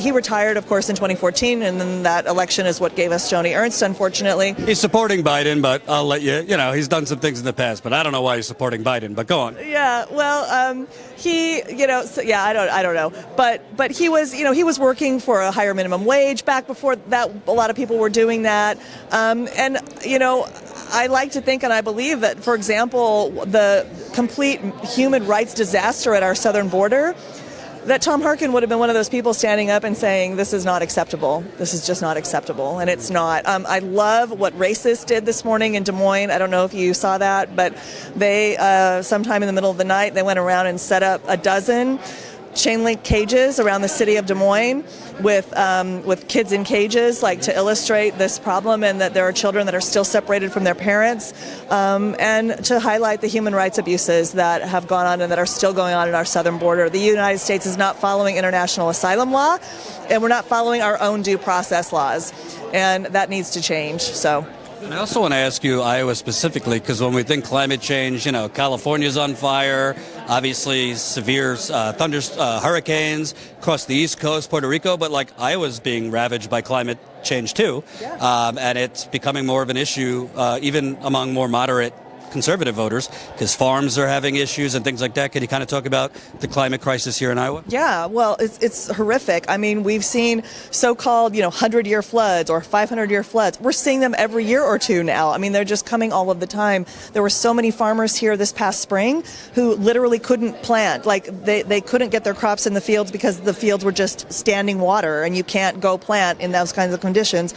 he retired, of course, in 2014, and then that election is what gave us Joni Ernst, unfortunately. He's supporting Biden, but I'll let you, he's done some things in the past, but I don't know why he's supporting Biden, but go on. Yeah, well, I don't know. But he was working for a higher minimum wage back before that. A lot of people were doing that. I like to think and I believe that, for example, the complete human rights disaster at our southern border, that Tom Harkin would have been one of those people standing up and saying, this is not acceptable. This is just not acceptable. And it's not. I love what Racist did this morning in Des Moines. I don't know if you saw that, but they, sometime in the middle of the night, they went around and set up a dozen chain link cages around the city of Des Moines with kids in cages, to illustrate this problem and that there are children that are still separated from their parents, and to highlight the human rights abuses that have gone on and that are still going on in our southern border. The United States is not following international asylum law, and we're not following our own due process laws, and that needs to change. So. I also want to ask you, Iowa specifically, because when we think climate change, California's on fire, obviously severe hurricanes across the East Coast, Puerto Rico, but Iowa's being ravaged by climate change too, and it's becoming more of an issue even among more moderate conservative voters because farms are having issues and things like that. Can you kind of talk about the climate crisis here in Iowa? Yeah, well, it's horrific. I mean, we've seen so-called, 100-year floods or 500-year floods. We're seeing them every year or two now. I mean, they're just coming all of the time. There were so many farmers here this past spring who literally couldn't plant. Like, they couldn't get their crops in the fields because the fields were just standing water, and you can't go plant in those kinds of conditions.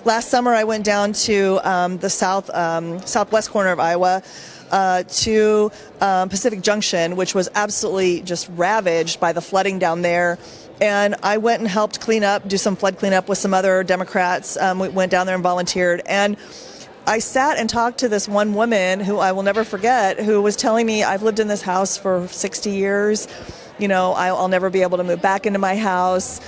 Last summer, I went down to the southwest corner of Iowa to Pacific Junction, which was absolutely just ravaged by the flooding down there. And I went and helped do some flood cleanup with some other Democrats. We went down there and volunteered. And I sat and talked to this one woman who I will never forget, who was telling me, I've lived in this house for 60 years. I'll never be able to move back into my house.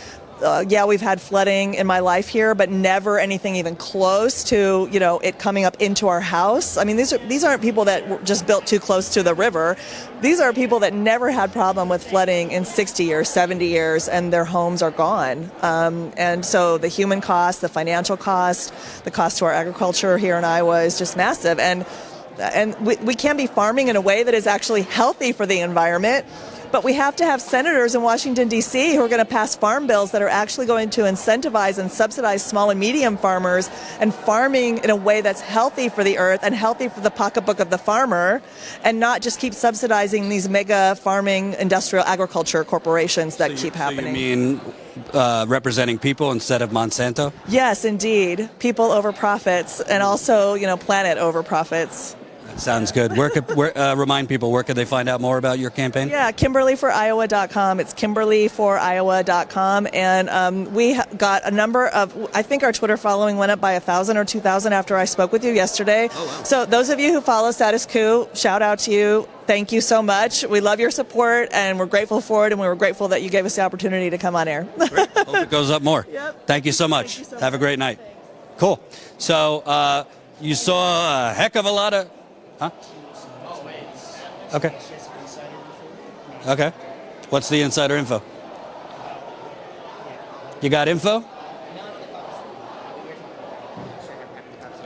Yeah, we've had flooding in my life here, but never anything even close to, it coming up into our house. I mean, these aren't people that were just built too close to the river. These are people that never had problem with flooding in 60 years, 70 years, and their homes are gone. And so the human cost, the financial cost, the cost to our agriculture here in Iowa is just massive. And we can't be farming in a way that is actually healthy for the environment. But we have to have senators in Washington, D.C. who are going to pass farm bills that are actually going to incentivize and subsidize small and medium farmers and farming in a way that's healthy for the earth and healthy for the pocketbook of the farmer, and not just keep subsidizing these mega farming industrial agriculture corporations that keep happening. So you mean representing people instead of Monsanto? Yes, indeed. People over profits, and also, planet over profits. Sounds good. Remind people, where can they find out more about your campaign? Yeah, KimberlyForIowa.com. It's KimberlyForIowa.com. And we got a number of, I think our Twitter following went up by 1,000 or 2,000 after I spoke with you yesterday. Oh, wow. So those of you who follow Status Coup, shout out to you. Thank you so much. We love your support, and we're grateful for it, and we were grateful that you gave us the opportunity to come on air. Great. Hope it goes up more. Yep. Thank you so much. Have a great night. Cool. So you saw a heck of a lot of... Huh? Okay. Okay. What's the insider info? You got info?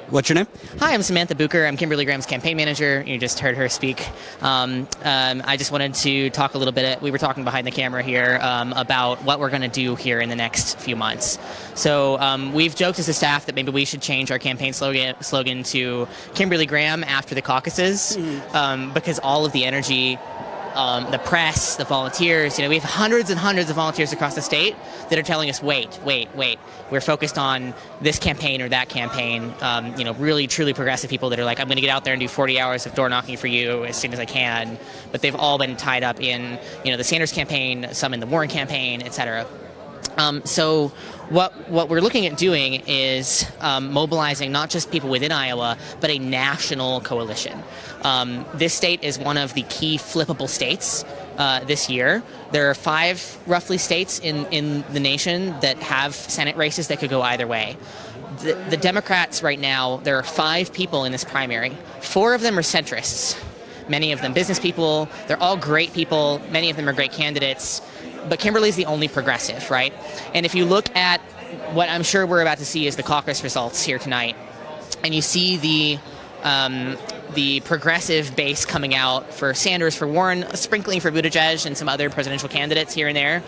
What's your name? Hi, I'm Samantha Bucher. I'm Kimberly Graham's campaign manager. You just heard her speak. I just wanted to talk a little bit. We were talking behind the camera here about what we're going to do here in the next few months. So we've joked as a staff that maybe we should change our campaign slogan to Kimberly Graham after the caucuses, because all of the energy, the press, the volunteers, we have hundreds and hundreds of volunteers across the state that are telling us, wait. We're focused on this campaign or that campaign. Really, truly progressive people that are like, I'm going to get out there and do 40 hours of door knocking for you as soon as I can. But they've all been tied up in, the Sanders campaign, some in the Warren campaign, et cetera. So what we're looking at doing is mobilizing not just people within Iowa, but a national coalition. This state is one of the key flippable states this year. There are 5 roughly states in the nation that have Senate races that could go either way. The Democrats right now, there are 5 people in this primary. 4 of them are centrists. Many of them business people. They're all great people. Many of them are great candidates. But Kimberly's the only progressive, right? And if you look at what I'm sure we're about to see is the caucus results here tonight, and you see the progressive base coming out for Sanders, for Warren, sprinkling for Buttigieg and some other presidential candidates here and there,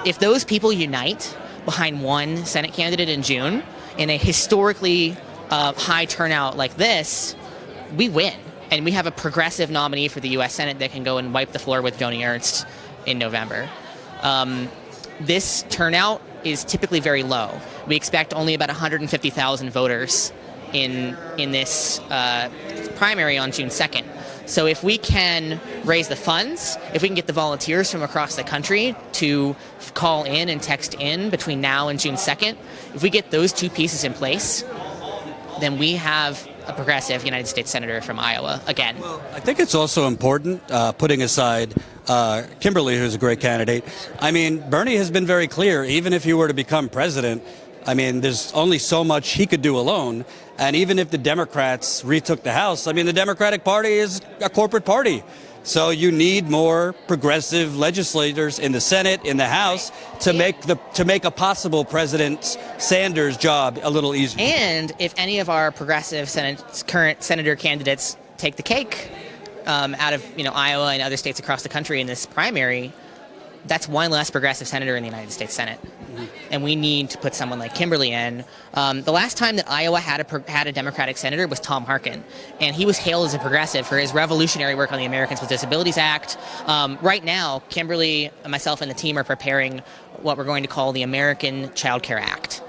if those people unite behind one Senate candidate in June in a historically high turnout like this, we win. And we have a progressive nominee for the U.S. Senate that can go and wipe the floor with Joni Ernst in November. This turnout is typically very low. We expect only about 150,000 voters in this primary on June 2nd. So if we can raise the funds, if we can get the volunteers from across the country to call in and text in between now and June 2nd, if we get those 2 pieces in place, then we have a progressive United States Senator from Iowa again. Well, I think it's also important, putting aside Kimberly, who's a great candidate. I mean, Bernie has been very clear, even if he were to become president, I mean, there's only so much he could do alone. And even if the Democrats retook the House, I mean, the Democratic Party is a corporate party. So you need more progressive legislators in the Senate, in the House, to make a possible President Sanders job a little easier. And if any of our progressive current senator candidates take the cake out of Iowa and other states across the country in this primary, that's one less progressive senator in the United States Senate. And we need to put someone like Kimberly in. The last time that Iowa had a Democratic senator was Tom Harkin, and he was hailed as a progressive for his revolutionary work on the Americans with Disabilities Act. Right now, Kimberly, myself, and the team are preparing what we're going to call the American Child Care Act.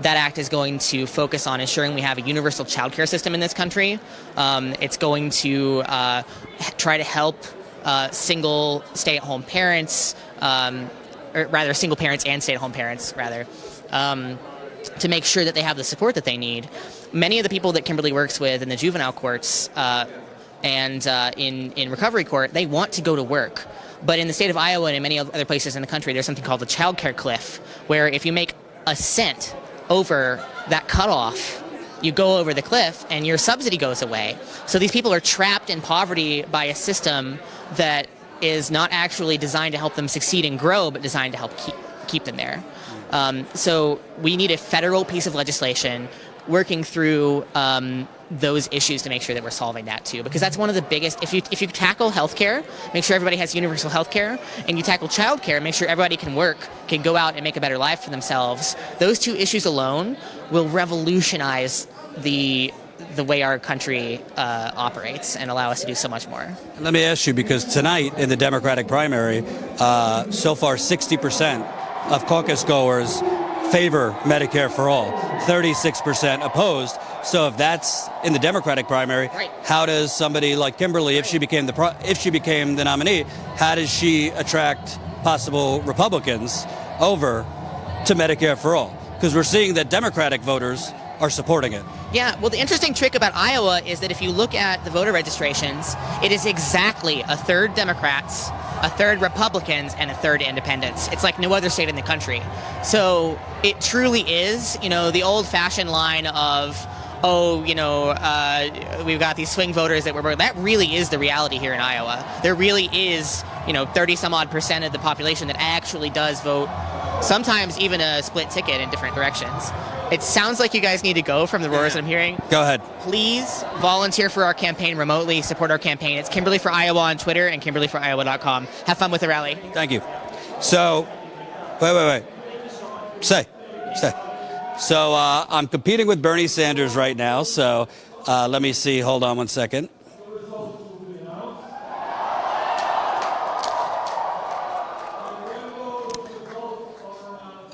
That act is going to focus on ensuring we have a universal child care system in this country. It's going to try to help single stay-at-home parents, or rather single parents and stay-at-home parents, rather, to make sure that they have the support that they need. Many of the people that Kimberly works with in the juvenile courts and in recovery court, they want to go to work. But in the state of Iowa and in many other places in the country, there's something called the child care cliff, where if you make a cent over that cutoff, you go over the cliff and your subsidy goes away. So these people are trapped in poverty by a system that is not actually designed to help them succeed and grow, but designed to help keep them there. So we need a federal piece of legislation working through those issues to make sure that we're solving that too, because that's one of the biggest. If you tackle healthcare, make sure everybody has universal healthcare, and you tackle childcare, make sure everybody can work, can go out and make a better life for themselves. Those two issues alone will revolutionize the way our country operates and allow us to do so much more. Let me ask you, because tonight in the Democratic primary, so far 60% of caucus goers favor Medicare for all, 36% opposed. So if that's in the Democratic primary, right, how does somebody like Kimberly, if she became the nominee, how does she attract possible Republicans over to Medicare for all? Because we're seeing that Democratic voters are supporting it. Yeah, well, the interesting trick about Iowa is that if you look at the voter registrations, it is exactly a third Democrats, a third Republicans, and a third independents. It's like no other state in the country. So it truly is, the old-fashioned line of, we've got these swing voters that really is the reality here in Iowa. There really is, 30-some-odd% of the population that actually does vote, sometimes even a split ticket in different directions. It sounds like you guys need to go from the roars I'm hearing. Go ahead. Please volunteer for our campaign remotely, support our campaign. It's Kimberly for Iowa on Twitter and KimberlyForIowa.com. Have fun with the rally. Thank you. So, wait. Stay. So I'm competing with Bernie Sanders right now, so let me see. Hold on one second.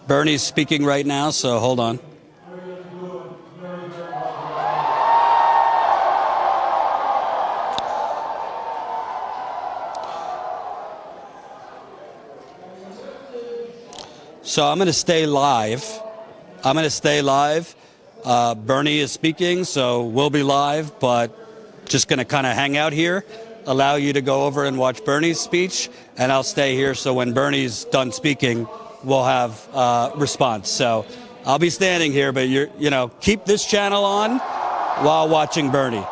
Bernie's speaking right now, so hold on. So I'm going to stay live. Bernie is speaking, so we'll be live, but just going to kind of hang out here, allow you to go over and watch Bernie's speech, and I'll stay here so when Bernie's done speaking, we'll have response. So I'll be standing here, but keep this channel on while watching Bernie.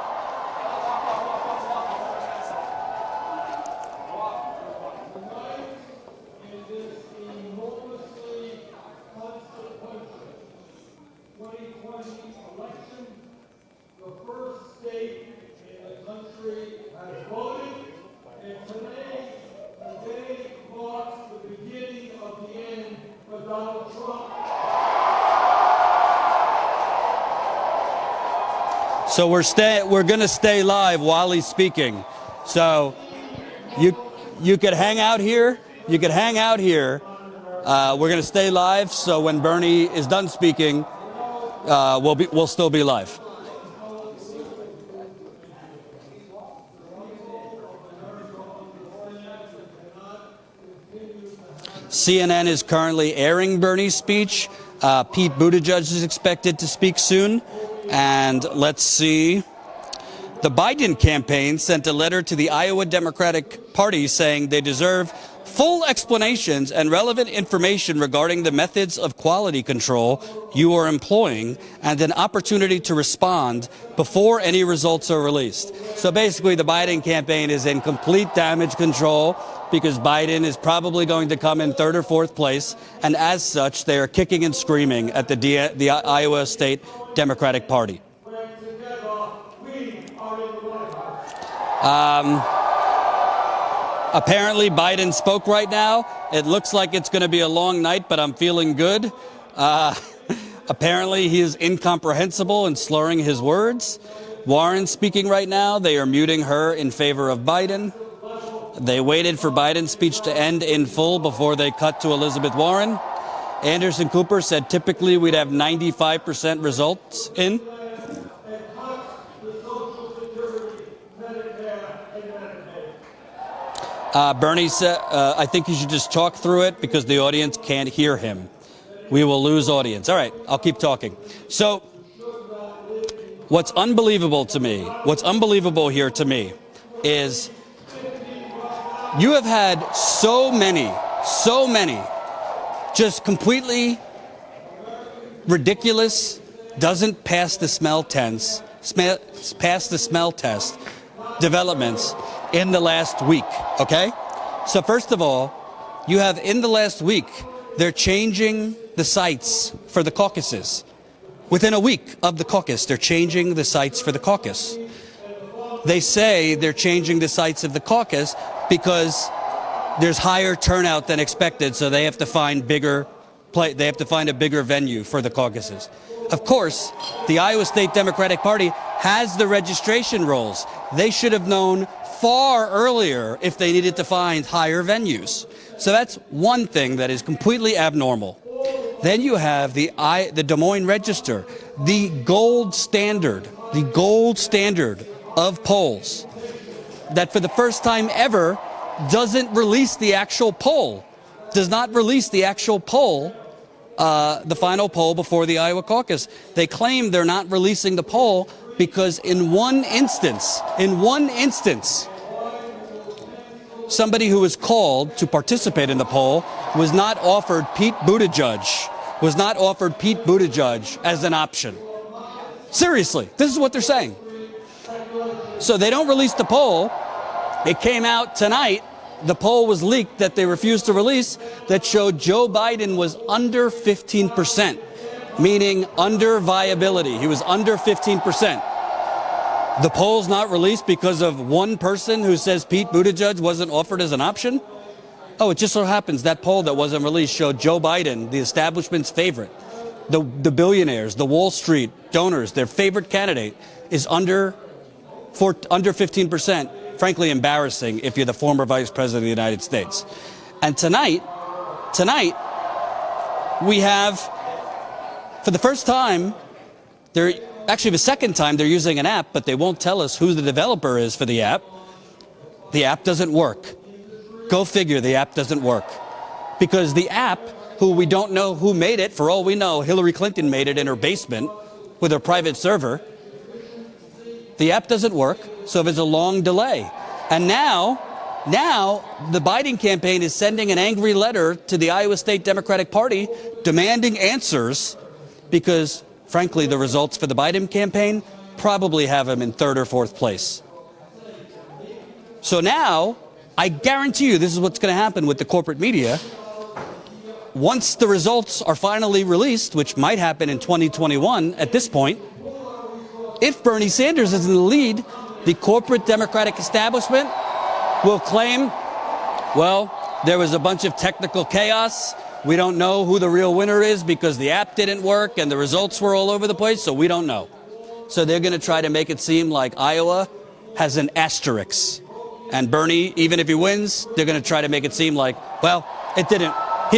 So we're going to stay live while he's speaking. So you could hang out here. We're going to stay live. So when Bernie is done speaking, we'll still be live. CNN is currently airing Bernie's speech. Pete Buttigieg is expected to speak soon. And let's see. The Biden campaign sent a letter to the Iowa Democratic Party saying they deserve full explanations and relevant information regarding the methods of quality control you are employing and an opportunity to respond before any results are released. So basically, the Biden campaign is in complete damage control because Biden is probably going to come in third or fourth place. And as such, they are kicking and screaming at the Iowa State Democratic Party. Apparently, Biden spoke right now. It looks like it's going to be a long night, but I'm feeling good. Apparently, he is incomprehensible and slurring his words. Warren's speaking right now. They are muting her in favor of Biden. They waited for Biden's speech to end in full before they cut to Elizabeth Warren. Anderson Cooper said typically we'd have 95% results in. Bernie said, I think you should just talk through it because the audience can't hear him. We will lose audience. All right, I'll keep talking. So what's unbelievable here to me is you have had so many just completely ridiculous, doesn't pass the smell test developments in the last week, okay? So first of all, you have in the last week, they're changing the sites for the caucuses. Within a week of the caucus, they're changing the sites for the caucus. They say they're changing the sites of the caucus because there's higher turnout than expected, so they have to find a bigger venue for the caucuses. Of course, the Iowa State Democratic Party has the registration rolls. They should have known far earlier if they needed to find higher venues. So that's one thing that is completely abnormal. Then you have the Des Moines Register, the gold standard of polls, that for the first time ever doesn't release the actual poll, does not release the actual poll, the final poll before the Iowa caucus. They claim they're not releasing the poll because in one instance, somebody who was called to participate in the poll was not offered Pete Buttigieg as an option. Seriously, this is what they're saying. So they don't release the poll. It came out tonight. The poll was leaked that they refused to release that showed Joe Biden was under 15%, meaning under viability. He was under 15%. The poll's not released because of one person who says Pete Buttigieg wasn't offered as an option? Oh, it just so happens that poll that wasn't released showed Joe Biden, the establishment's favorite, the billionaires, the Wall Street donors, their favorite candidate is under 15%. Frankly embarrassing if you're the former vice president of the United States. And tonight, we have, for the first time, actually the second time they're using an app, but they won't tell us who the developer is for the app. The app doesn't work. Go figure, the app doesn't work. Because the app, who we don't know who made it, for all we know, Hillary Clinton made it in her basement with her private server. The app doesn't work, so there's a long delay. And now the Biden campaign is sending an angry letter to the Iowa State Democratic Party demanding answers because, frankly, the results for the Biden campaign probably have him in third or fourth place. So now, I guarantee you this is what's going to happen with the corporate media. Once the results are finally released, which might happen in 2021 at this point, if Bernie Sanders is in the lead, the corporate Democratic establishment will claim, well, there was a bunch of technical chaos. We don't know who the real winner is because the app didn't work and the results were all over the place, so we don't know. So they're going to try to make it seem like Iowa has an asterisk. And Bernie, even if he wins, they're going to try to make it seem like, well, he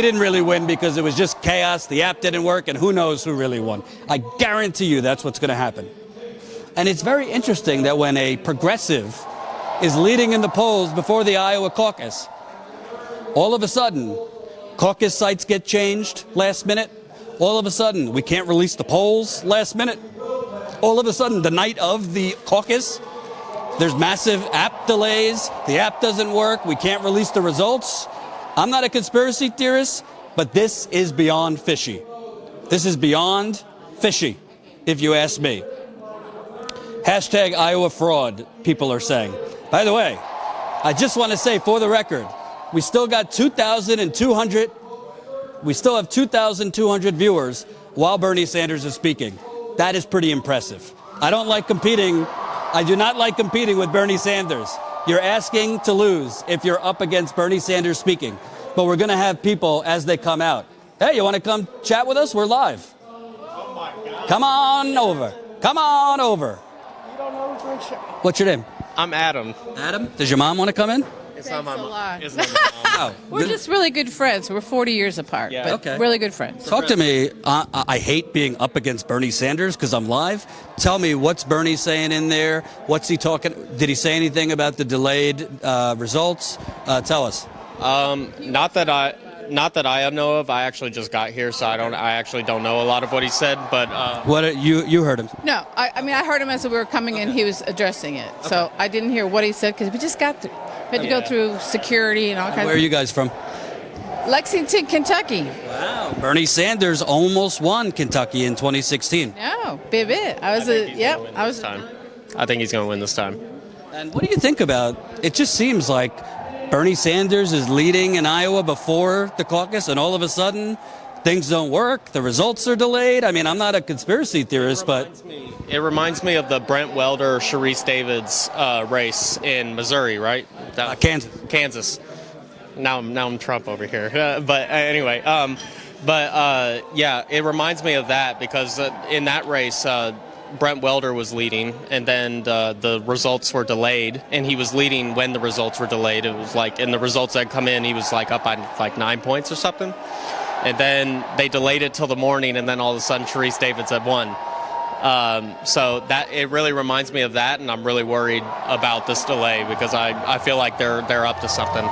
didn't really win because it was just chaos, the app didn't work, and who knows who really won. I guarantee you that's what's going to happen. And it's very interesting that when a progressive is leading in the polls before the Iowa caucus, all of a sudden, caucus sites get changed last minute. All of a sudden, we can't release the polls last minute. All of a sudden, the night of the caucus, there's massive app delays. The app doesn't work. We can't release the results. I'm not a conspiracy theorist, but this is beyond fishy. This is beyond fishy, if you ask me. Hashtag Iowa fraud, people are saying. By the way, I just want to say for the record, we still got 2,200 viewers while Bernie Sanders is speaking. That is pretty impressive. I don't like competing I do not like competing with Bernie Sanders. You're asking to lose if you're up against Bernie Sanders speaking. But we're going to have people as they come out. Hey, you want to come chat with us? We're live. Oh my God. Come on over. Come on over. What's your name? I'm Adam. Adam? Does your mom want to come in? It's not my mom. It's We're just really good friends. We're 40 years apart, Yeah. but Okay. really good friends. Talk to me. I hate being up against Bernie Sanders because I'm live. Tell me, what's Bernie saying in there? What's he talking? Did he say anything about the delayed results? Tell us. Not that I know of. I actually just got here, so I actually don't know a lot of what he said. But What you heard him? No, I mean, I heard him as we were coming in. He was addressing it. So I didn't hear what he said because we just got through. We had to go through security and all kinds Where are you guys from? Lexington, Kentucky. Wow. Bernie Sanders almost won Kentucky in 2016. No, bit. I was I think he's going to win this time. And what do you think about it? Just seems like Bernie Sanders is leading in Iowa before the caucus, and all of a sudden things don't work. The results are delayed. I mean, I'm not a conspiracy theorist, but It reminds me of the Brent Welder, Sharice Davids race in Missouri, right? Kansas. Now I'm Trump over here. But anyway, yeah, it reminds me of that because in that race, Brent Welder was leading, and then the results were delayed, and he was leading when the results were delayed. It was like, and the results that come in, he was like up by like 9 points or something. And then they delayed it till the morning, and then all of a sudden Sharice Davids had won. So that it really reminds me of that, and I'm really worried about this delay because I feel like they're up to something.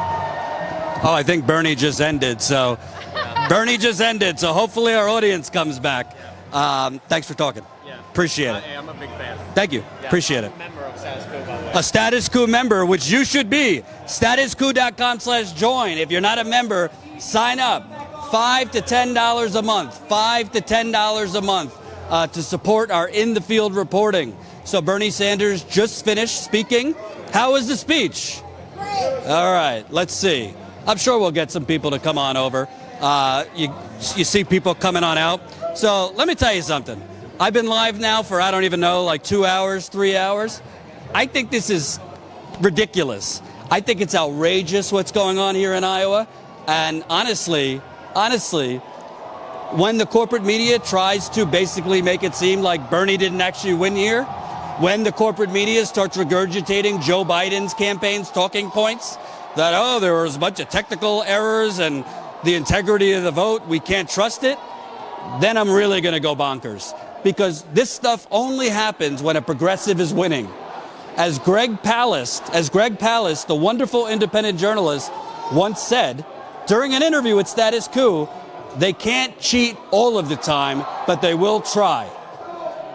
oh, I think Bernie just ended. So Bernie just ended. So hopefully our audience comes back. Thanks for talking. Appreciate it. I'm a big fan. Thank you. Appreciate it. I'm a member of Status Quo, by the way. A Status Coup member, which you should be. Statusquo.com/join. If you're not a member, sign up. $5 to $10 a month. $5 to $10 a month to support our in the field reporting. So Bernie Sanders just finished speaking. How was the speech? Great. All right. Let's see. I'm sure we'll get some people to come on over. You see people coming on out. So let me tell you something. I've been live now for, I don't even know, like 2 hours, 3 hours. I think this is ridiculous. I think it's outrageous what's going on here in Iowa. And honestly, when the corporate media tries to basically make it seem like Bernie didn't actually win here, when the corporate media starts regurgitating Joe Biden's campaign's talking points, that, oh, there was a bunch of technical errors and the integrity of the vote, we can't trust it, then I'm really going to go bonkers. Because this stuff only happens when a progressive is winning. As Greg Palast, the wonderful independent journalist, once said during an interview with Status Coup, they can't cheat all of the time, but they will try.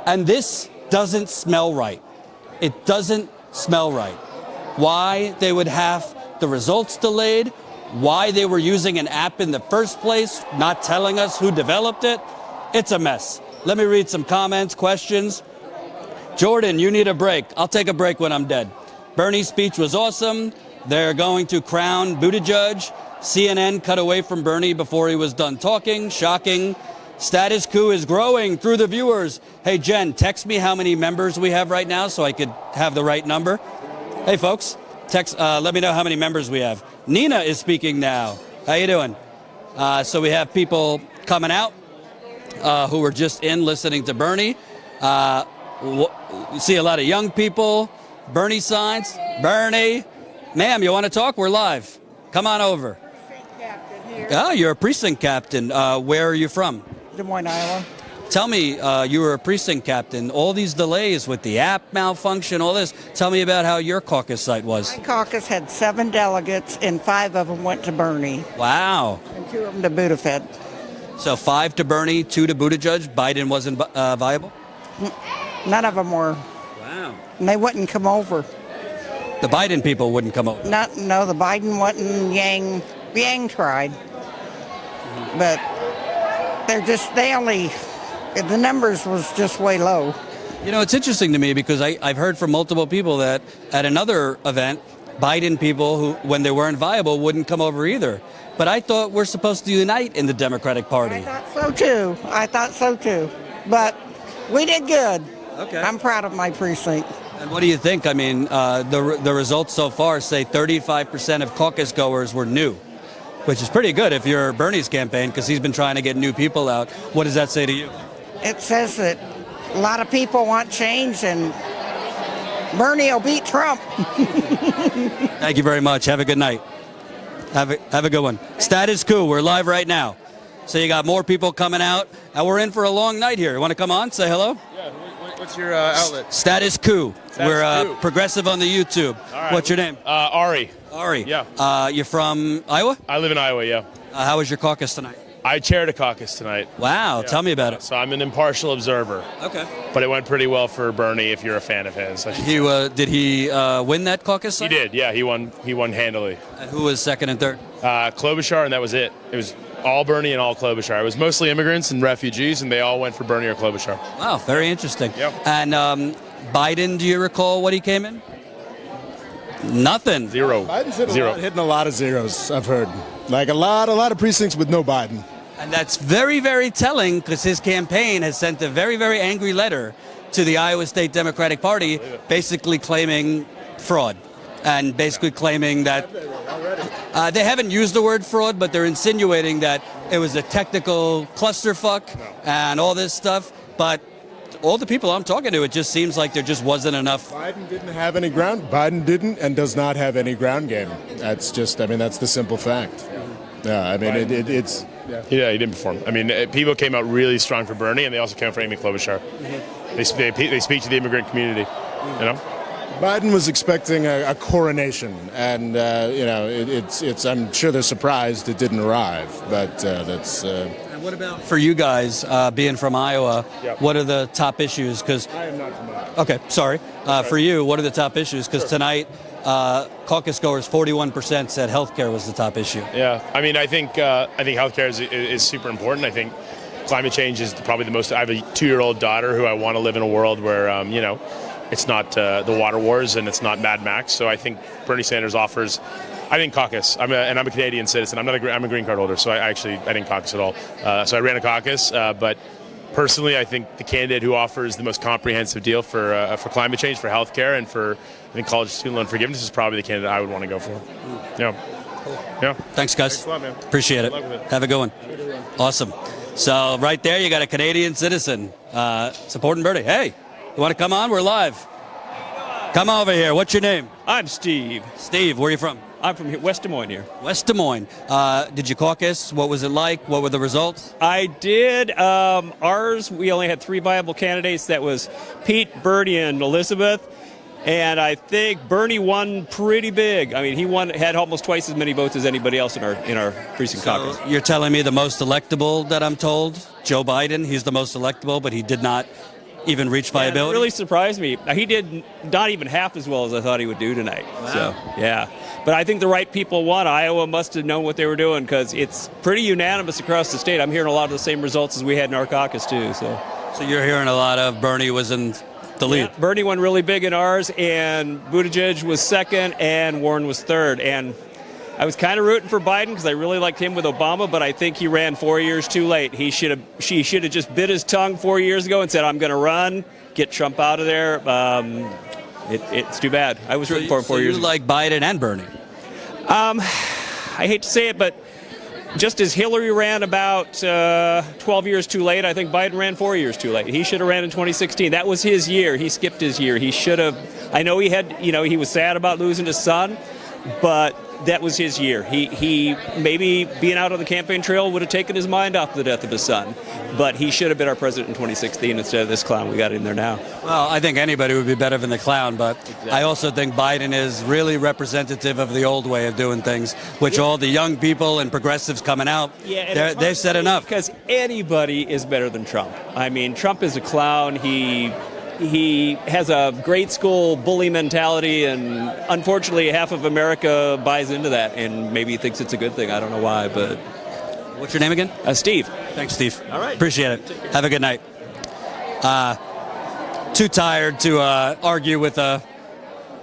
And this doesn't smell right. It doesn't smell right. Why they would have the results delayed, why they were using an app in the first place, not telling us who developed it, it's a mess. Let me read some comments, questions. Jordan, you need a break. I'll take a break when I'm dead. Bernie's speech was awesome. They're going to crown Buttigieg. CNN cut away from Bernie before he was done talking. Shocking. Status Coup is growing through the viewers. Hey, Jen, text me how many members we have right now so I could have the right number. Hey, folks, let me know how many members we have. Nina is speaking now. How you doing? So we have people coming out. Who were just in listening to Bernie. You see a lot of young people, Bernie signs. Bernie, ma'am, you want to talk? We're live. Come on over. Oh, you're a precinct captain. Where are you from? Des Moines, Iowa. Tell me, you were a precinct captain. All these delays with the app malfunction, all this. Tell me about how your caucus site was. My caucus had 7 delegates, and 5 of them went to Bernie. Wow. And 2 of them to Buttigieg. So 5 to Bernie, 2 to Buttigieg. Biden wasn't viable? None of them were. Wow. And they wouldn't come over. The Biden people wouldn't come over? No, the Biden wouldn't. Yang tried. But the numbers was just way low. You know, it's interesting to me because I've heard from multiple people that at another event, Biden people who, when they weren't viable, wouldn't come over either. But I thought we're supposed to unite in the Democratic Party. I thought so too. But we did good. Okay. I'm proud of my precinct. And what do you think? I mean, the results so far say 35% of caucus goers were new, which is pretty good if you're Bernie's campaign, because he's been trying to get new people out. What does that say to you? It says that a lot of people want change and Bernie will beat Trump. Thank you very much. Have a good night. Have a good one. Status Coup. We're live right now. So you got more people coming out, and we're in for a long night here. You want to come on? Say hello? Yeah. What's your outlet? Status Coup. We're Coup. progressive on the YouTube. All right. What's your name? Ari. Ari. Yeah. You're from Iowa? I live in Iowa, yeah. How was your caucus tonight? I chaired a caucus tonight. Wow. Yeah. Tell me about it. So I'm an impartial observer. Okay. But it went pretty well for Bernie if you're a fan of his. Did he win that caucus? He did, yeah. He won handily. And who was second and third? Klobuchar, and that was it. It was all Bernie and all Klobuchar. It was mostly immigrants and refugees, and they all went for Bernie or Klobuchar. Wow, very interesting. Yep. And Biden, do you recall what he came in? Nothing. Zero. Biden's hitting a Zero. lot of zeros, I've heard. Like a lot of precincts with no Biden. And that's very, very telling, because his campaign has sent a very, very angry letter to the Iowa State Democratic Party, basically claiming fraud. And basically claiming that they haven't used the word fraud, but they're insinuating that it was a technical clusterfuck and all this stuff. But all the people I'm talking to, it just seems like there just wasn't enough. Biden didn't have any ground. Biden didn't and does not have any ground game. That's just, that's the simple fact. Yeah, it's... Yeah, he didn't perform. I mean, people came out really strong for Bernie, and they also came out for Amy Klobuchar. They speak to the immigrant community, you know? Biden was expecting a coronation, and it's. I'm sure they're surprised it didn't arrive, but that's. And what about for you guys, being from Iowa? Yep. What are the top issues? Because I am not from Iowa. Okay, sorry. For you, what are the top issues? Because tonight, caucus goers, 41% said healthcare was the top issue. Yeah, I mean, I think healthcare is super important. I think climate change is probably the most. I have a 2-year-old daughter who I want to live in a world where it's not the water wars and it's not Mad Max. So I think Bernie Sanders offers. I think caucus. I'm a Canadian citizen. I'm a green card holder, so I didn't caucus at all. So I ran a caucus, but personally, I think the candidate who offers the most comprehensive deal for climate change, for healthcare, and for college student loan forgiveness is probably the candidate I would want to go for. Yeah. Yeah. Thanks, guys. Thanks a lot, man. Appreciate it. Good luck with it. Have a good one. Awesome. So right there, you got a Canadian citizen supporting Bernie. Hey, you want to come on? We're live. Come over here. What's your name? I'm Steve. Steve, where are you from? I'm from West Des Moines here. West Des Moines. Did you caucus? What was it like? What were the results? I did. Ours, we only had 3 viable candidates. That was Pete, Bernie, and Elizabeth. And I think Bernie won pretty big. I mean, he had almost twice as many votes as anybody else in our precinct caucus. You're telling me the most electable that I'm told, Joe Biden, he's the most electable, but he did not even reach viability? It really surprised me. He did not even half as well as I thought he would do tonight. Wow. So, yeah. But I think the right people won. Iowa must have known what they were doing because it's pretty unanimous across the state. I'm hearing a lot of the same results as we had in our caucus, too. So you're hearing a lot of Bernie was in the lead. Yeah, Bernie won really big in ours, and Buttigieg was second, and Warren was third. And I was kind of rooting for Biden because I really liked him with Obama, but I think he ran 4 years too late. She should have just bit his tongue 4 years ago and said, I'm going to run, get Trump out of there. It's too bad. I was rooting for him 4 years ago. You like Biden and Bernie? I hate to say it, but just as Hillary ran about 12 years too late, I think Biden ran 4 years too late. He should have ran in 2016. That was his year. He skipped his year. He should have. I know he was sad about losing his son, but that was his year. He maybe being out on the campaign trail would have taken his mind off the death of his son, but he should have been our president in 2016 instead of this clown we got in there now. Well, I think anybody would be better than the clown, but exactly. I also think Biden is really representative of the old way of doing things, which all the young people and progressives coming out, they've said enough. Because anybody is better than Trump. I mean, Trump is a clown. He has a grade school bully mentality, and unfortunately half of America buys into that and maybe thinks it's a good thing. I don't know why, but... What's your name again? Steve. Thanks, Steve. All right. Appreciate it. Have a good night. Too tired to argue with a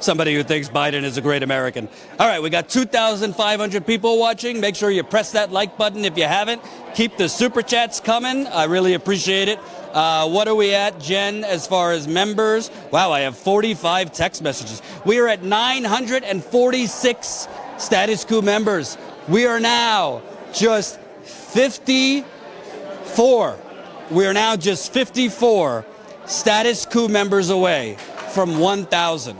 somebody who thinks Biden is a great American. All right, we got 2,500 people watching. Make sure you press that like button if you haven't. Keep the super chats coming. I really appreciate it. What are we at, Jen, as far as members? Wow, I have 45 text messages. We are at 946 Status Coup members. We are now just 54. We are now just 54 Status Coup members away from 1,000.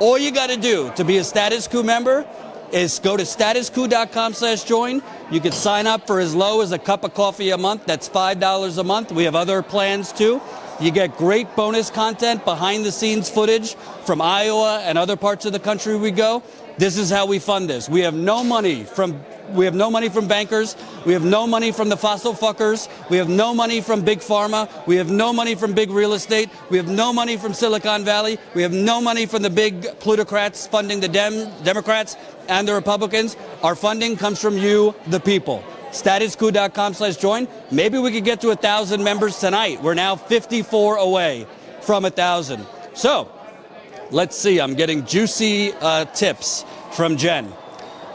All you got to do to be a Status Coup member is go to statuscoup.com/join. You can sign up for as low as a cup of coffee a month. That's $5 a month. We have other plans too. You get great bonus content, behind the scenes footage from Iowa and other parts of the country we go. This is how we fund this. We have no money from bankers. We have no money from the fossil fuckers. We have no money from big pharma. We have no money from big real estate. We have no money from Silicon Valley. We have no money from the big plutocrats funding the Democrats and the Republicans. Our funding comes from you, the people. Statuscoup.com/join. Maybe we could get to 1,000 members tonight. We're now 54 away from 1,000. So let's see. I'm getting juicy tips from Jen.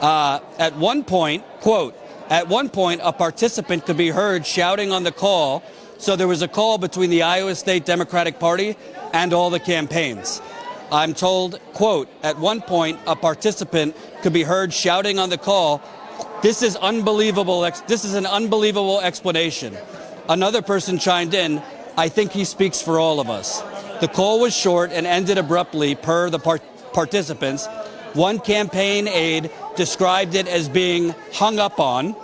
At one point, quote, at one point, a participant could be heard shouting on the call. So there was a call between the Iowa State Democratic Party and all the campaigns. I'm told, quote, at one point, a participant could be heard shouting on the call. This is unbelievable. This is an unbelievable explanation. Another person chimed in. I think he speaks for all of us. The call was short and ended abruptly per the participants. One campaign aide described it as being hung up on.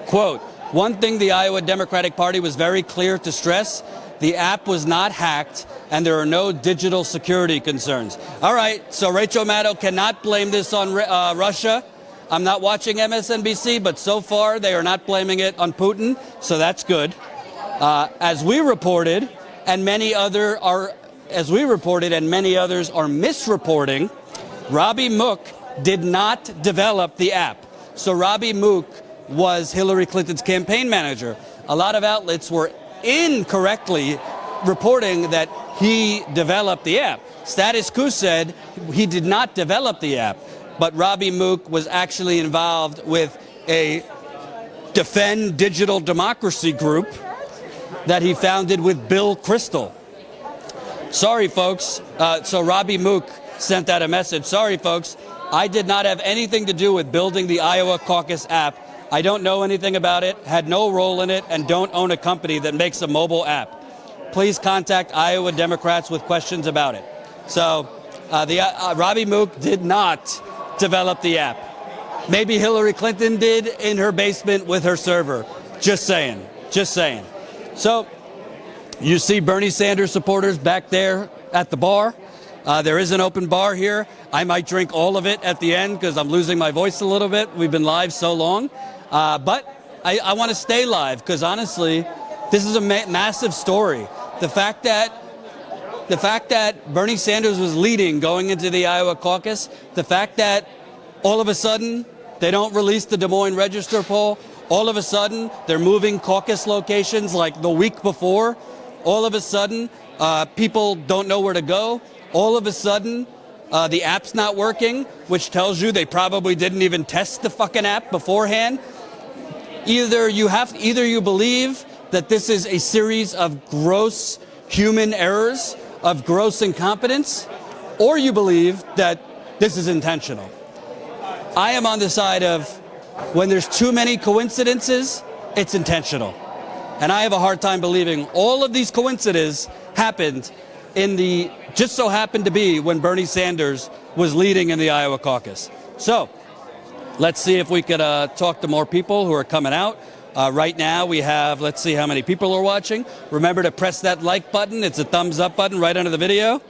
Quote, one thing the Iowa Democratic Party was very clear to stress, the app was not hacked and there are no digital security concerns. All right, so Rachel Maddow cannot blame this on Russia. I'm not watching MSNBC, but so far they are not blaming it on Putin, so that's good. As we reported, and many others are misreporting, Robbie Mook did not develop the app. So Robbie Mook was Hillary Clinton's campaign manager. A lot of outlets were incorrectly reporting that he developed the app. Status Coup said he did not develop the app, but Robbie Mook was actually involved with a Defend Digital Democracy group that he founded with Bill Kristol. Sorry, folks. So Robbie Mook sent out a message. Sorry, folks. I did not have anything to do with building the Iowa Caucus app. I don't know anything about it, had no role in it, and don't own a company that makes a mobile app. Please contact Iowa Democrats with questions about it. So Robbie Mook did not develop the app. Maybe Hillary Clinton did in her basement with her server. Just saying. Just saying. So you see Bernie Sanders supporters back there at the bar. There is an open bar here. I might drink all of it at the end because I'm losing my voice a little bit. We've been live so long. But I want to stay live because honestly, this is a massive story. The fact that Bernie Sanders was leading going into the Iowa caucus, the fact that all of a sudden they don't release the Des Moines Register poll, all of a sudden they're moving caucus locations like the week before, all of a sudden people don't know where to go, all of a sudden the app's not working, which tells you they probably didn't even test the fucking app beforehand. Either you believe that this is a series of gross human errors, of gross incompetence, or you believe that this is intentional. I am on the side of when there's too many coincidences, it's intentional. And I have a hard time believing all of these coincidences happened just so happened to be when Bernie Sanders was leading in the Iowa caucus. So let's see if we could talk to more people who are coming out. Right now we have, let's see how many people are watching. Remember to press that like button. It's a thumbs up button right under the video.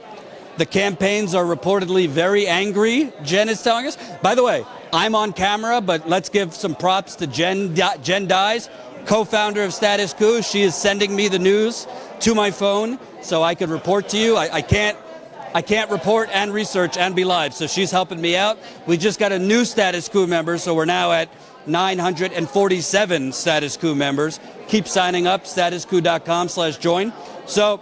The campaigns are reportedly very angry, Jen is telling us. By the way, I'm on camera, but let's give some props to Jen Dyes, co-founder of Status Coup. She is sending me the news to my phone so I could report to you. I can't report and research and be live, so she's helping me out. We just got a new Status Coup member, so we're now at 947 Status Coup members. Keep signing up, statuscoup.com/join. So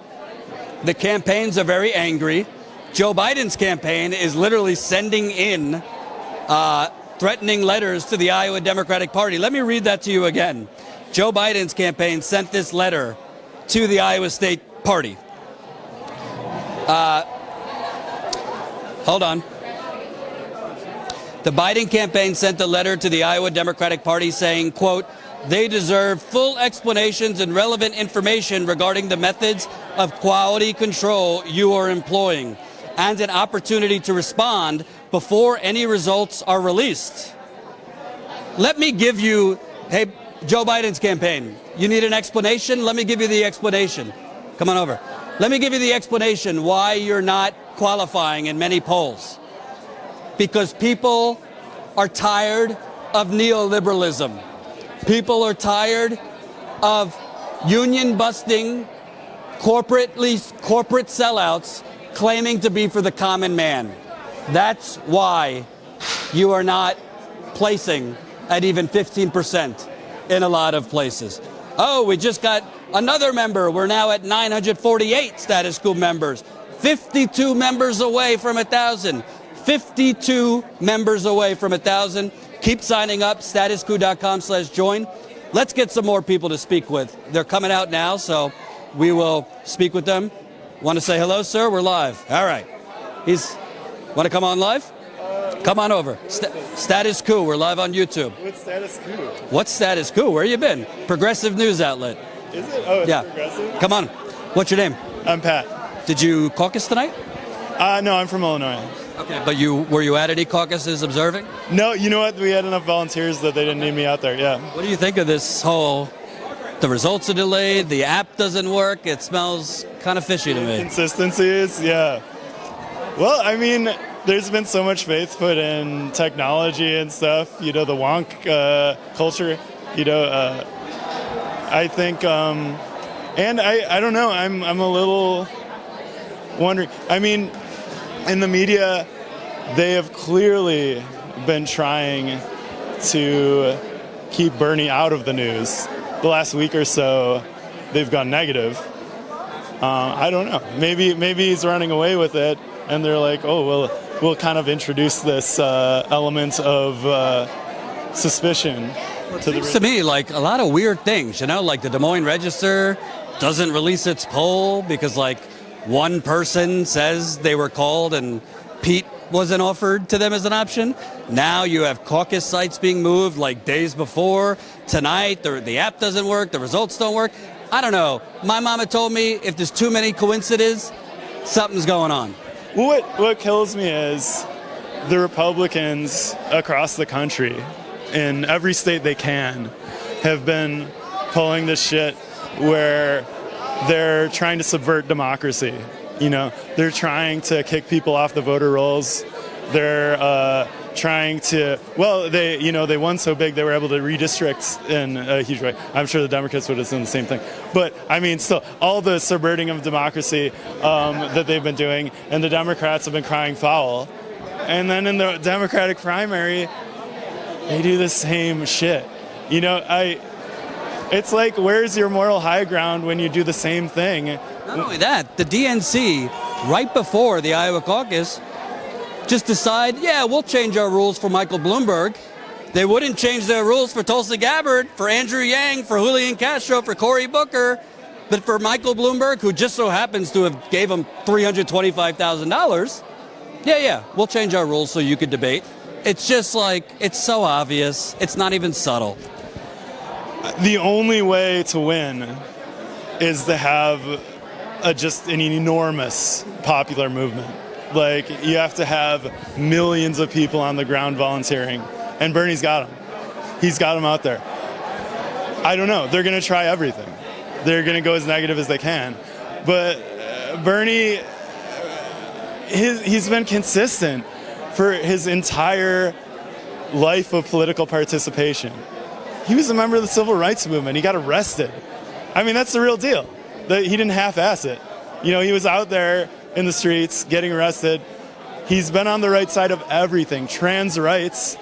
the campaigns are very angry. Joe Biden's campaign is literally sending in threatening letters to the Iowa Democratic Party. Let me read that to you again. Joe Biden's campaign sent this letter to the Iowa State Party. Hold on. The Biden campaign sent a letter to the Iowa Democratic Party saying, quote, they deserve full explanations and relevant information regarding the methods of quality control you are employing and an opportunity to respond before any results are released. Let me give you, hey, Joe Biden's campaign, you need an explanation? Let me give you the explanation. Come on over. Let me give you the explanation why you're not qualifying in many polls. Because people are tired of neoliberalism. People are tired of union-busting, corporate sellouts claiming to be for the common man. That's why you are not placing at even 15% in a lot of places. Oh, we just got another member. We're now at 948 status quo members. 52 members away from 1,000. 52 members away from 1,000. Keep signing up, statusquo.com/join. Let's get some more people to speak with. They're coming out now, so we will speak with them. Want to say hello, sir? We're live. All right. Want to come on live? Come on over. Status Coup. We're live on YouTube. What's Status Coup? What's Status Coup? Where you been? Progressive news outlet. Is it? Oh, it's yeah. Progressive? Come on. What's your name? I'm Pat. Did you caucus tonight? No, I'm from Illinois. Okay, but were you at any caucuses observing? No, you know what? We had enough volunteers that they didn't need me out there, yeah. What do you think of this whole, the results are delayed, the app doesn't work, it smells kind of fishy to me. Consistencies, yeah. Well, I mean, there's been so much faith put in technology and stuff, you know, the wonk culture, you know, I think, and I don't know, I'm a little wondering, I mean, in the media, they have clearly been trying to keep Bernie out of the news. The last week or so, they've gone negative. I don't know. Maybe he's running away with it, and they're like, oh, well, we'll kind of introduce this element of suspicion. To me, like a lot of weird things, you know, like the Des Moines Register doesn't release its poll because, like, one person says they were called and Pete wasn't offered to them as an option. Now you have caucus sites being moved like days before. Tonight, the app doesn't work, the results don't work. I don't know. My mama told me if there's too many coincidences, something's going on. What kills me is the Republicans across the country, in every state they can, have been pulling this shit where they're trying to subvert democracy. You know, they're trying to kick people off the voter rolls. They're trying to, well, they won so big they were able to redistrict in a huge way. I'm sure the Democrats would have done the same thing. But, I mean, still, all the subverting of democracy that they've been doing, and the Democrats have been crying foul. And then in the Democratic primary, they do the same shit. You know, it's like, where's your moral high ground when you do the same thing? Not only that, the DNC, right before the Iowa caucus, just decide, yeah, we'll change our rules for Michael Bloomberg. They wouldn't change their rules for Tulsi Gabbard, for Andrew Yang, for Julian Castro, for Cory Booker, but for Michael Bloomberg, who just so happens to have gave him $325,000, yeah, we'll change our rules so you could debate. It's just like, it's so obvious. It's not even subtle. The only way to win is to have just an enormous popular movement. Like, you have to have millions of people on the ground volunteering. And Bernie's got them. He's got them out there. I don't know. They're going to try everything. They're going to go as negative as they can. But Bernie, he's been consistent for his entire life of political participation. He was a member of the civil rights movement. He got arrested. I mean, that's the real deal. He didn't half-ass it. You know, he was out there in the streets getting arrested. He's been on the right side of everything. Trans rights.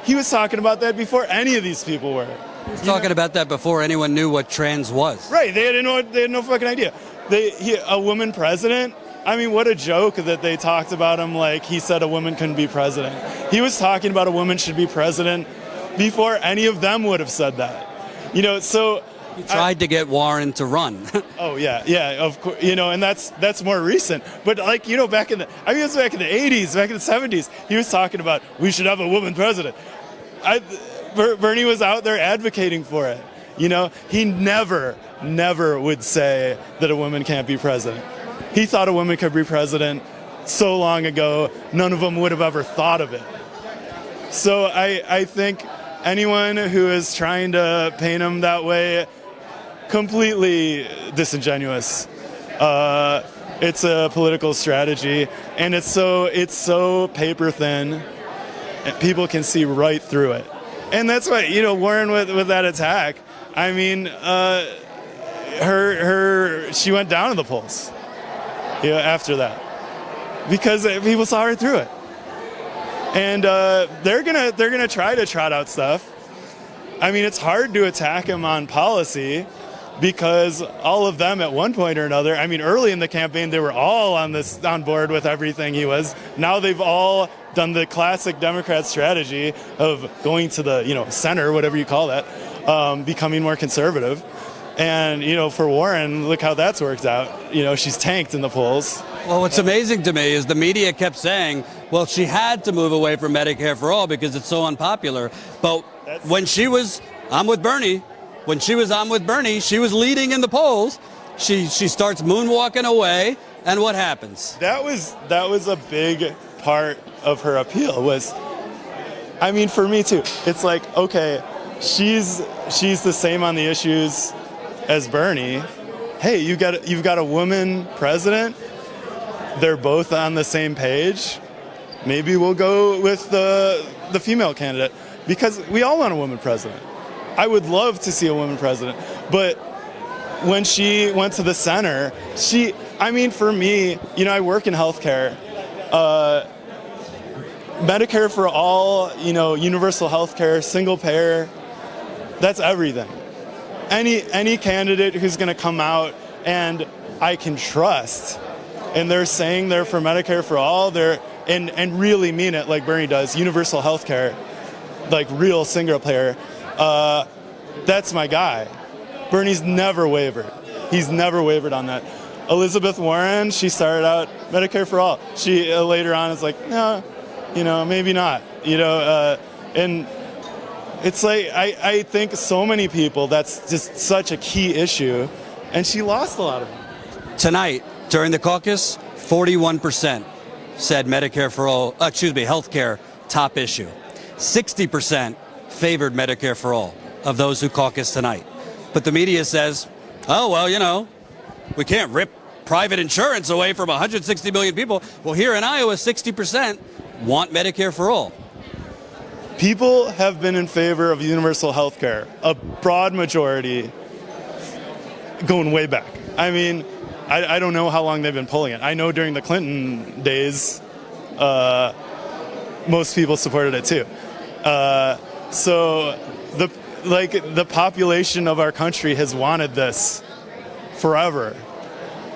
He was talking about that before any of these people were. He was talking about that before anyone knew what trans was. Right. They had no fucking idea. A woman president, I mean, what a joke that they talked about him like he said a woman couldn't be president. He was talking about a woman should be president before any of them would have said that. You know, so He tried to get Warren to run. oh yeah, of course. You know, and that's more recent. But like, you know, it was back in the 80s, back in the 70s, he was talking about we should have a woman president. Bernie was out there advocating for it. You know, he never would say that a woman can't be president. He thought a woman could be president so long ago, none of them would have ever thought of it. So I think anyone who is trying to paint him that way, completely disingenuous. It's a political strategy, and it's so paper thin, and people can see right through it. And that's why, you know, Warren with that attack, I mean, she went down in the polls, you know, after that, because people saw her through it. And they're gonna try to trot out stuff. I mean, it's hard to attack him on policy because all of them at one point or another, I mean, early in the campaign, they were all on board with everything he was. Now they've all done the classic Democrat strategy of going to the, you know, center, whatever you call that, becoming more conservative. And, you know, for Warren, look how that's worked out. You know, she's tanked in the polls. Well, what's amazing to me is the media kept saying, well, she had to move away from Medicare for all because it's so unpopular. But when she was on with Bernie, she was leading in the polls. She starts moonwalking away, and what happens? That was a big part of her appeal was, I mean, for me too, it's like, okay, she's the same on the issues as Bernie. Hey, you've got a woman president. They're both on the same page. Maybe we'll go with the female candidate because we all want a woman president. I would love to see a woman president, but when she went to the center, I mean, for me, you know, I work in healthcare. Medicare for all, you know, universal healthcare, single payer, that's everything. Any candidate who's going to come out and I can trust, and they're saying they're for Medicare for all, and really mean it like Bernie does, universal healthcare, like real single payer, that's my guy. Bernie's never wavered. He's never wavered on that. Elizabeth Warren, she started out Medicare for all. She later on is like, no, you know, maybe not. You know, and it's like I think so many people, that's just such a key issue, and she lost a lot of them. Tonight, during the caucus, 41% said Medicare for all, healthcare top issue. 60% favored Medicare for all of those who caucus tonight. But the media says, oh, well, you know, we can't rip private insurance away from 160 million people. Well, here in Iowa, 60% want Medicare for all. People have been in favor of universal health care, a broad majority going way back. I mean, I don't know how long they've been pulling it. I know during the Clinton days, most people supported it too. So the population of our country has wanted this forever.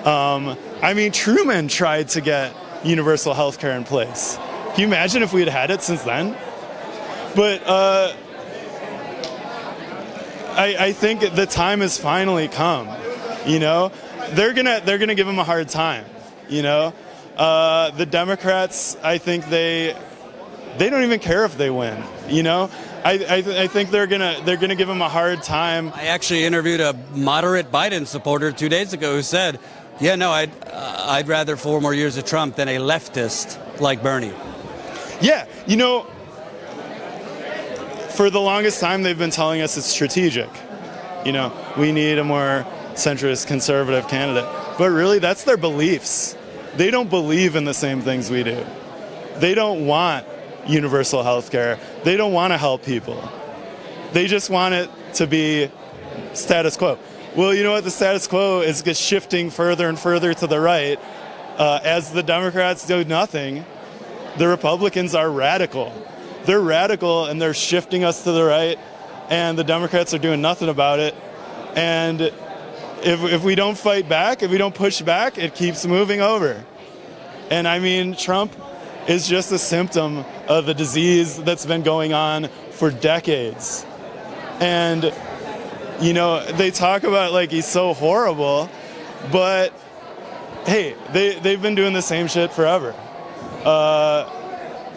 I mean, Truman tried to get universal health care in place. Can you imagine if we had it since then? But I think the time has finally come. You know, they're gonna give him a hard time. You know, the Democrats, I think they don't even care if they win. You know, I think they're gonna give him a hard time. I actually interviewed a moderate Biden supporter 2 days ago who said, yeah, no, I'd rather 4 more years of Trump than a leftist like Bernie. Yeah, you know, for the longest time they've been telling us it's strategic. You know, we need a more centrist conservative candidate. But really, that's their beliefs. They don't believe in the same things we do. They don't want universal health care. They don't want to help people. They just want it to be status quo. Well, you know what? The status quo is just shifting further and further to the right. As the Democrats do nothing, the Republicans are radical. They're radical and they're shifting us to the right, and the Democrats are doing nothing about it. And if we don't fight back, if we don't push back, it keeps moving over. And I mean, Trump is just a symptom of a disease that's been going on for decades. And, you know, they talk about like he's so horrible, but hey, they've been doing the same shit forever.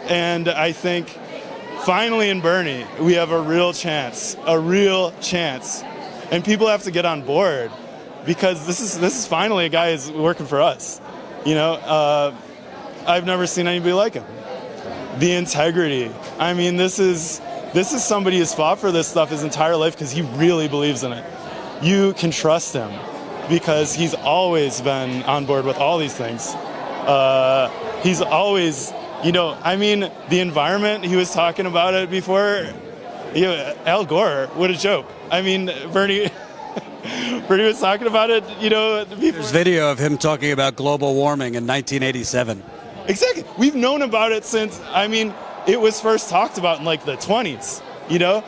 And I think finally in Bernie, we have a real chance. And people have to get on board because this is finally a guy who's working for us. You know, I've never seen anybody like him. The integrity. I mean, this is somebody who's fought for this stuff his entire life because he really believes in it. You can trust him because he's always been on board with all these things. He's always, you know, I mean, the environment, he was talking about it before. You know, Al Gore, what a joke. I mean, Bernie was talking about it, you know. There's video of him talking about global warming in 1987. Exactly. We've known about it since, I mean, it was first talked about in like the 20s, you know?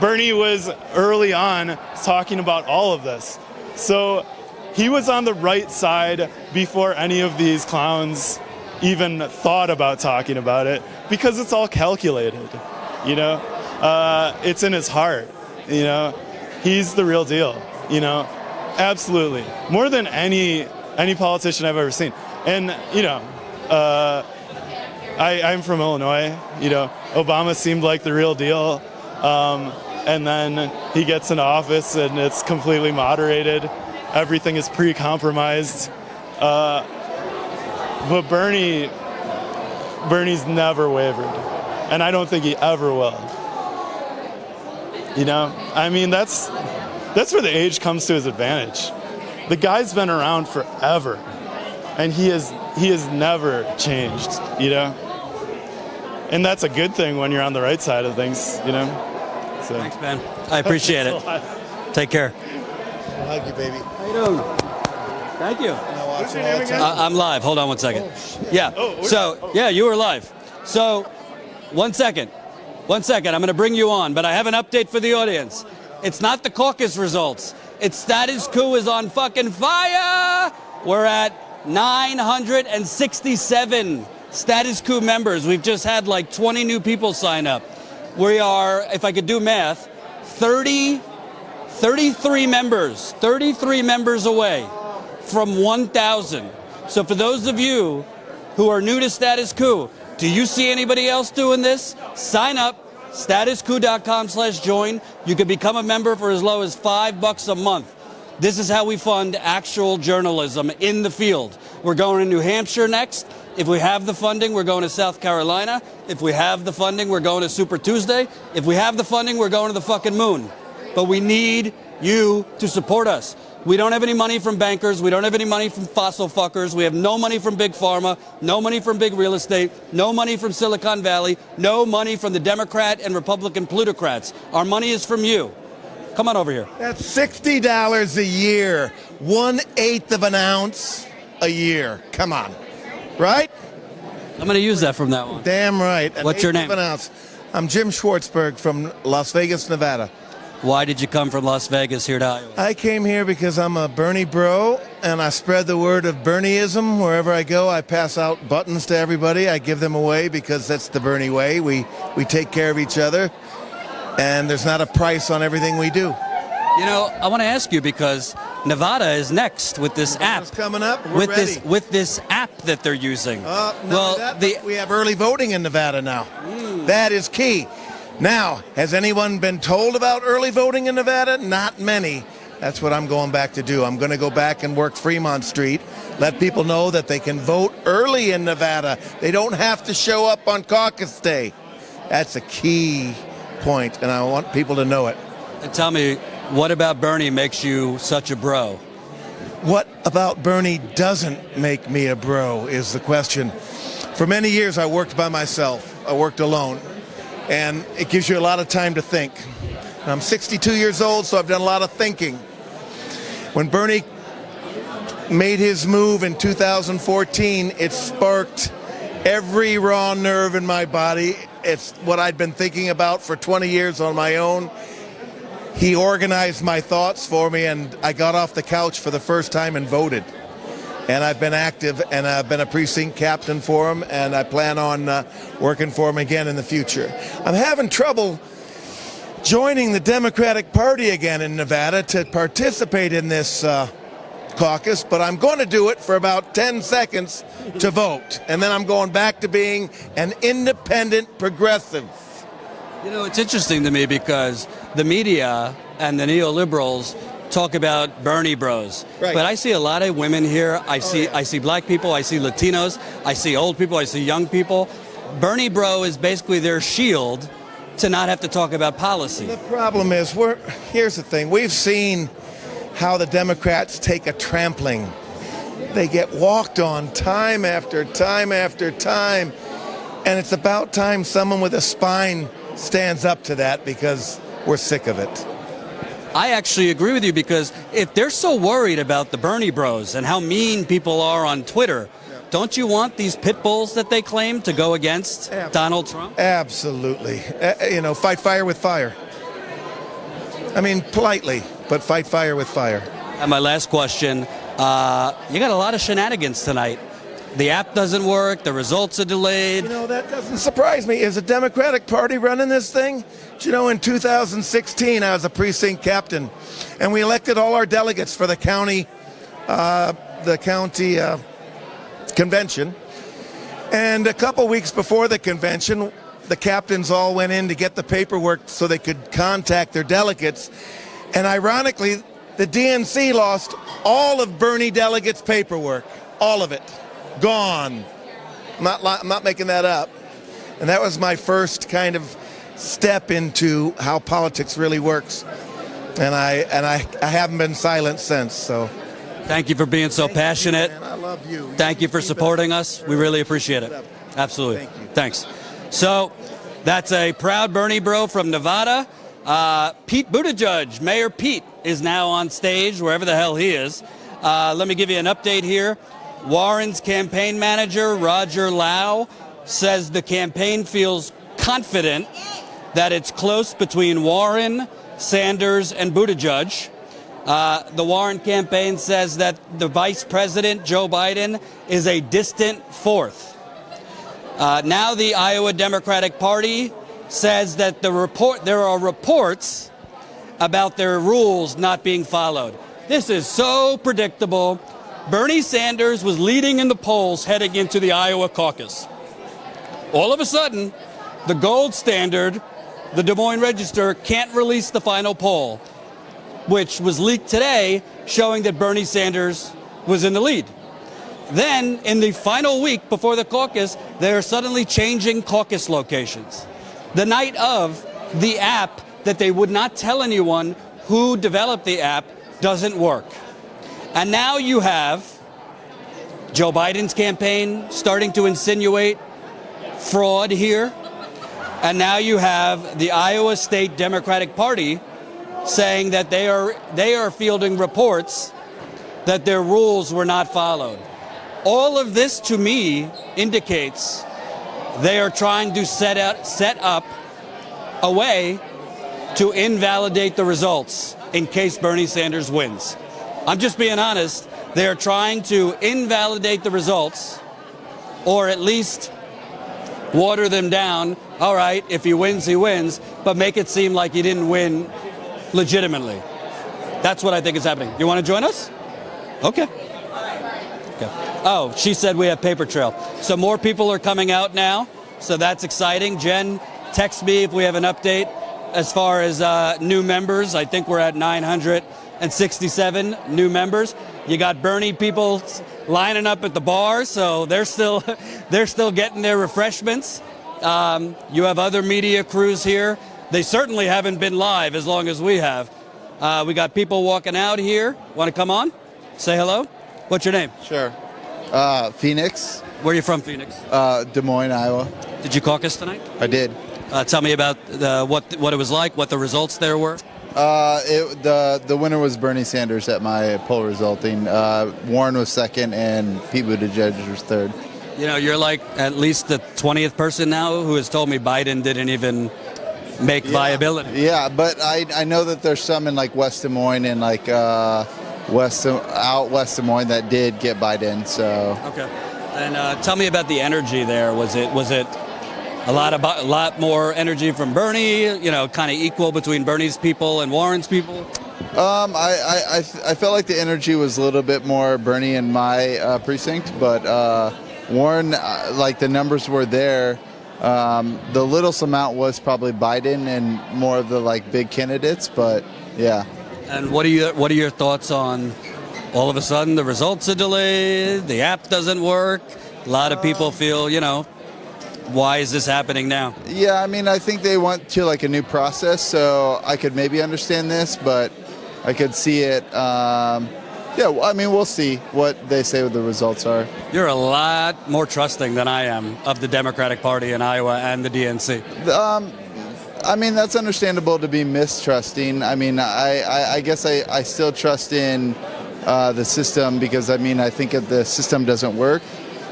Bernie was early on talking about all of this. So he was on the right side before any of these clowns even thought about talking about it because it's all calculated, you know? It's in his heart, you know? He's the real deal, you know? Absolutely. More than any politician I've ever seen. And, you know, I'm from Illinois, you know, Obama seemed like the real deal. And then he gets into office and it's completely moderated. Everything is pre-compromised. But Bernie's never wavered. And I don't think he ever will. You know, I mean, that's where the age comes to his advantage. The guy's been around forever. And he has never changed, you know? And that's a good thing when you're on the right side of things, you know? So. Thanks, Ben. I appreciate it. Take care. I'll hug you, baby. How you doing? Thank you. What's your name again? I'm live. Hold on one second. Yeah, you were live. So, 1 second. 1 second. I'm going to bring you on, but I have an update for the audience. It's not the caucus results. It's Status Coup is on fucking fire. We're at 967 Status Coup members. We've just had like 20 new people sign up. We are, if I could do math, 33 members away from 1,000. So for those of you who are new to Status Coup, do you see anybody else doing this? Sign up, statuscoup.com/join. You can become a member for as low as $5 a month. This is how we fund actual journalism in the field. We're going to New Hampshire next. If we have the funding, we're going to South Carolina. If we have the funding, we're going to Super Tuesday. If we have the funding, we're going to the fucking moon. But we need you to support us. We don't have any money from bankers. We don't have any money from fossil fuckers. We have no money from big pharma, no money from big real estate, no money from Silicon Valley, no money from the Democrat and Republican plutocrats. Our money is from you. Come on over here. That's $60 a year, 1/8 of an ounce a year. Come on, right? I'm going to use that from now on. Damn right. What's your name? Of an ounce. I'm Jim Schwartzberg from Las Vegas, Nevada. Why did you come from Las Vegas here to Iowa? I came here because I'm a Bernie bro, and I spread the word of Bernieism. Wherever I go, I pass out buttons to everybody. I give them away because that's the Bernie way. We take care of each other, and there's not a price on everything we do. You know, I want to ask you because Nevada is next with this Nevada's app. Coming up. We're ready. With this app that they're using. We have early voting in Nevada now. That is key. Now, has anyone been told about early voting in Nevada? Not many. That's what I'm going back to do. I'm going to go back and work Fremont Street, let people know that they can vote early in Nevada. They don't have to show up on caucus day. That's a key point, and I want people to know it. And tell me, what about Bernie makes you such a bro? What about Bernie doesn't make me a bro is the question. For many years, I worked by myself. I worked alone. And it gives you a lot of time to think. I'm 62 years old, so I've done a lot of thinking. When Bernie made his move in 2014, it sparked every raw nerve in my body. It's what I'd been thinking about for 20 years on my own. He organized my thoughts for me, and I got off the couch for the first time and voted. and I've been active, and I've been a precinct captain for him, and I plan on working for him again in the future. I'm having trouble joining the Democratic Party again in Nevada to participate in this caucus, but I'm going to do it for about 10 seconds to vote, and then I'm going back to being an independent progressive. You know, it's interesting to me because the media and the neoliberals talk about Bernie bros. Right. But I see a lot of women here. I see black people, I see Latinos, I see old people, I see young people. Bernie bro is basically their shield to not have to talk about policy. The problem is, here's the thing. We've seen how the Democrats take a trampling. They get walked on time after time after time. And it's about time someone with a spine stands up to that, because we're sick of it. I actually agree with you, because if they're so worried about the Bernie bros and how mean people are on Twitter, don't you want these pit bulls that they claim to go against Donald Trump? Absolutely. Fight fire with fire. I mean, politely, but fight fire with fire. And my last question, you got a lot of shenanigans tonight. The app doesn't work, the results are delayed. That doesn't surprise me. Is the Democratic Party running this thing? In 2016, I was a precinct captain, and we elected all our delegates for the county convention. And a couple weeks before the convention, the captains all went in to get the paperwork so they could contact their delegates. And ironically, the DNC lost all of Bernie delegates' paperwork. All of it. Gone. I'm not making that up. And that was my first kind of step into how politics really works. And I haven't been silent since. So thank you for being so passionate. You, man. I love you. Thank you for supporting us. We really appreciate it. Absolutely. Thank you. Thanks. So that's a proud Bernie bro from Nevada. Pete Buttigieg, Mayor Pete, is now on stage, wherever the hell he is. Let me give you an update here. Warren's campaign manager, Roger Lau, says the campaign feels confident that it's close between Warren, Sanders, and Buttigieg. The Warren campaign says that the vice president, Joe Biden, is a distant fourth. Now the Iowa Democratic Party says that there are reports about their rules not being followed. This is so predictable. Bernie Sanders was leading in the polls heading into the Iowa caucus. All of a sudden, the gold standard, the Des Moines Register, can't release the final poll, which was leaked today, showing that Bernie Sanders was in the lead. Then, in the final week before the caucus, they're suddenly changing caucus locations. The night of, the app that they would not tell anyone who developed the app doesn't work. And now you have Joe Biden's campaign starting to insinuate fraud here. And now you have the Iowa State Democratic Party saying that they are fielding reports that their rules were not followed. All of this, to me, indicates they are trying to set up a way to invalidate the results in case Bernie Sanders wins. I'm just being honest. They are trying to invalidate the results, or at least water them down. All right, if he wins, he wins, but make it seem like he didn't win legitimately. That's what I think is happening. You want to join us? Okay. Oh, she said we have paper trail. So more people are coming out now, so that's exciting. Jen, text me if we have an update as far as new members. I think we're at 967 new members. You got Bernie people lining up at the bar, so they're still getting their refreshments. You have other media crews here. They certainly haven't been live as long as we have. We got people walking out here. Want to come on? Say hello. What's your name? Sure. Phoenix. Where are you from, Phoenix? Des Moines, Iowa. Did you caucus tonight? I did. Tell me about what it was like, what the results there were. The winner was Bernie Sanders at my poll resulting. Warren was second, and Pete Buttigieg was third. You know, you're like at least the 20th person now who has told me Biden didn't even make viability. Yeah, but I know that there's some in like West Des Moines and like west Des Moines that did get Biden. So Okay. And tell me about the energy there. Was it a lot more energy from Bernie? You know, kind of equal between Bernie's people and Warren's people? I felt like the energy was a little bit more Bernie in my precinct, but Warren, like the numbers were there. The little amount was probably Biden and more of the like big candidates, but yeah. And what are your thoughts on all of a sudden the results are delayed, the app doesn't work, a lot of people feel, you know, why is this happening now? Yeah, I mean, I think they want to like a new process, so I could maybe understand this, but I could see it. Yeah, I mean, we'll see what they say the results are. You're a lot more trusting than I am of the Democratic Party in Iowa and the DNC. I mean, that's understandable to be mistrusting. I mean, I guess I still trust in the system because, I mean, I think if the system doesn't work,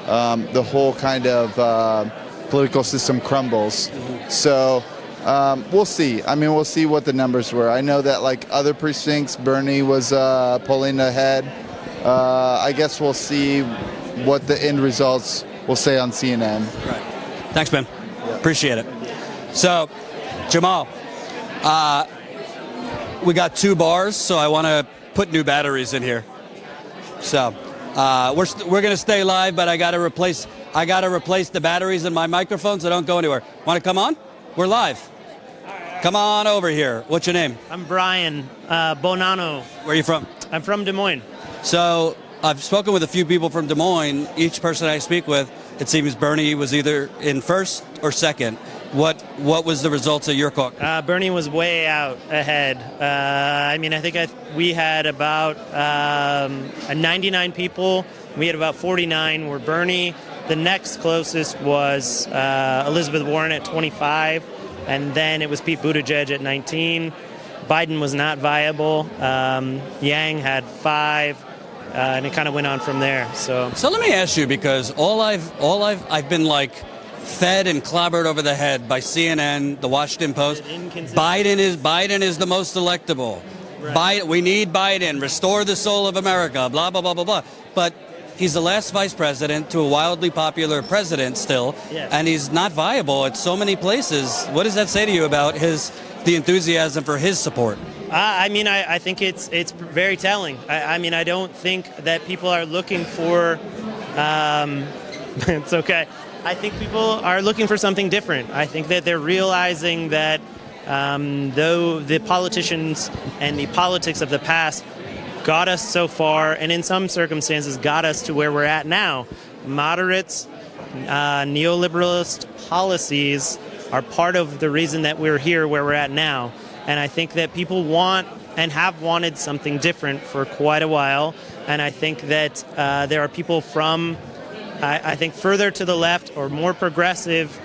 the whole kind of political system crumbles. So we'll see. I mean, we'll see what the numbers were. I know that, like, other precincts, Bernie was pulling ahead. I guess we'll see what the end results will say on CNN. Right. Thanks, Ben. Appreciate it. So, Jamal, we got 2 bars, so I want to put new batteries in here. So we're going to stay live, but I got to replace the batteries in my microphone, so don't go anywhere. Want to come on? We're live. Come on over here. What's your name? I'm Brian Bonanno. Where are you from? I'm from Des Moines. So I've spoken with a few people from Des Moines. Each person I speak with, it seems Bernie was either in first or second. What was the results of your caucus? Bernie was way out ahead. I mean, I think we had about 99 people. We had about 49 were Bernie. The next closest was Elizabeth Warren at 25, and then it was Pete Buttigieg at 19. Biden was not viable. Yang had 5, and it kind of went on from there. So let me ask you, because I've been like fed and clobbered over the head by CNN, the Washington Post. Biden is the most electable. Right. We need Biden. Restore the soul of America. Blah blah blah blah blah. But he's the last vice president to a wildly popular president still, and he's not viable at so many places. What does that say to you about the enthusiasm for his support? I mean, I think it's very telling. I mean, I don't think that people are looking for. It's okay. I think people are looking for something different. I think that they're realizing that though the politicians and the politics of the past got us so far, and in some circumstances got us to where we're at now, moderates, neoliberalist policies are part of the reason that we're here where we're at now. And I think that people want and have wanted something different for quite a while. And I think that there are people from I think further to the left or more progressive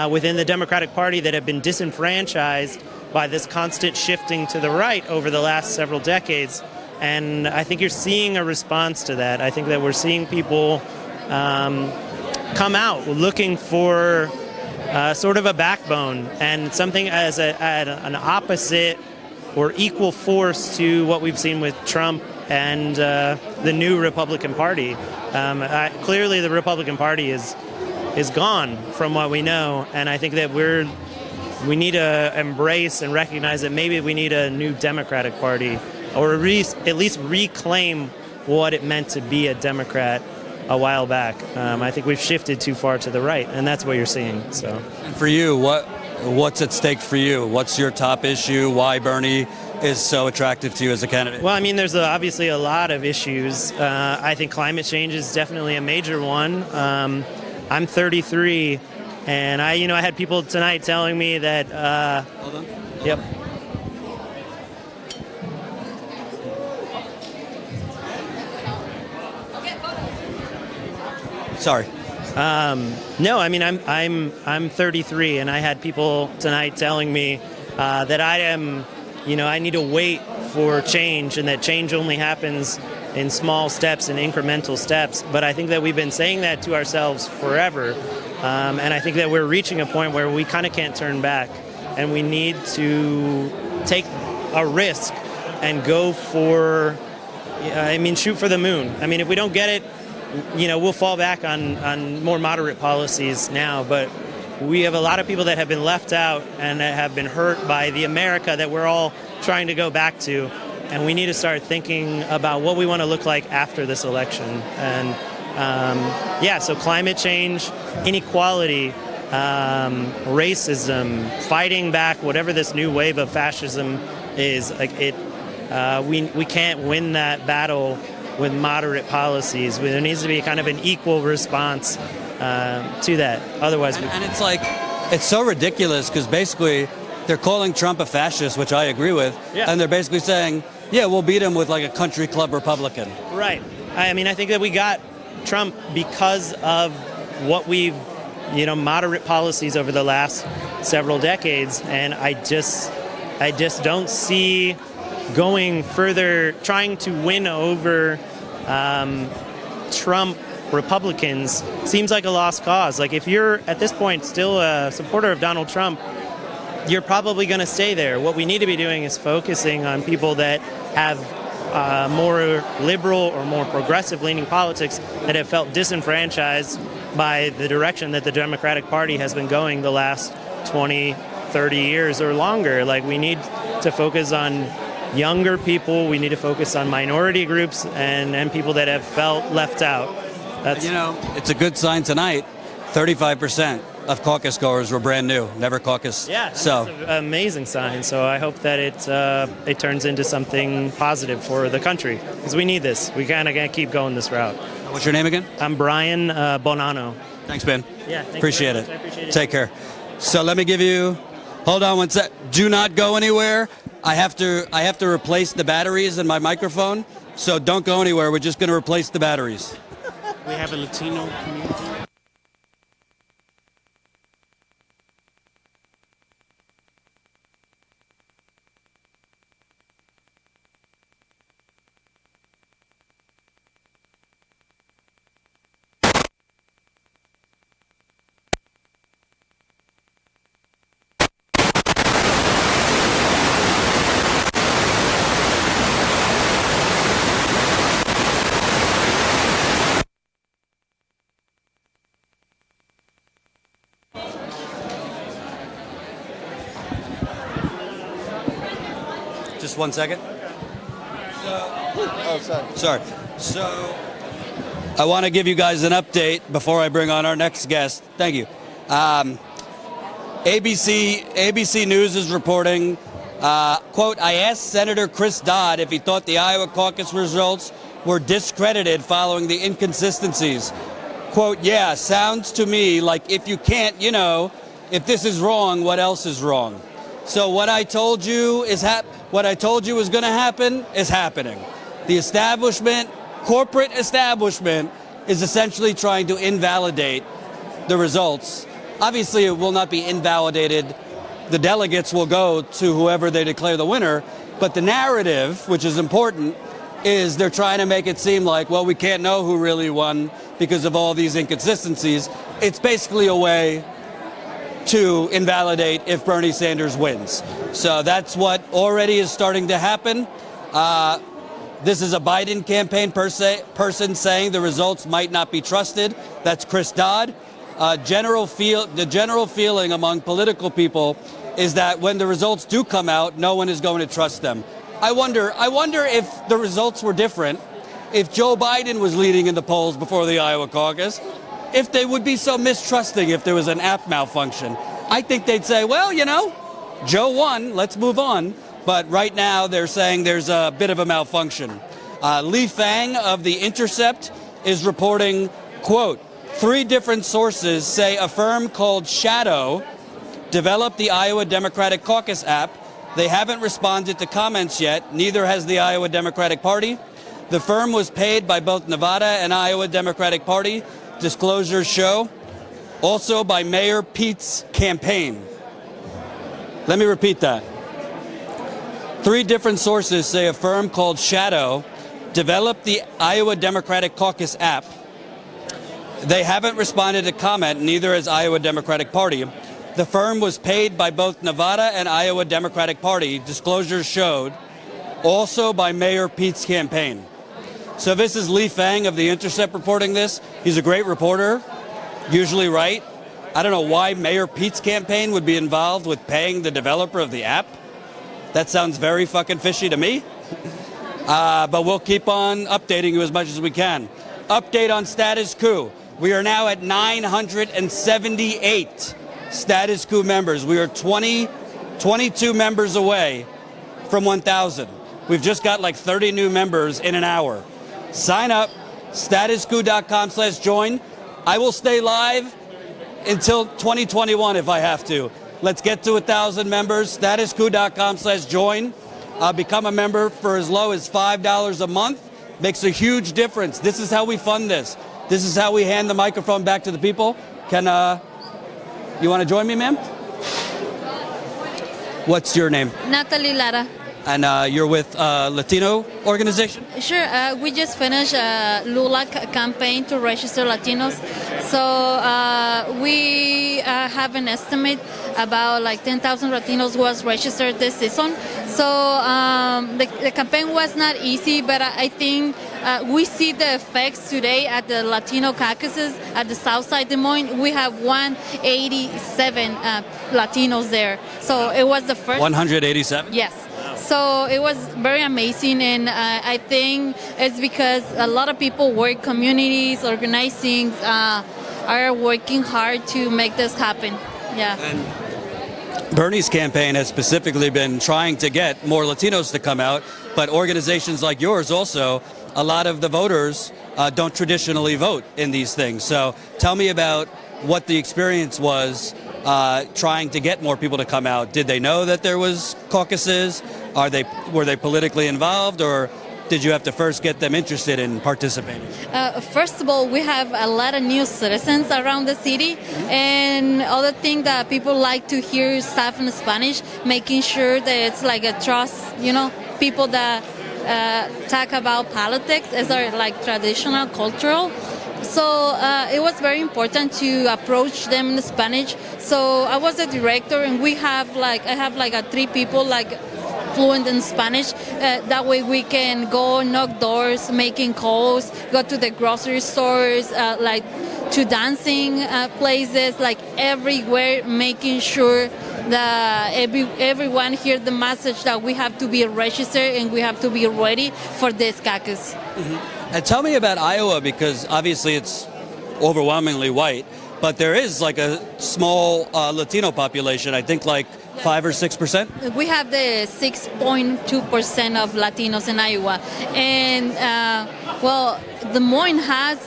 within the Democratic Party that have been disenfranchised by this constant shifting to the right over the last several decades. And I think you're seeing a response to that. I think that we're seeing people come out looking for sort of a backbone and something as an opposite or equal force to what we've seen with Trump and the new Republican Party. Clearly, the Republican Party is gone from what we know, and I think that we need to embrace and recognize that maybe we need a new Democratic Party, or at least reclaim what it meant to be a Democrat a while back. I think we've shifted too far to the right, and that's what you're seeing. So, and for you, what's at stake for you? What's your top issue? Why Bernie is so attractive to you as a candidate? Well, I mean, there's obviously a lot of issues. I think climate change is definitely a major one. I'm 33, and I had people tonight telling me that. Hold on. Yep. Sorry. No, I mean I'm 33, and I had people tonight telling me that I am, I need to wait for change, and that change only happens in small steps and incremental steps. But I think that we've been saying that to ourselves forever, and I think that we're reaching a point where we kind of can't turn back, and we need to take a risk and go for I mean, shoot for the moon. I mean, if we don't get it, we'll fall back on more moderate policies now. But we have a lot of people that have been left out and that have been hurt by the America that we're all trying to go back to. And we need to start thinking about what we want to look like after this election. And so climate change, inequality, racism, fighting back whatever this new wave of fascism is. We can't win that battle with moderate policies. There needs to be kind of an equal response to that. Otherwise, and it's like, it's so ridiculous because basically they're calling Trump a fascist, which I agree with, and they're basically saying, yeah, we'll beat him with like a country club Republican. Right. I mean, I think that we got Trump because of what we've, moderate policies over the last several decades, and I just don't see going further, trying to win over Trump Republicans seems like a lost cause. Like if you're at this point still a supporter of Donald Trump, you're probably going to stay there. What we need to be doing is focusing on people that have more liberal or more progressive leaning politics that have felt disenfranchised by the direction that the Democratic Party has been going the last 20, 30 years or longer. Like we need to focus on younger people. We need to focus on minority groups and people that have felt left out. It's a good sign tonight. 35% of caucus goers were brand new, never caucus. Yeah, so that's an amazing sign. So I hope that it turns into something positive for the country because we need this. We kind of got to keep going this route. What's your name again? I'm Brian Bonanno. Thanks, Ben. Yeah, appreciate it. I appreciate it. Take care. So let me give you. Hold on one sec. Do not go anywhere. I have to replace the batteries in my microphone. So don't go anywhere. We're just going to replace the batteries. We have a Latino community. Just 1 second. Sorry. So I want to give you guys an update before I bring on our next guest. Thank you. ABC News is reporting, quote, I asked Senator Chris Dodd if he thought the Iowa caucus results were discredited following the inconsistencies. Quote, yeah, sounds to me like if you can't, if this is wrong, what else is wrong? So what I told you is what I told you was going to happen is happening. The establishment, corporate establishment, is essentially trying to invalidate the results. Obviously, it will not be invalidated. The delegates will go to whoever they declare the winner. But the narrative, which is important, is they're trying to make it seem like, well, we can't know who really won because of all these inconsistencies. It's basically a way to invalidate if Bernie Sanders wins. So that's what already is starting to happen. This is a Biden campaign person saying the results might not be trusted. That's Chris Dodd. The general feeling among political people is that when the results do come out, no one is going to trust them. I wonder if the results were different, if Joe Biden was leading in the polls before the Iowa caucus, if they would be so mistrusting if there was an app malfunction. I think they'd say, well, Joe won, let's move on. But right now they're saying there's a bit of a malfunction. Lee Fang of The Intercept is reporting, quote, 3 different sources say a firm called Shadow developed the Iowa Democratic Caucus app. They haven't responded to comments yet. Neither has the Iowa Democratic Party. The firm was paid by both Nevada and Iowa Democratic Party. Disclosures show. Also by Mayor Pete's campaign. Let me repeat that. 3 different sources say a firm called Shadow developed the Iowa Democratic Caucus app. They haven't responded to comment, neither has Iowa Democratic Party. The firm was paid by both Nevada and Iowa Democratic Party, disclosures showed, also by Mayor Pete's campaign. So this is Lee Fang of The Intercept reporting this. He's a great reporter, usually right. I don't know why Mayor Pete's campaign would be involved with paying the developer of the app. That sounds very fucking fishy to me. But we'll keep on updating you as much as we can. Update on Status Coup. We are now at 978 Status Coup members. We are 22 members away from 1,000. We've just got like 30 new members in an hour. Sign up, statuscoup.com/join. I will stay live until 2021 if I have to. Let's get to 1,000 members, statuscoup.com/join. Become a member for as low as $5 a month. Makes a huge difference. This is how we fund this. This is how we hand the microphone back to the people. You want to join me, ma'am? What's your name? Natalie Lara. And you're with Latino organization? Sure. We just finished a Lula campaign to register Latinos. So we have an estimate about like 10,000 Latinos was registered this season. So the campaign was not easy, but I think we see the effects today at the Latino caucuses at the south side Des Moines. We have 187 Latinos there. So it was the first. 187? Yes. So it was very amazing, and I think it's because a lot of people work, communities, organizing, are working hard to make this happen. Yeah. And Bernie's campaign has specifically been trying to get more Latinos to come out, but organizations like yours also, a lot of the voters don't traditionally vote in these things. So tell me about what the experience was trying to get more people to come out. Did they know that there was caucuses? Were they politically involved, or did you have to first get them interested in participating? First of all, we have a lot of new citizens around the city, and other thing that people like to hear stuff in Spanish, making sure that it's like a trust, people that talk about politics as are like traditional, cultural. So it was very important to approach them in Spanish. So I was a director, and I have like 3 people like fluent in Spanish. That way we can go knock doors, making calls, go to the grocery stores, like to dancing places, like everywhere, making sure that everyone hears the message that we have to be registered and we have to be ready for this caucus. Mm-hmm. And tell me about Iowa, because obviously it's overwhelmingly white, but there is like a small Latino population, I think like 5 or 6%? We have the 6.2% of Latinos in Iowa. And, Des Moines has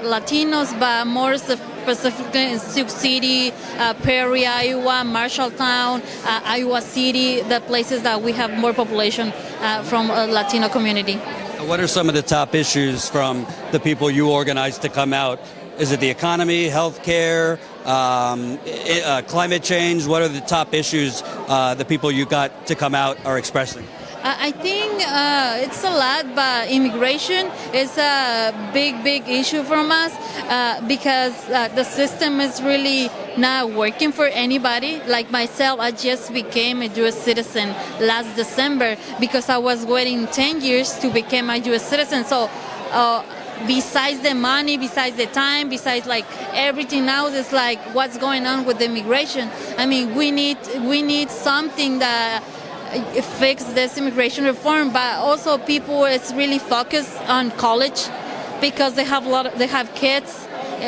Latinos, but more specifically in Sioux City, Perry, Iowa, Marshalltown, Iowa City, the places that we have more population from a Latino community. What are some of the top issues from the people you organized to come out? Is it the economy, healthcare, climate change? What are the top issues the people you got to come out are expressing? I think it's a lot, but immigration is a big issue from us because the system is really not working for anybody. Like myself, I just became a U.S. citizen last December because I was waiting 10 years to become a U.S. citizen. So besides the money, besides the time, besides like everything else, it's like what's going on with the immigration. I mean, we need something that fix this immigration reform, but also people is really focused on college because they have kids,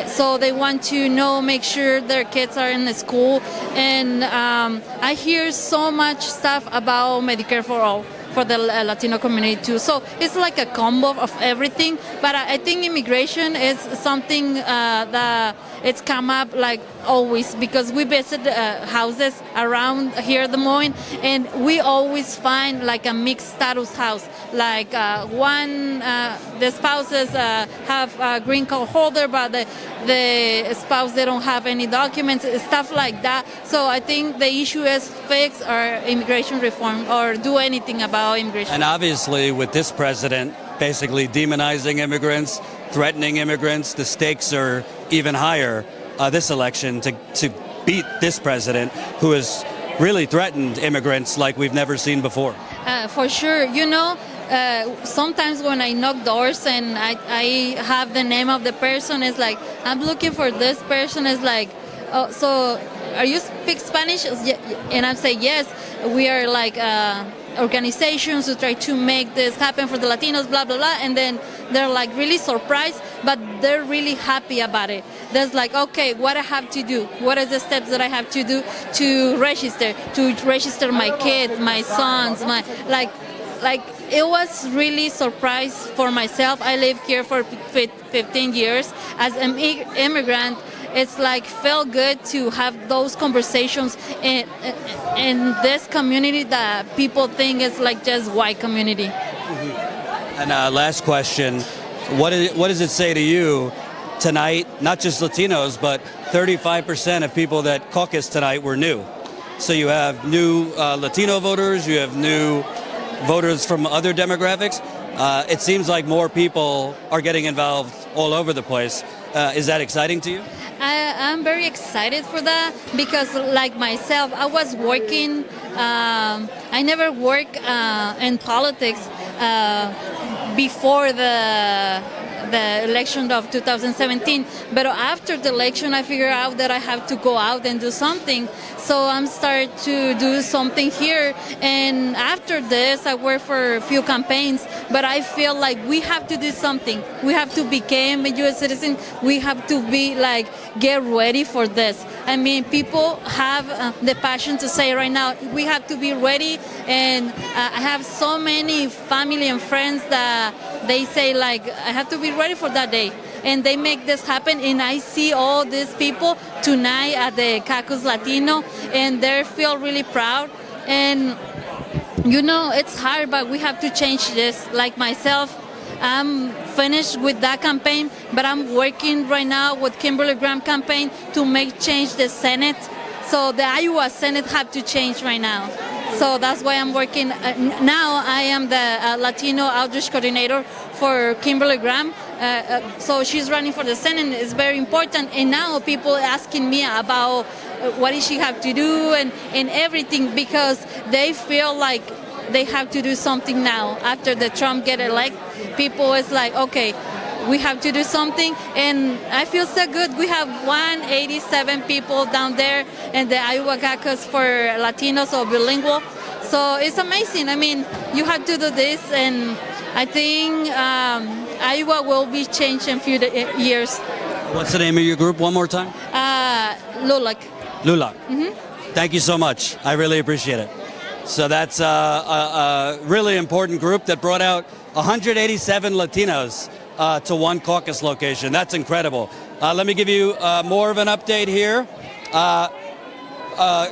so they want to make sure their kids are in the school. And I hear so much stuff about Medicare for all for the Latino community too. So it's like a combo of everything. But I think immigration is something that it's come up like always, because we visit houses around here in Des Moines, and we always find like a mixed status house. Like the spouses have a green card holder, but the spouse, they don't have any documents, stuff like that. So I think the issue is fix our immigration reform or do anything about immigration. And obviously with this president basically demonizing immigrants, threatening immigrants, the stakes are even higher this election to beat this president who has really threatened immigrants like we've never seen before. For sure. sometimes when I knock doors and I have the name of the person, it's like, I'm looking for this person. It's like, oh, so are you speak Spanish? And I say, yes, we are like organizations to try to make this happen for the Latinos, blah, blah, blah. And then they're like really surprised, but they're really happy about it. There's like, okay, what I have to do? What are the steps that I have to do to register my kids, my sons, like it was really surprise for myself. I lived here for 15 years as an immigrant. It's like felt good to have those conversations in this community that people think is like just white community. And last question, what does it say to you tonight, not just Latinos, but 35% of people that caucus tonight were new? So you have new Latino voters, you have new voters from other demographics. It seems like more people are getting involved all over the place. Is that exciting to you? I'm very excited for that because, like myself, I was working. I never worked in politics before the election of 2017. But after the election, I figured out that I have to go out and do something. So I'm starting to do something here. And after this, I work for a few campaigns. But I feel like we have to do something. We have to become a U.S. citizen. We have to be like, get ready for this. I mean, people have the passion to say right now, we have to be ready. And I have so many family and friends that they say like, I have to be ready for that day. And they make this happen. And I see all these people tonight at the Caucus Latino, and they feel really proud. And, you know, it's hard, but we have to change this. Like myself, I'm finished with that campaign, but I'm working right now with Kimberly Graham campaign to make change the Senate. So the Iowa Senate have to change right now. So that's why I'm working. Now I am the Latino outreach coordinator for Kimberly Graham. So she's running for the Senate. It's very important. And now people asking me about what does she have to do and everything, because they feel like they have to do something now. After the Trump get elected, people is like, okay, we have to do something. And I feel so good. We have 187 people down there in the Iowa Caucus for Latinos or bilingual. So it's amazing. I mean, you have to do this, and I think Iowa will be changed in a few years. What's the name of your group one more time? LULAC. LULAC. Thank you so much. I really appreciate it. So that's a really important group that brought out 187 Latinos to one caucus location. That's incredible. Let me give you more of an update here.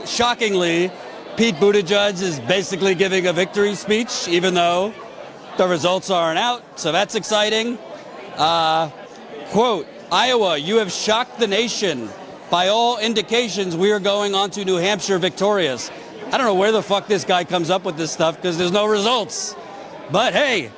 Shockingly, Pete Buttigieg is basically giving a victory speech, even though the results aren't out. So that's exciting. Quote, Iowa, you have shocked the nation. By all indications, we are going on to New Hampshire victorious. I don't know where the fuck this guy comes up with this stuff because there's no results. But hey,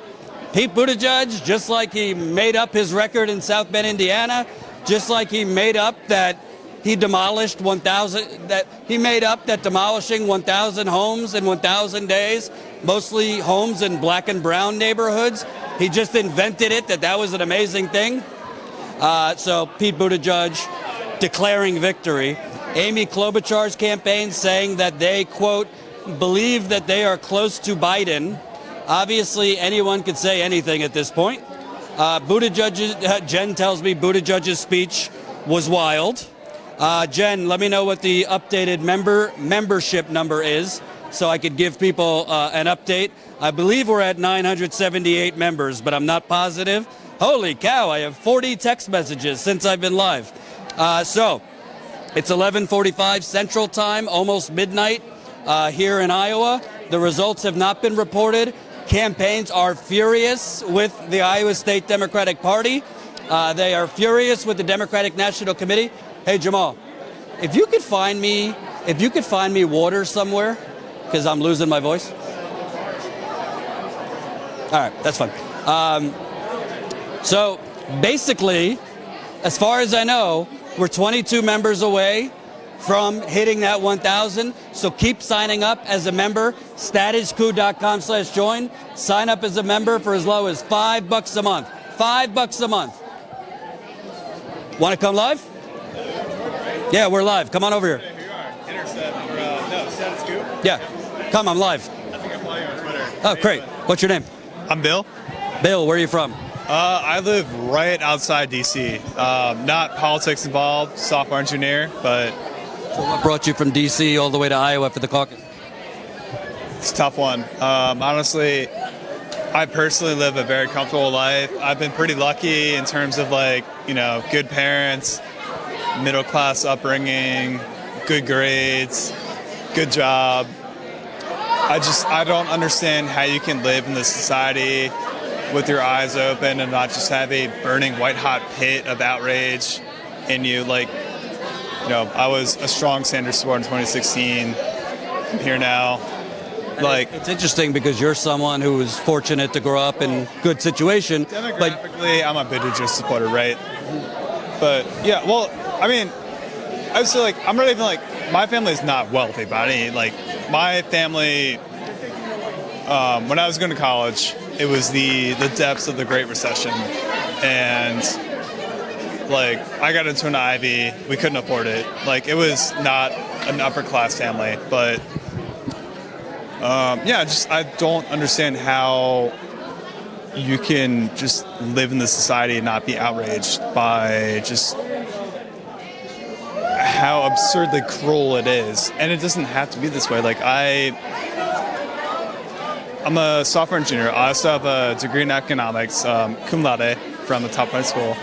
Pete Buttigieg, just like he made up his record in South Bend, Indiana, just like he made up that he demolished 1,000, that he made up that demolishing 1,000 homes in 1,000 days, mostly homes in black and brown neighborhoods. He just invented it, that was an amazing thing. So Pete Buttigieg declaring victory. Amy Klobuchar's campaign saying that they, quote, believe that they are close to Biden. Obviously, anyone could say anything at this point. Jen tells me Buttigieg's speech was wild. Jen, let me know what the updated membership number is so I could give people an update. I believe we're at 978 members, but I'm not positive. Holy cow, I have 40 text messages since I've been live. So it's 11:45 Central Time, almost midnight here in Iowa. The results have not been reported. Campaigns are furious with the Iowa State Democratic Party. They are furious with the Democratic National Committee. Hey, Jamal, if you could find me water somewhere, because I'm losing my voice. All right, that's fine. So basically, as far as I know, we're 22 members away from hitting that 1,000. So keep signing up as a member. statuscoup.com/join. Sign up as a member for as low as $5 a month. $5 a month. Want to come live? Yeah, we're live. Come on over here. Status Coup? Yeah, come. I'm live. I think I follow you on Twitter. Oh, great. What's your name? I'm Bill. Bill, where are you from? I live right outside D.C. Not politics involved, software engineer, but... So what brought you from D.C. all the way to Iowa for the caucus? It's a tough one. Honestly, I personally live a very comfortable life. I've been pretty lucky in terms of good parents, middle class upbringing, good grades, good job. I don't understand how you can live in this society with your eyes open and not just have a burning white hot pit of outrage in you. I was a strong Sanders supporter in 2016. I'm here now. It's interesting because you're someone who was fortunate to grow up in good situation. Demographically, I'm a Buttigieg supporter, right? But yeah, well, I mean, I was I'm not even my family is not wealthy by any my family. When I was going to college, it was the depths of the Great Recession, and I got into an Ivy. We couldn't afford it. It was not an upper class family, but I don't understand how you can just live in this society and not be outraged by just how absurdly cruel it is. And it doesn't have to be this way. I'm a software engineer. I also have a degree in economics, cum laude, from the top high school.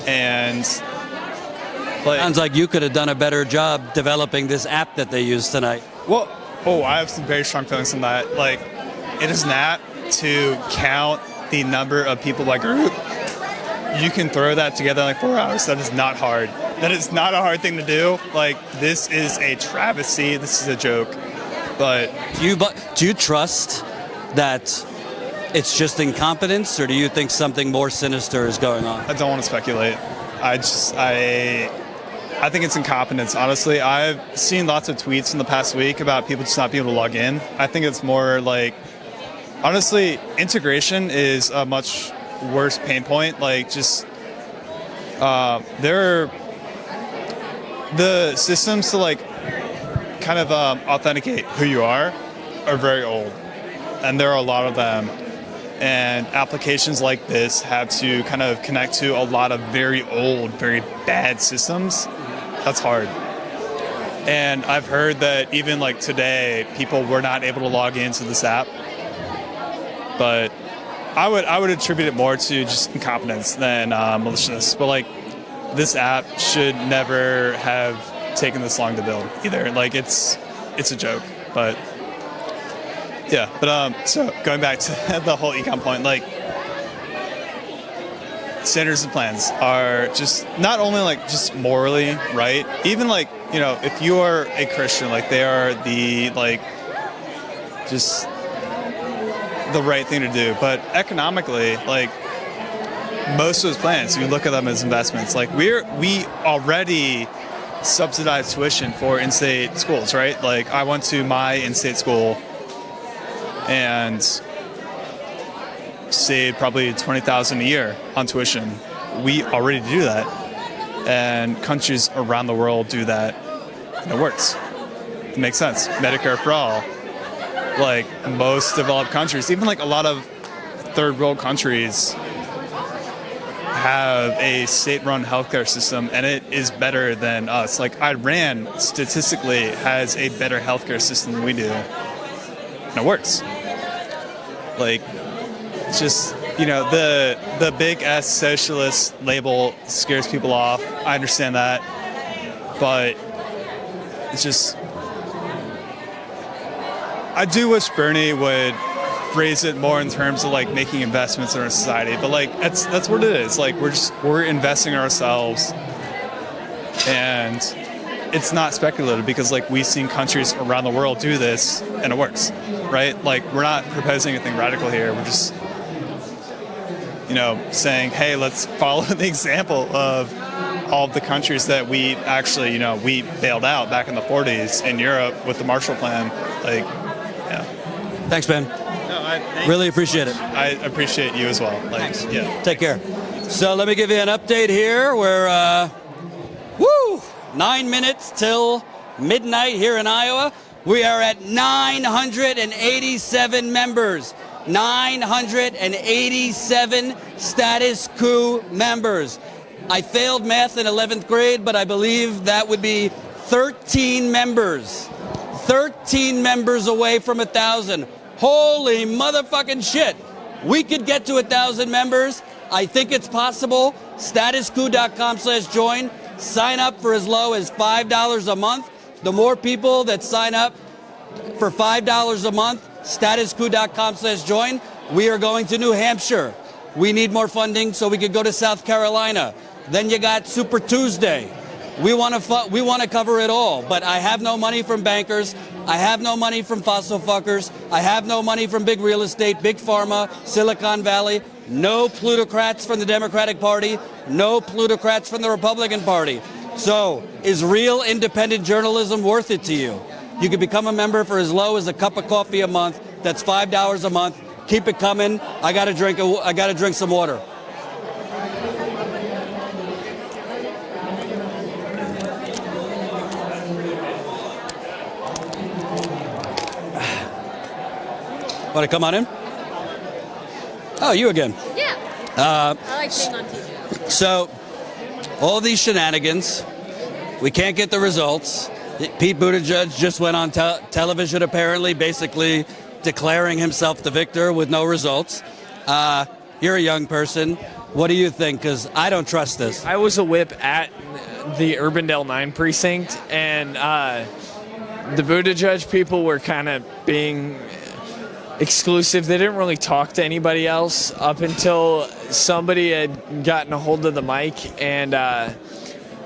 And sounds like you could have done a better job developing this app that they use tonight. Well, I have some very strong feelings on that. It is not to count the number of people by group. You can throw that together in 4 hours. That is not hard. That is not a hard thing to do. This is a travesty. This is a joke. But do you trust that it's just incompetence, or do you think something more sinister is going on? I don't want to speculate. I think it's incompetence, honestly. I've seen lots of tweets in the past week about people just not being able to log in. I think it's more honestly, integration is a much worse pain point. The systems to kind of authenticate who you are very old, and there are a lot of them. And applications like this have to kind of connect to a lot of very old, very bad systems. That's hard. And I've heard that even today, people were not able to log into this app. But I would attribute it more to just incompetence than maliciousness. But this app should never have taken this long to build either. It's a joke. But yeah. But so going back to the whole econ point, Sanders' plans are just not only just morally right, even if you are a Christian, they are the just the right thing to do. But economically, most of those plans, you look at them as investments. We already subsidize tuition for in-state schools, right? I went to my in-state school and saved probably $20,000 a year on tuition. We already do that, and countries around the world do that, and it works. It makes sense. Medicare for all. Most developed countries, even a lot of third world countries, have a state-run healthcare system, and it is better than us. Iran statistically has a better healthcare system than we do, and it works. Just the big S socialist label scares people off. I understand that, but it's just I do wish Bernie would phrase it more in terms of making investments in our society. But that's what it is. We're investing in ourselves, and it's not speculative because we've seen countries around the world do this and it works, right? We're not proposing anything radical here. We're just saying, hey, let's follow the example of all of the countries that we actually, we bailed out back in the 40s in Europe with the Marshall Plan. Like, yeah. Thanks, Ben. Really appreciate it. I appreciate you as well. Like, Thanks. Yeah. Take care. So let me give you an update here. We're 9 minutes till midnight here in Iowa. We are at 987 members. 987 status quo members. I failed math in 11th grade, but I believe that would be 13 members. 13 members away from 1,000. Holy motherfucking shit. We could get to 1,000 members. I think it's possible. Statusquo.com/join. Sign up for as low as $5 a month. The more people that sign up for $5 a month, statusquo.com/join. We are going to New Hampshire. We need more funding so we could go to South Carolina. Then you got Super Tuesday. We want to cover it all, but I have no money from bankers. I have no money from fossil fuckers. I have no money from big real estate, big pharma, Silicon Valley. No plutocrats from the Democratic Party. No plutocrats from the Republican Party. So, is real independent journalism worth it to you? You can become a member for as low as a cup of coffee a month. That's $5 a month. Keep it coming. I got to drink some water. Want to come on in? Oh, you again. Yeah. I like being on TV. So, all these shenanigans, we can't get the results. Pete Buttigieg just went on television, apparently, basically declaring himself the victor with no results. You're a young person. What do you think? Because I don't trust this. I was a whip at the Urbandale 9 precinct, and the Buttigieg people were kind of being exclusive. They didn't really talk to anybody else up until somebody had gotten a hold of the mic and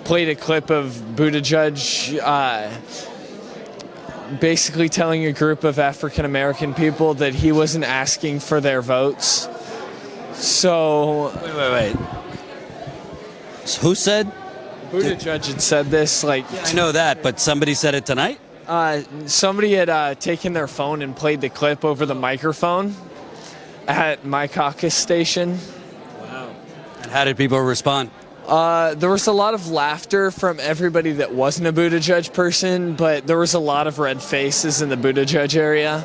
played a clip of Buttigieg basically telling a group of African American people that he wasn't asking for their votes. So wait. So who said? Buttigieg had said this. Like, I know that, but somebody said it tonight. Somebody had taken their phone and played the clip over the microphone at my Caucus station. Wow. And how did people respond? There was a lot of laughter from everybody that wasn't a Buttigieg person, but there was a lot of red faces in the Buttigieg area.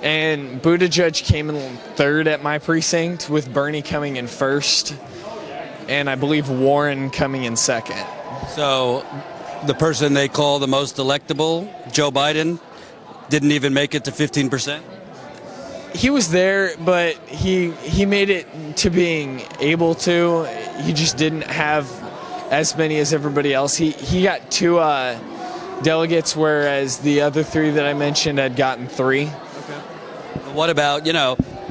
And Buttigieg came in third at my precinct, with Bernie coming in first, and I believe Warren coming in second. So the person they call the most electable, Joe Biden, didn't even make it to 15%? He was there, but he made it to being able to. He just didn't have as many as everybody else. He got 2 delegates, whereas the other 3 that I mentioned had gotten 3. What about,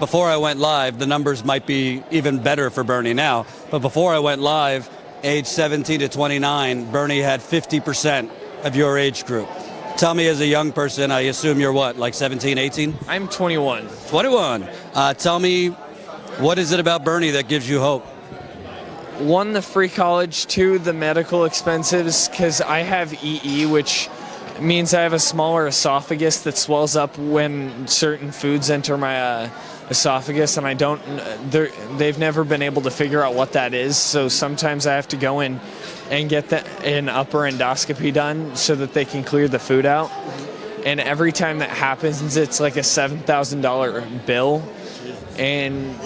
before I went live, the numbers might be even better for Bernie now, but before I went live, age 17 to 29, Bernie had 50% of your age group. Tell me, as a young person, I assume you're what, like 17, 18? I'm 21. 21. Tell me, what is it about Bernie that gives you hope? 1, the free college. 2, the medical expenses, because I have EE, which means I have a smaller esophagus that swells up when certain foods enter my esophagus, and they've never been able to figure out what that is, so sometimes I have to go in and get an upper endoscopy done so that they can clear the food out. And every time that happens, it's like a $7,000 bill, and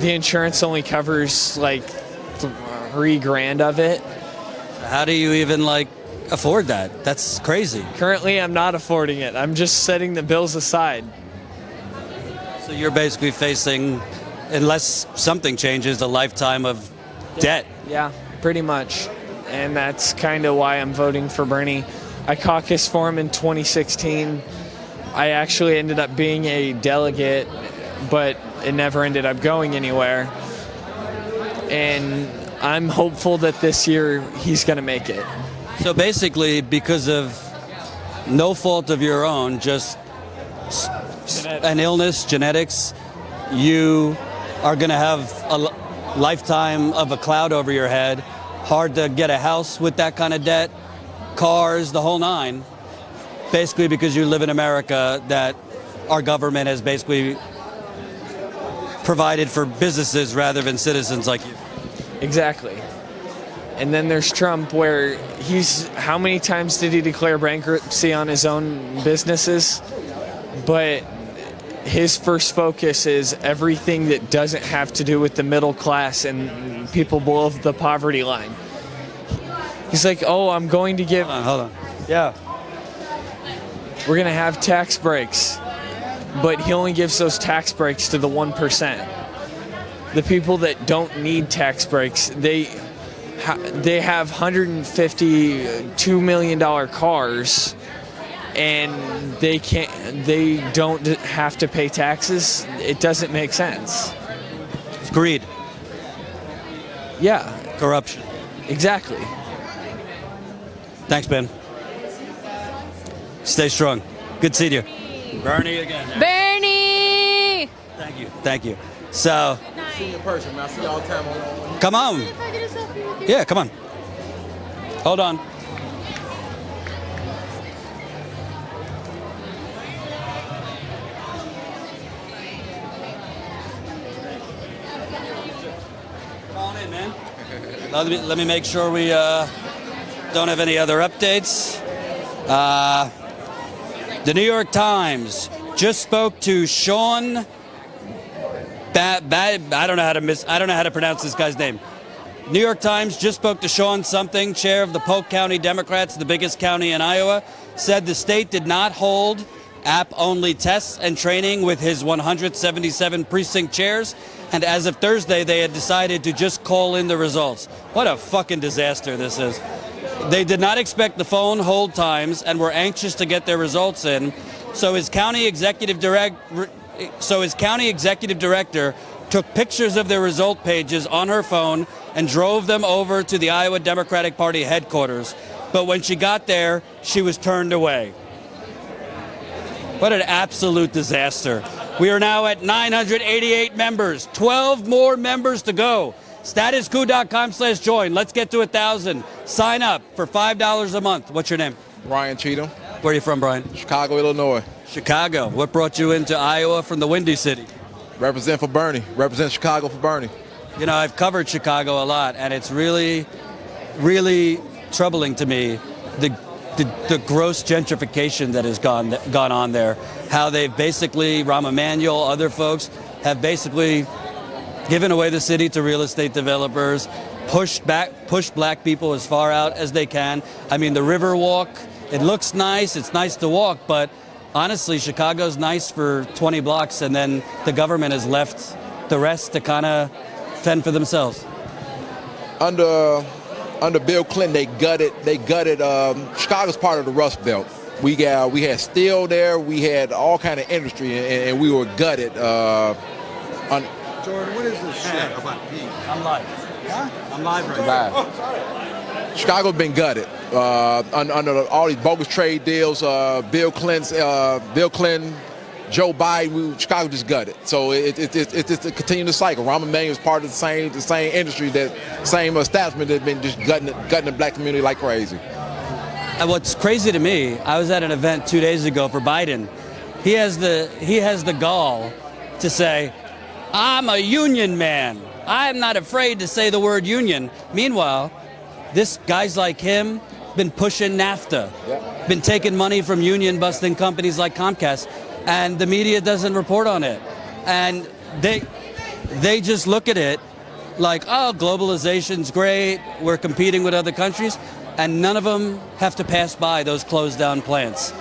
the insurance only covers like $3,000 of it. How do you even afford that? That's crazy. Currently, I'm not affording it. I'm just setting the bills aside. So you're basically facing, unless something changes, a lifetime of debt. Yeah, pretty much. And that's kind of why I'm voting for Bernie. I caucused for him in 2016. I actually ended up being a delegate, but it never ended up going anywhere. And I'm hopeful that this year he's going to make it. So basically, because of no fault of your own, just an illness, genetics, you are going to have lifetime of a cloud over your head, hard to get a house with that kind of debt, cars, the whole nine, basically because you live in America that our government has basically provided for businesses rather than citizens like you. Exactly. And then there's Trump, where how many times did he declare bankruptcy on his own businesses? But his first focus is everything that doesn't have to do with the middle class and people below the poverty line. He's like, oh, I'm going to give... Hold on. Yeah. We're going to have tax breaks. But he only gives those tax breaks to the 1%. The people that don't need tax breaks, they have $152 million cars, and they don't have to pay taxes. It doesn't make sense. It's greed. Yeah. Corruption. Exactly. Thanks, Ben. Stay strong. Good seeing you. Bernie again. Bernie! Thank you. Thank you. So, See you in person, man. I see you all the time. come on. Yeah, come on. Hold on. Come on in, man. Let me make sure we don't have any other updates. The New York Times just spoke to Sean. I don't know how to pronounce this guy's name. New York Times just spoke to Sean something, chair of the Polk County Democrats, the biggest county in Iowa, said the state did not hold app-only tests and training with his 177 precinct chairs, and as of Thursday, they had decided to just call in the results. What a fucking disaster this is. They did not expect the phone hold times and were anxious to get their results in, so his county executive director took pictures of their result pages on her phone and drove them over to the Iowa Democratic Party headquarters. But when she got there, she was turned away. What an absolute disaster. We are now at 988 members, 12 more members to go. Statuscoup.com/join. Let's get to 1,000. Sign up for $5 a month. What's your name? Brian Cheatham. Where are you from, Brian? Chicago, Illinois. Chicago. What brought you into Iowa from the Windy City? Represent for Bernie. Represent Chicago for Bernie. You know, I've covered Chicago a lot, and it's really, really troubling to me the gross gentrification that has gone on there. How they've basically, Rahm Emanuel, other folks, have basically given away the city to real estate developers, pushed black people as far out as they can. I mean, the Riverwalk, it looks nice, it's nice to walk, but honestly, Chicago's nice for 20 blocks, and then the government has left the rest to kind of fend for themselves. Under Bill Clinton, they gutted. Chicago's part of the Rust Belt. We had steel there. We had all kind of industry, and we were gutted. Jordan, what is this shit about Pete? I'm live. Huh? I'm live right now. Oh, sorry. Chicago's been gutted under all these bogus trade deals. Bill Clinton, Joe Biden. Chicago just gutted. So it's just a continuing cycle. Rahm Emanuel is part of the same industry, that same establishment that's been just gutting the black community like crazy. And what's crazy to me, I was at an event 2 days ago for Biden. He has the gall to say, "I'm a union man. I'm not afraid to say the word union." Meanwhile, this guys like him been pushing NAFTA, been taking money from union busting companies like Comcast, and the media doesn't report on it. And they just look at it like, oh, globalization's great, we're competing with other countries, and none of them have to pass by those closed down plants.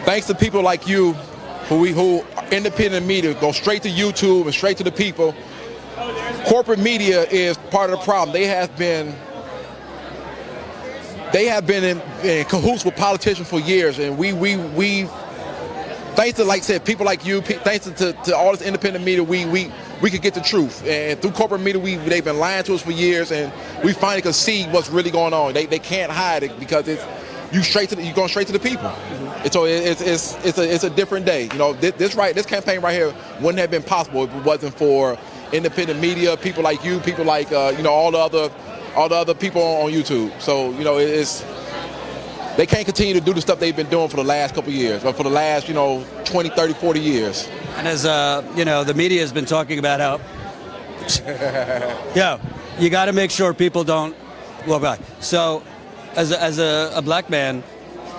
Thanks to people like you, who independent media go straight to YouTube and straight to the people. Corporate media is part of the problem. They have been in cahoots with politicians for years, and we thanks to, like I said, people like you, thanks to all this independent media, we could get the truth. And through corporate media, they've been lying to us for years, and we finally can see what's really going on. They can't hide it because you're going straight to the people. And so it's a different day. You know, this campaign right here wouldn't have been possible if it wasn't for independent media, people like you, people like all the other people on YouTube. So they can't continue to do the stuff they've been doing for the last couple of years, or for the last 20, 30, 40 years. And as the media has been talking about how, you got to make sure people don't. So, as a black man,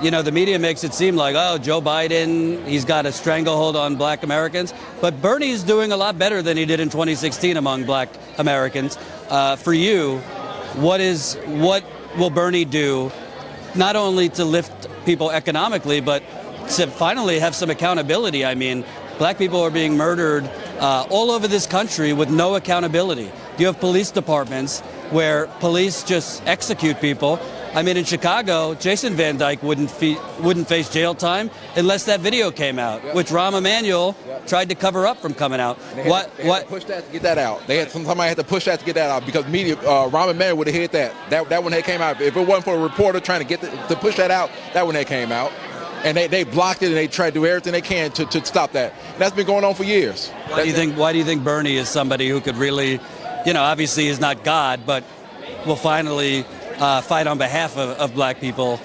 the media makes it seem like, oh, Joe Biden, he's got a stranglehold on black Americans. But Bernie's doing a lot better than he did in 2016 among black Americans. For you, what will Bernie do, not only to lift people economically, but to finally have some accountability? I mean, black people are being murdered all over this country with no accountability. You have police departments where police just execute people. I mean, in Chicago, Jason Van Dyke wouldn't face jail time unless that video came out, which Rahm Emanuel tried to cover up from coming out. They had to push that to get that out. Somebody had to push that to get that out because media, Rahm Emanuel would have hit that. That one had came out. If it wasn't for a reporter trying to to push that out, that one had came out. And they blocked it, and they tried to do everything they can to stop that. And that's been going on for years. Why do you think Bernie is somebody who could really, obviously he's not God, but will finally fight on behalf of black people?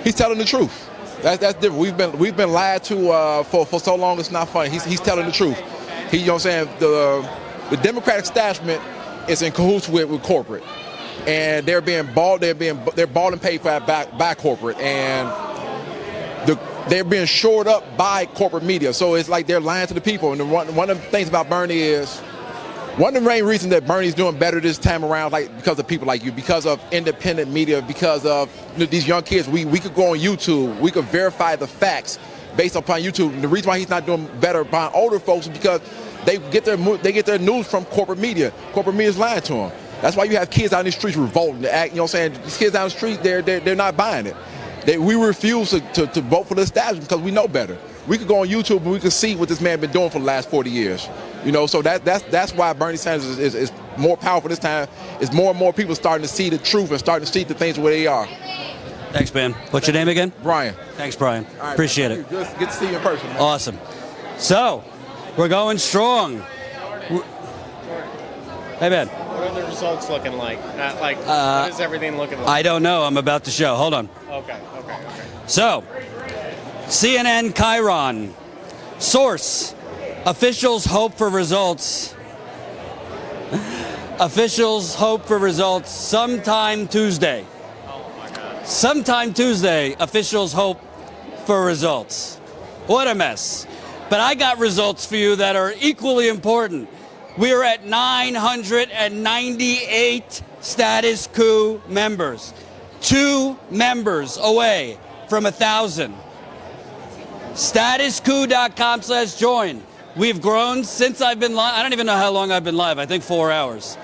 He's telling the truth. That's different. We've been lied to for so long. It's not funny. He's telling the truth. What I'm saying? The Democratic establishment is in cahoots with corporate, and they're bought and paid for by corporate, and they're being shored up by corporate media. So it's like they're lying to the people. And one of the things about Bernie is, one of the main reasons that Bernie's doing better this time around, because of people like you, because of independent media, because of these young kids. We could go on YouTube, we could verify the facts based upon YouTube. And the reason why he's not doing better by older folks is because they get their news from corporate media. Corporate media is lying to them. That's why you have kids out in the streets revolting. These kids out in the street, they're not buying it. We refuse to vote for the establishment because we know better. We could go on YouTube and we could see what this man been doing for the last 40 years. So that's why Bernie Sanders is more powerful this time. Is more and more people starting to see the truth and starting to see the things where they are. Thanks, man. What's your name again? Brian. Thanks, Brian. All right, appreciate it. Good to see you in person, man. Awesome. So, we're going strong. Hey, man. What are the results looking like? What is everything looking like? I don't know. I'm about to show. Hold on. Okay. So, CNN Chiron. Source. Officials hope for results. Officials hope for results sometime Tuesday. Sometime Tuesday, officials hope for results. What a mess. But I got results for you that are equally important. We are at 998 status coup members. 2 members away from 1,000. Statuscoup.com/join. We've grown since I've been live. I don't even know how long I've been live. I think 4 hours.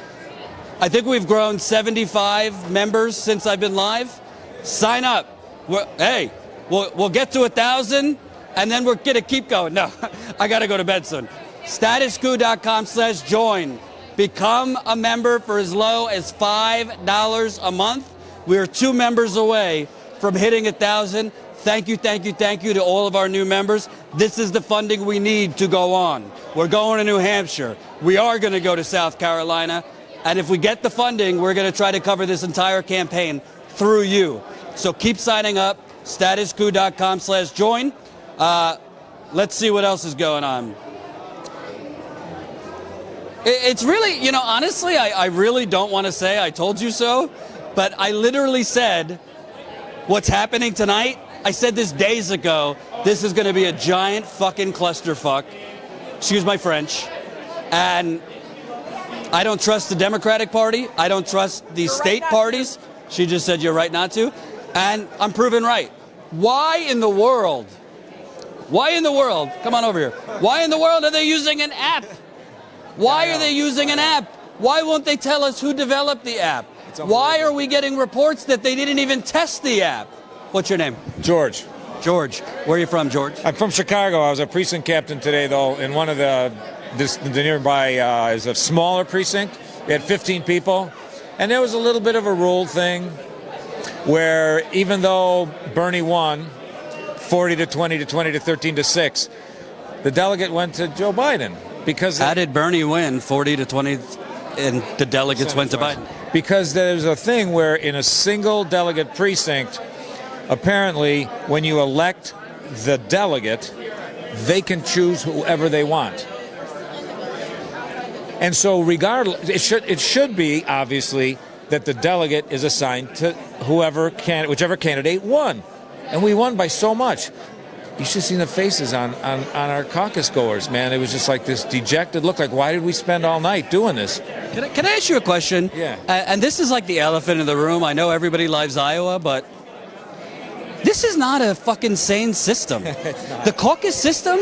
I think we've grown 75 members since I've been live. Sign up. We'll get to 1,000, and then we're going to keep going. No, I got to go to bed soon. Statuscoup.com/join. Become a member for as low as $5 a month. We are 2 members away from hitting 1,000. Thank you to all of our new members. This is the funding we need to go on. We're going to New Hampshire. We are going to go to South Carolina. And if we get the funding, we're going to try to cover this entire campaign through you. So keep signing up. Statuscoup.com/join. Let's see what else is going on. It's really, honestly, I really don't want to say I told you so, but I literally said what's happening tonight. I said this days ago. This is going to be a giant fucking clusterfuck. Excuse my French. And I don't trust the Democratic Party. I don't trust the state parties. She just said you're right not to. And I'm proven right. Why in the world? Come on over here. Why in the world are they using an app? Why are they using an app? Why won't they tell us who developed the app? Why are we getting reports that they didn't even test the app? What's your name? George. George. Where are you from, George? I'm from Chicago. I was a precinct captain today, though, in one of the nearby is a smaller precinct. We had 15 people. And there was a little bit of a rule thing where even though Bernie won 40 to 20 to 20 to 13 to 6, the delegate went to Joe Biden Because how did Bernie win 40 to 20 and the delegates went to Biden? Because there's a thing where in a single delegate precinct, apparently when you elect the delegate, they can choose whoever they want. And so regardless, it should be, obviously, that the delegate is assigned to whichever candidate won. And we won by so much. You should have seen the faces on our caucus goers, man. It was just like this dejected look, like, why did we spend all night doing this? Can I ask you a question? Yeah. And this is like the elephant in the room. I know everybody loves Iowa, but this is not a fucking sane system. The caucus system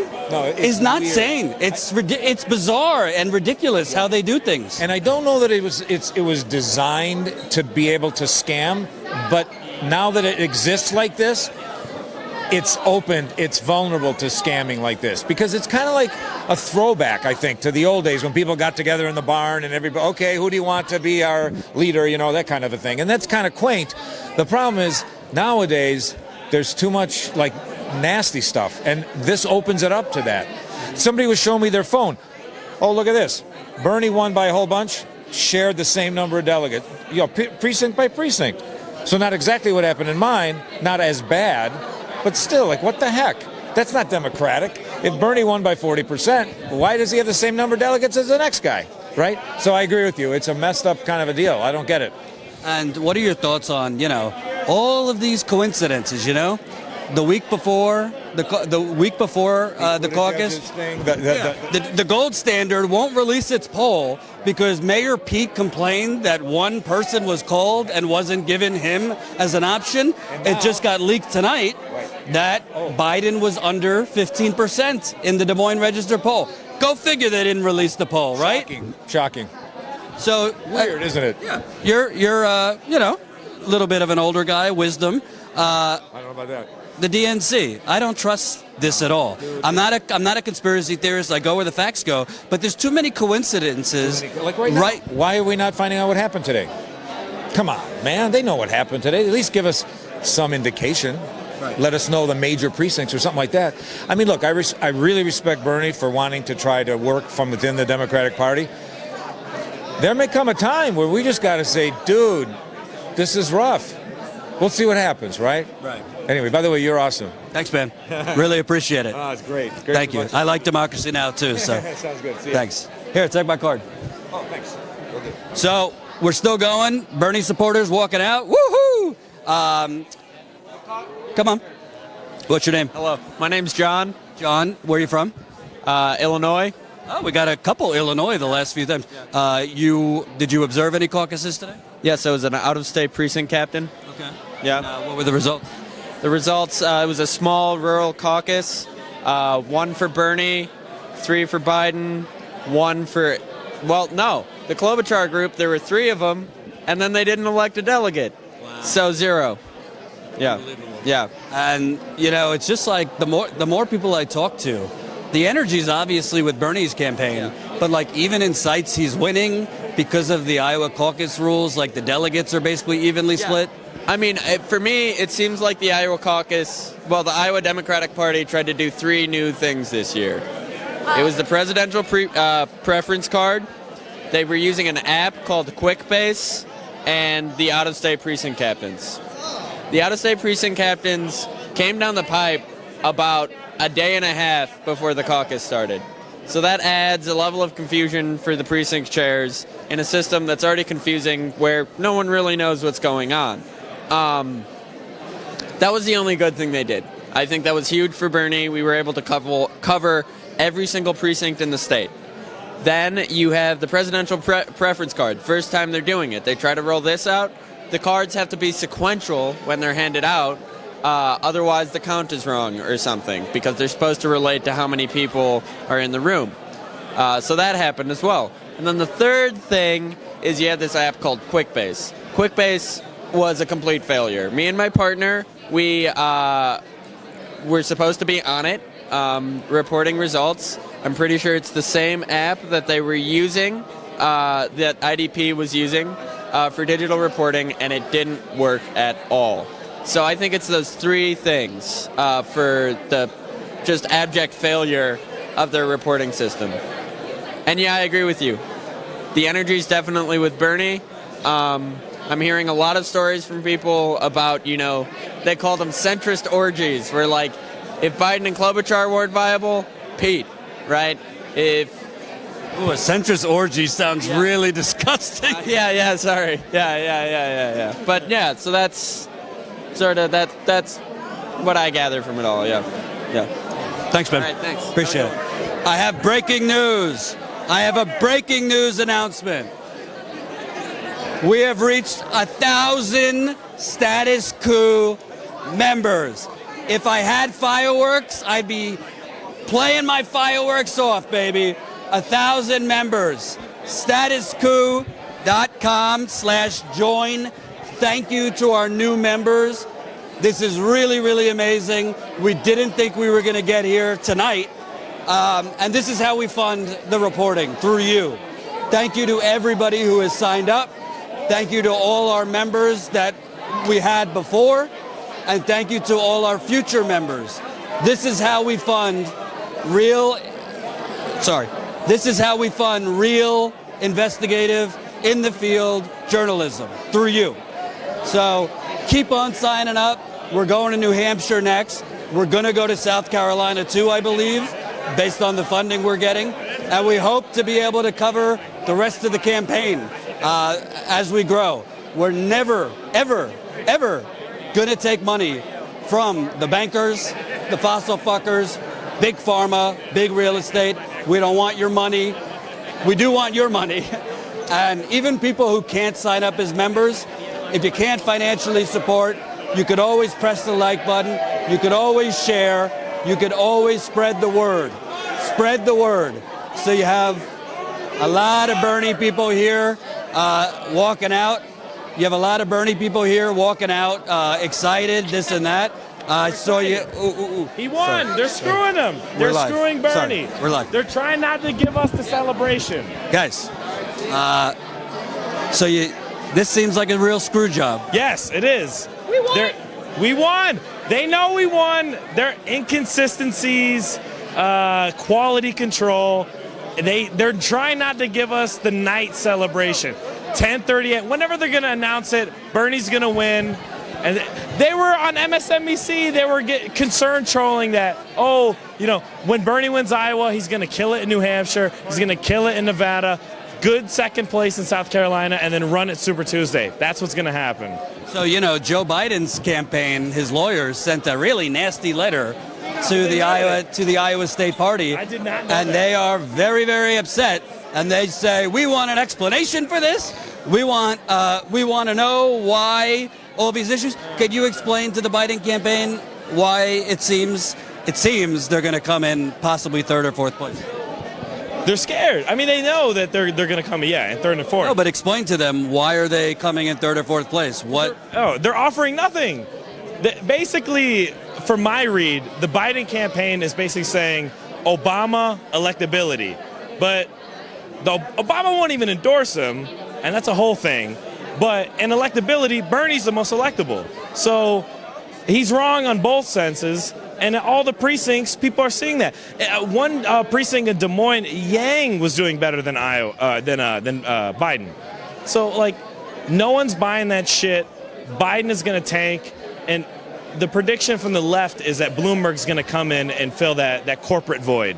is not weird. sane. It's bizarre and ridiculous how they do things. And I don't know that it was designed to be able to scam, but now that it exists like this, it's open, it's vulnerable to scamming like this, because it's kind of like a throwback, I think, to the old days when people got together in the barn and everybody, okay, who do you want to be our leader, that kind of a thing. And that's kind of quaint. The problem is nowadays there's too much like nasty stuff, and this opens it up to that. Somebody was showing me their phone. Oh, look at this. Bernie won by a whole bunch, shared the same number of delegates, precinct by precinct. So not exactly what happened in mine, not as bad, but still, like, what the heck? That's not democratic. If Bernie won by 40%, why does he have the same number of delegates as the next guy, right? So I agree with you. It's a messed up kind of a deal. I don't get it. And what are your thoughts on, all of these coincidences, The week before the caucus, the gold standard won't release its poll because Mayor Pete complained that one person was called and wasn't given him as an option. It just got leaked tonight that Biden was under 15% in the Des Moines Register poll. Go figure they didn't release the poll, right? Shocking. So weird, isn't it? Yeah. You're a little bit of an older guy, wisdom. I don't know about that. The DNC. I don't trust this at all. I'm not a conspiracy theorist. I go where the facts go. But there's too many coincidences. Like right now, why are we not finding out what happened today? Come on, man. They know what happened today. At least give us some indication. Right. Let us know the major precincts or something like that. I mean, look, I really respect Bernie for wanting to try to work from within the Democratic Party. There may come a time where we just got to say, dude, this is rough. We'll see what happens, right? Right. Anyway, by the way, you're awesome. Thanks, man. Really appreciate it. Oh, it's great. Thank you. I like democracy now, too. So. Sounds good. See Thanks. Here, take my card. Oh, thanks. Okay. So, we're still going. Bernie supporters walking out. Woohoo! Come on. What's your name? Hello. My name's John. John, where are you from? Illinois. Oh, we got a couple Illinois the last few times. Did you observe any caucuses today? Yes, I was an out-of-state precinct captain. Okay. Yeah. What were the results? The results, it was a small rural caucus. 1 for Bernie, 3 for Biden, 1 for... Well, no. The Klobuchar group, there were 3 of them, and then they didn't elect a delegate. Wow. So 0. Yeah. Yeah. And, it's just like the more people I talk to, the energy's obviously with Bernie's campaign, but like even in sites he's winning because of the Iowa caucus rules, like the delegates are basically evenly split. I mean, for me, it seems like the Iowa caucus, the Iowa Democratic Party tried to do 3 new things this year. It was the presidential preference card. They were using an app called QuickBase, and the out-of-state precinct captains. The out-of-state precinct captains came down the pipe about a day and a half before the caucus started. So that adds a level of confusion for the precinct chairs in a system that's already confusing where no one really knows what's going on. That was the only good thing they did. I think that was huge for Bernie. We were able to cover every single precinct in the state. Then you have the presidential preference card. First time they're doing it. They try to roll this out. The cards have to be sequential when they're handed out. Otherwise, the count is wrong or something because they're supposed to relate to how many people are in the room. So that happened as well. And then the third thing is you have this app called QuickBase. QuickBase was a complete failure. Me and my partner, we were supposed to be on it, reporting results. I'm pretty sure it's the same app that they were using, that IDP was using for digital reporting, and it didn't work at all. So I think it's those 3 things for the just abject failure of their reporting system. And yeah, I agree with you. The energy is definitely with Bernie. I'm hearing a lot of stories from people about, they call them centrist orgies, where like, if Biden and Klobuchar weren't viable, Pete, right? Ooh, a centrist orgy sounds really disgusting. Sorry. Yeah. But yeah, so that's sort of, that's what I gather from it all, yeah. Thanks, Ben. All right, thanks. Appreciate it. I have breaking news. I have a breaking news announcement. We have reached 1,000 Status Coup members. If I had fireworks, I'd be playing my fireworks off, baby. 1,000 members. Statuscoup.com/join. Thank you to our new members. This is really, really amazing. We didn't think we were going to get here tonight. And this is how we fund the reporting, through you. Thank you to everybody who has signed up. Thank you to all our members that we had before. And thank you to all our future members. This is how we fund real investigative, in the field journalism, through you. So keep on signing up. We're going to New Hampshire next. We're going to go to South Carolina too, I believe, based on the funding we're getting. And we hope to be able to cover the rest of the campaign as we grow. We're never, ever, ever going to take money from the bankers, the fossil fuckers, big pharma, big real estate. We don't want your money. We do want your money. And even people who can't sign up as members, if you can't financially support, you could always press the like button. You could always share. You could always spread the word. Spread the word. So you have a lot of Bernie people here walking out. You have a lot of Bernie people here walking out, excited, this and that. I saw you. He won. Sorry. They're screwing him. They're screwing Bernie. Sorry. We're live. They're trying not to give us the celebration. Guys, this seems like a real screw job. Yes, it is. We won. They know we won. Their inconsistencies, quality control. They're trying not to give us the night celebration. 10:30. Whenever they're going to announce it, Bernie's going to win. And they were on MSNBC. They were concerned trolling that, when Bernie wins Iowa, he's going to kill it in New Hampshire. He's going to kill it in Nevada. Good second place in South Carolina, and then run it Super Tuesday. That's what's going to happen. So, Joe Biden's campaign, his lawyers sent a really nasty letter to the Iowa State Party. I did not know and that. They are very, very upset. And they say, we want an explanation for this. We want to know why all these issues. Could you explain to the Biden campaign why it seems they're going to come in possibly third or fourth place? They're scared. I mean, they know that they're going to come in third and fourth. No, but explain to them, why are they coming in third or fourth place? They're offering nothing. Basically, for my read, the Biden campaign is basically saying Obama electability. But Obama won't even endorse him, and that's a whole thing. But in electability, Bernie's the most electable. So he's wrong on both senses. And at all the precincts, people are seeing that. One precinct in Des Moines, Yang was doing better than Biden. So, no one's buying that shit. Biden is going to tank. And the prediction from the left is that Bloomberg's going to come in and fill that corporate void.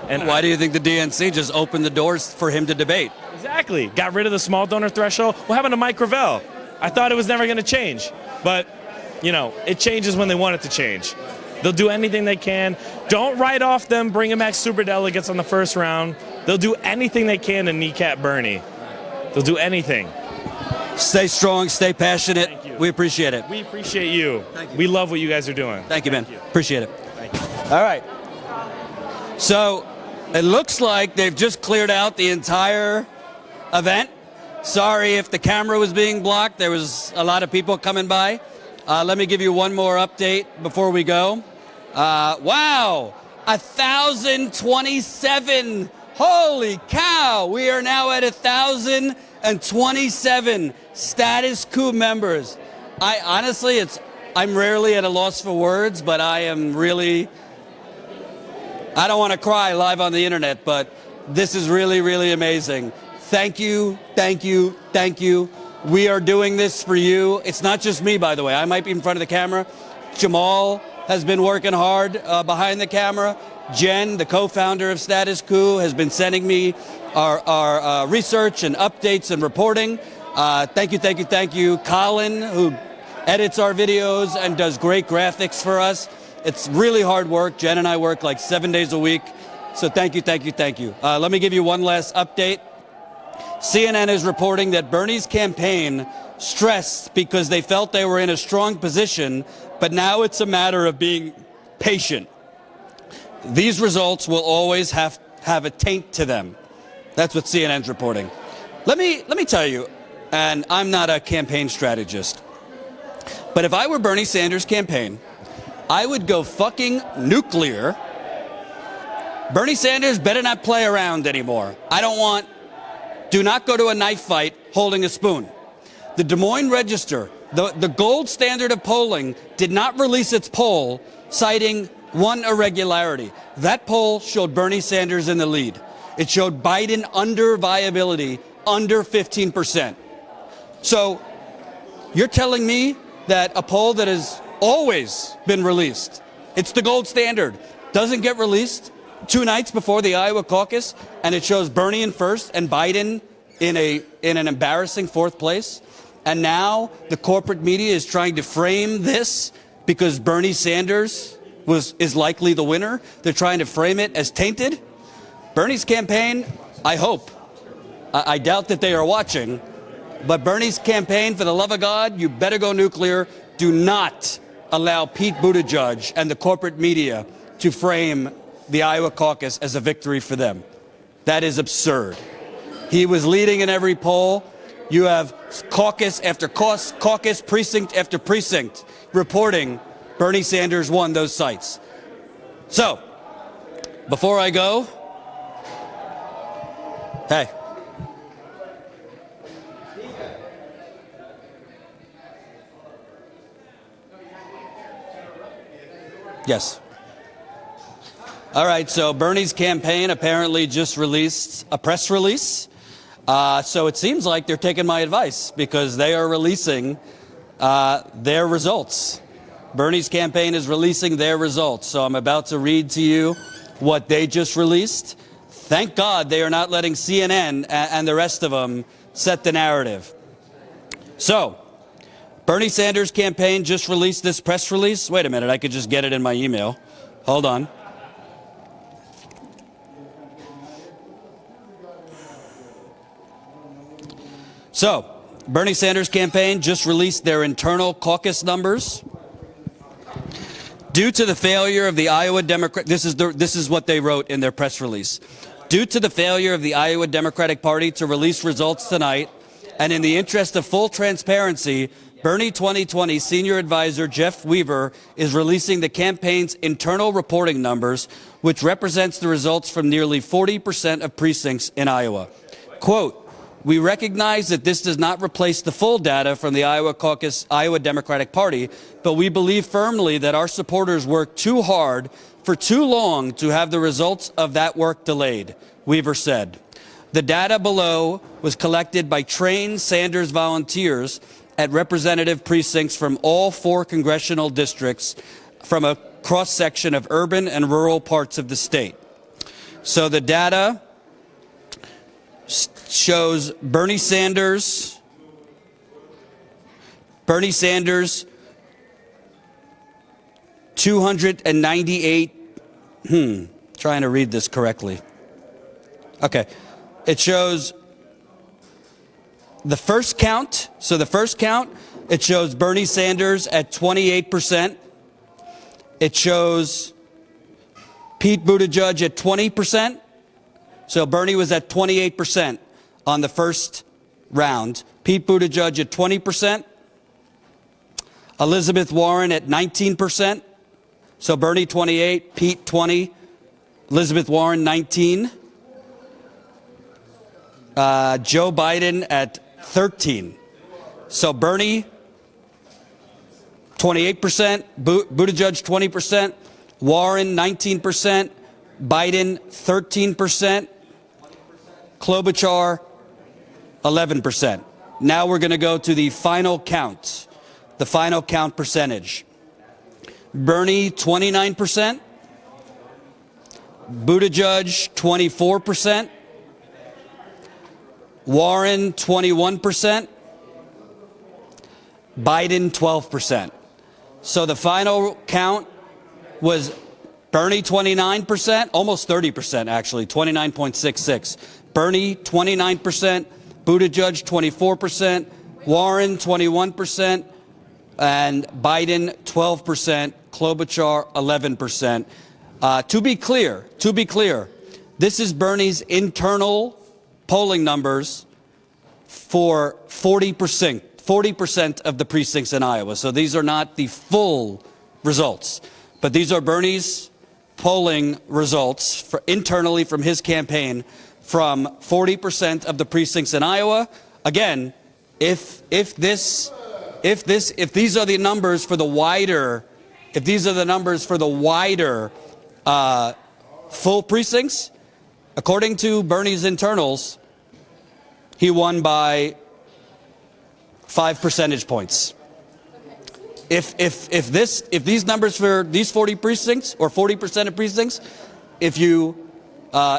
And why do you think the DNC just opened the doors for him to debate? Exactly. Got rid of the small donor threshold. What happened to Mike Gravel? I thought it was never going to change. But, it changes when they want it to change. They'll do anything they can. Don't write off them bringing back superdelegates on the first round. They'll do anything they can to kneecap Bernie. They'll do anything. Stay strong, stay passionate. Thank you. We appreciate it. We appreciate you. We love what you guys are doing. Thank you, man. Appreciate it. Thank you. All right. So it looks like they've just cleared out the entire event. Sorry if the camera was being blocked. There was a lot of people coming by. Let me give you one more update before we go. Wow, 1,027. Holy cow. We are now at 1,027 Status Coup members. I'm rarely at a loss for words, but I don't want to cry live on the internet, but This is really, really amazing. Thank you, thank you, thank you. We are doing this for you. It's not just me, by the way. I might be in front of the camera. Jamal has been working hard behind the camera. Jen, the co-founder of Status Coup, has been sending me our research and updates and reporting. Thank you, thank you, thank you. Colin, who edits our videos and does great graphics for us. It's really hard work. Jen and I work like 7 days a week. So thank you, thank you, thank you. Let me give you one last update. CNN is reporting that Bernie's campaign stressed because they felt they were in a strong position, but now it's a matter of being patient. These results will always have a taint to them. That's what CNN's reporting. Let me tell you, and I'm not a campaign strategist, but if I were Bernie Sanders' campaign, I would go fucking nuclear. Bernie Sanders better not play around anymore. Do not go to a knife fight holding a spoon. The Des Moines Register, the gold standard of polling, did not release its poll, citing one irregularity. That poll showed Bernie Sanders in the lead. It showed Biden under viability, under 15%. So you're telling me that a poll that has always been released, it's the gold standard, doesn't get released 2 nights before the Iowa caucus, and it shows Bernie in first and Biden in an embarrassing 4th place? And now the corporate media is trying to frame this because Bernie Sanders is likely the winner. They're trying to frame it as tainted. Bernie's campaign, I hope, I doubt that they are watching, but Bernie's campaign, for the love of God, you better go nuclear. Do not allow Pete Buttigieg and the corporate media to frame the Iowa caucus as a victory for them. That is absurd. He was leading in every poll. You have caucus after caucus, precinct after precinct, reporting Bernie Sanders won those sites. So, before I go, hey. Yes. All right, so Bernie's campaign apparently just released a press release. So it seems like they're taking my advice because they are releasing their results. Bernie's campaign is releasing their results. So I'm about to read to you what they just released. Thank God they are not letting CNN and the rest of them set the narrative. So, Bernie Sanders' campaign just released this press release. Wait a minute, I could just get it in my email. Hold on. So, Bernie Sanders' campaign just released their internal caucus numbers. Due to the failure of the Iowa Democrat, this is what they wrote in their press release. Due to the failure of the Iowa Democratic Party to release results tonight, and in the interest of full transparency, Bernie 2020 senior advisor Jeff Weaver is releasing the campaign's internal reporting numbers, which represents the results from nearly 40% of precincts in Iowa. Quote, "We recognize that this does not replace the full data from the Iowa caucus, Iowa Democratic Party, but we believe firmly that our supporters worked too hard for too long to have the results of that work delayed," Weaver said. The data below was collected by trained Sanders volunteers at representative precincts from all 4 congressional districts from a cross-section of urban and rural parts of the state. So the data shows Bernie Sanders 298, trying to read this correctly. Okay, it shows the first count. So the first count, it shows Bernie Sanders at 28%. It shows Pete Buttigieg at 20%. So Bernie was at 28% on the first round. Pete Buttigieg at 20%. Elizabeth Warren at 19%. So Bernie 28, Pete 20, Elizabeth Warren 19. Joe Biden at 13. So Bernie 28%, Buttigieg 20%, Warren 19%, Biden 13%. Klobuchar, 11%. Now we're going to go to the final count percentage. Bernie, 29%. Buttigieg, 24%. Warren, 21%. Biden, 12%. So the final count was Bernie, 29%, almost 30% actually, 29.66. Bernie, 29%. Buttigieg, 24%. Warren, 21%. And Biden, 12%. Klobuchar, 11%. To be clear, this is Bernie's internal polling numbers for 40% of the precincts in Iowa. So these are not the full results, but these are Bernie's polling results internally from his campaign from 40% of the precincts in Iowa. Again, if these are the numbers for the wider, full precincts, according to Bernie's internals, he won by 5 percentage points. If these numbers for these 40 precincts or 40% of precincts, if you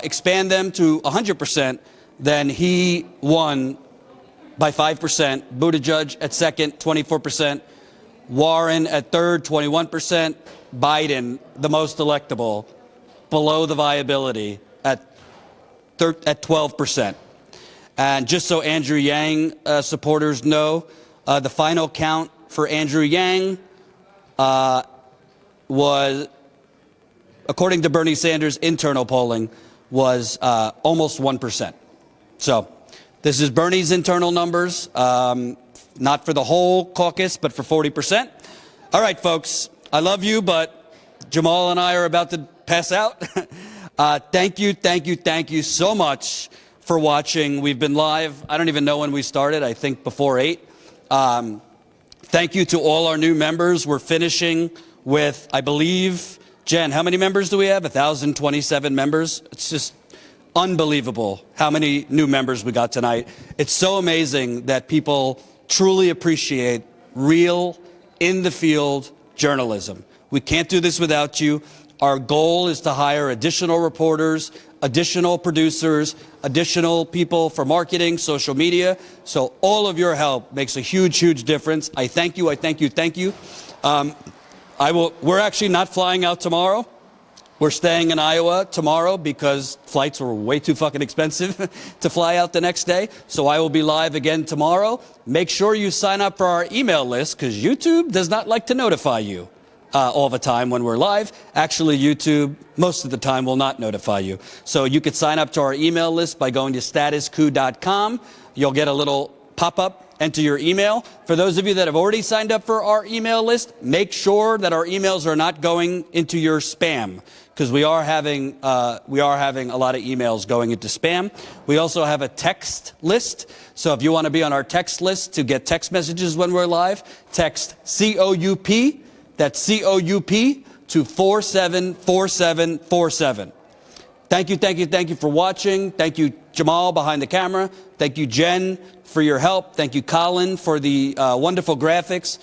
expand them to 100%, then he won by 5%. Buttigieg at second, 24%. Warren at third, 21%. Biden, the most electable, below the viability at 12%. And just so Andrew Yang supporters know, the final count for Andrew Yang was, according to Bernie Sanders' internal polling, was almost 1%. So this is Bernie's internal numbers, not for the whole caucus, but for 40%. All right, folks, I love you, but Jamal and I are about to pass out. Thank you so much for watching. We've been live. I don't even know when we started. I think before 8. Thank you to all our new members. We're finishing with, I believe, Jen, how many members do we have? 1,027 members. It's just unbelievable how many new members we got tonight. It's so amazing that people truly appreciate real, in-the-field journalism. We can't do this without you. Our goal is to hire additional reporters, additional producers, additional people for marketing, social media. So all of your help makes a huge, huge difference. I thank you. We're actually not flying out tomorrow. We're staying in Iowa tomorrow because flights were way too fucking expensive to fly out the next day. So I will be live again tomorrow. Make sure you sign up for our email list because YouTube does not like to notify you all the time when we're live. Actually, YouTube, most of the time, will not notify you. So you could sign up to our email list by going to statuscoup.com. You'll get a little pop-up. Enter your email. For those of you that have already signed up for our email list, make sure that our emails are not going into your spam because we are having a lot of emails going into spam. We also have a text list. So if you want to be on our text list to get text messages when we're live, text COUP. That's COUP to 474747. Thank you for watching. Thank you, Jamal, behind the camera. Thank you, Jen, for your help. Thank you, Colin, for the wonderful graphics.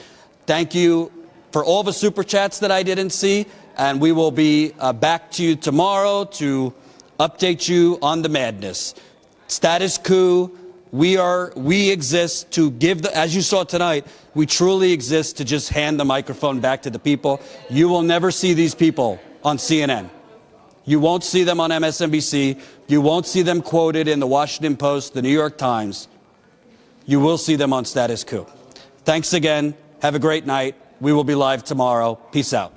Thank you for all the super chats that I didn't see. And we will be back to you tomorrow to update you on the madness. Status Coup. We exist to give as you saw tonight, we truly exist to just hand the microphone back to the people. You will never see these people on CNN. You won't see them on MSNBC. You won't see them quoted in the Washington Post, the New York Times. You will see them on Status Coup. Thanks again. Have a great night. We will be live tomorrow. Peace out.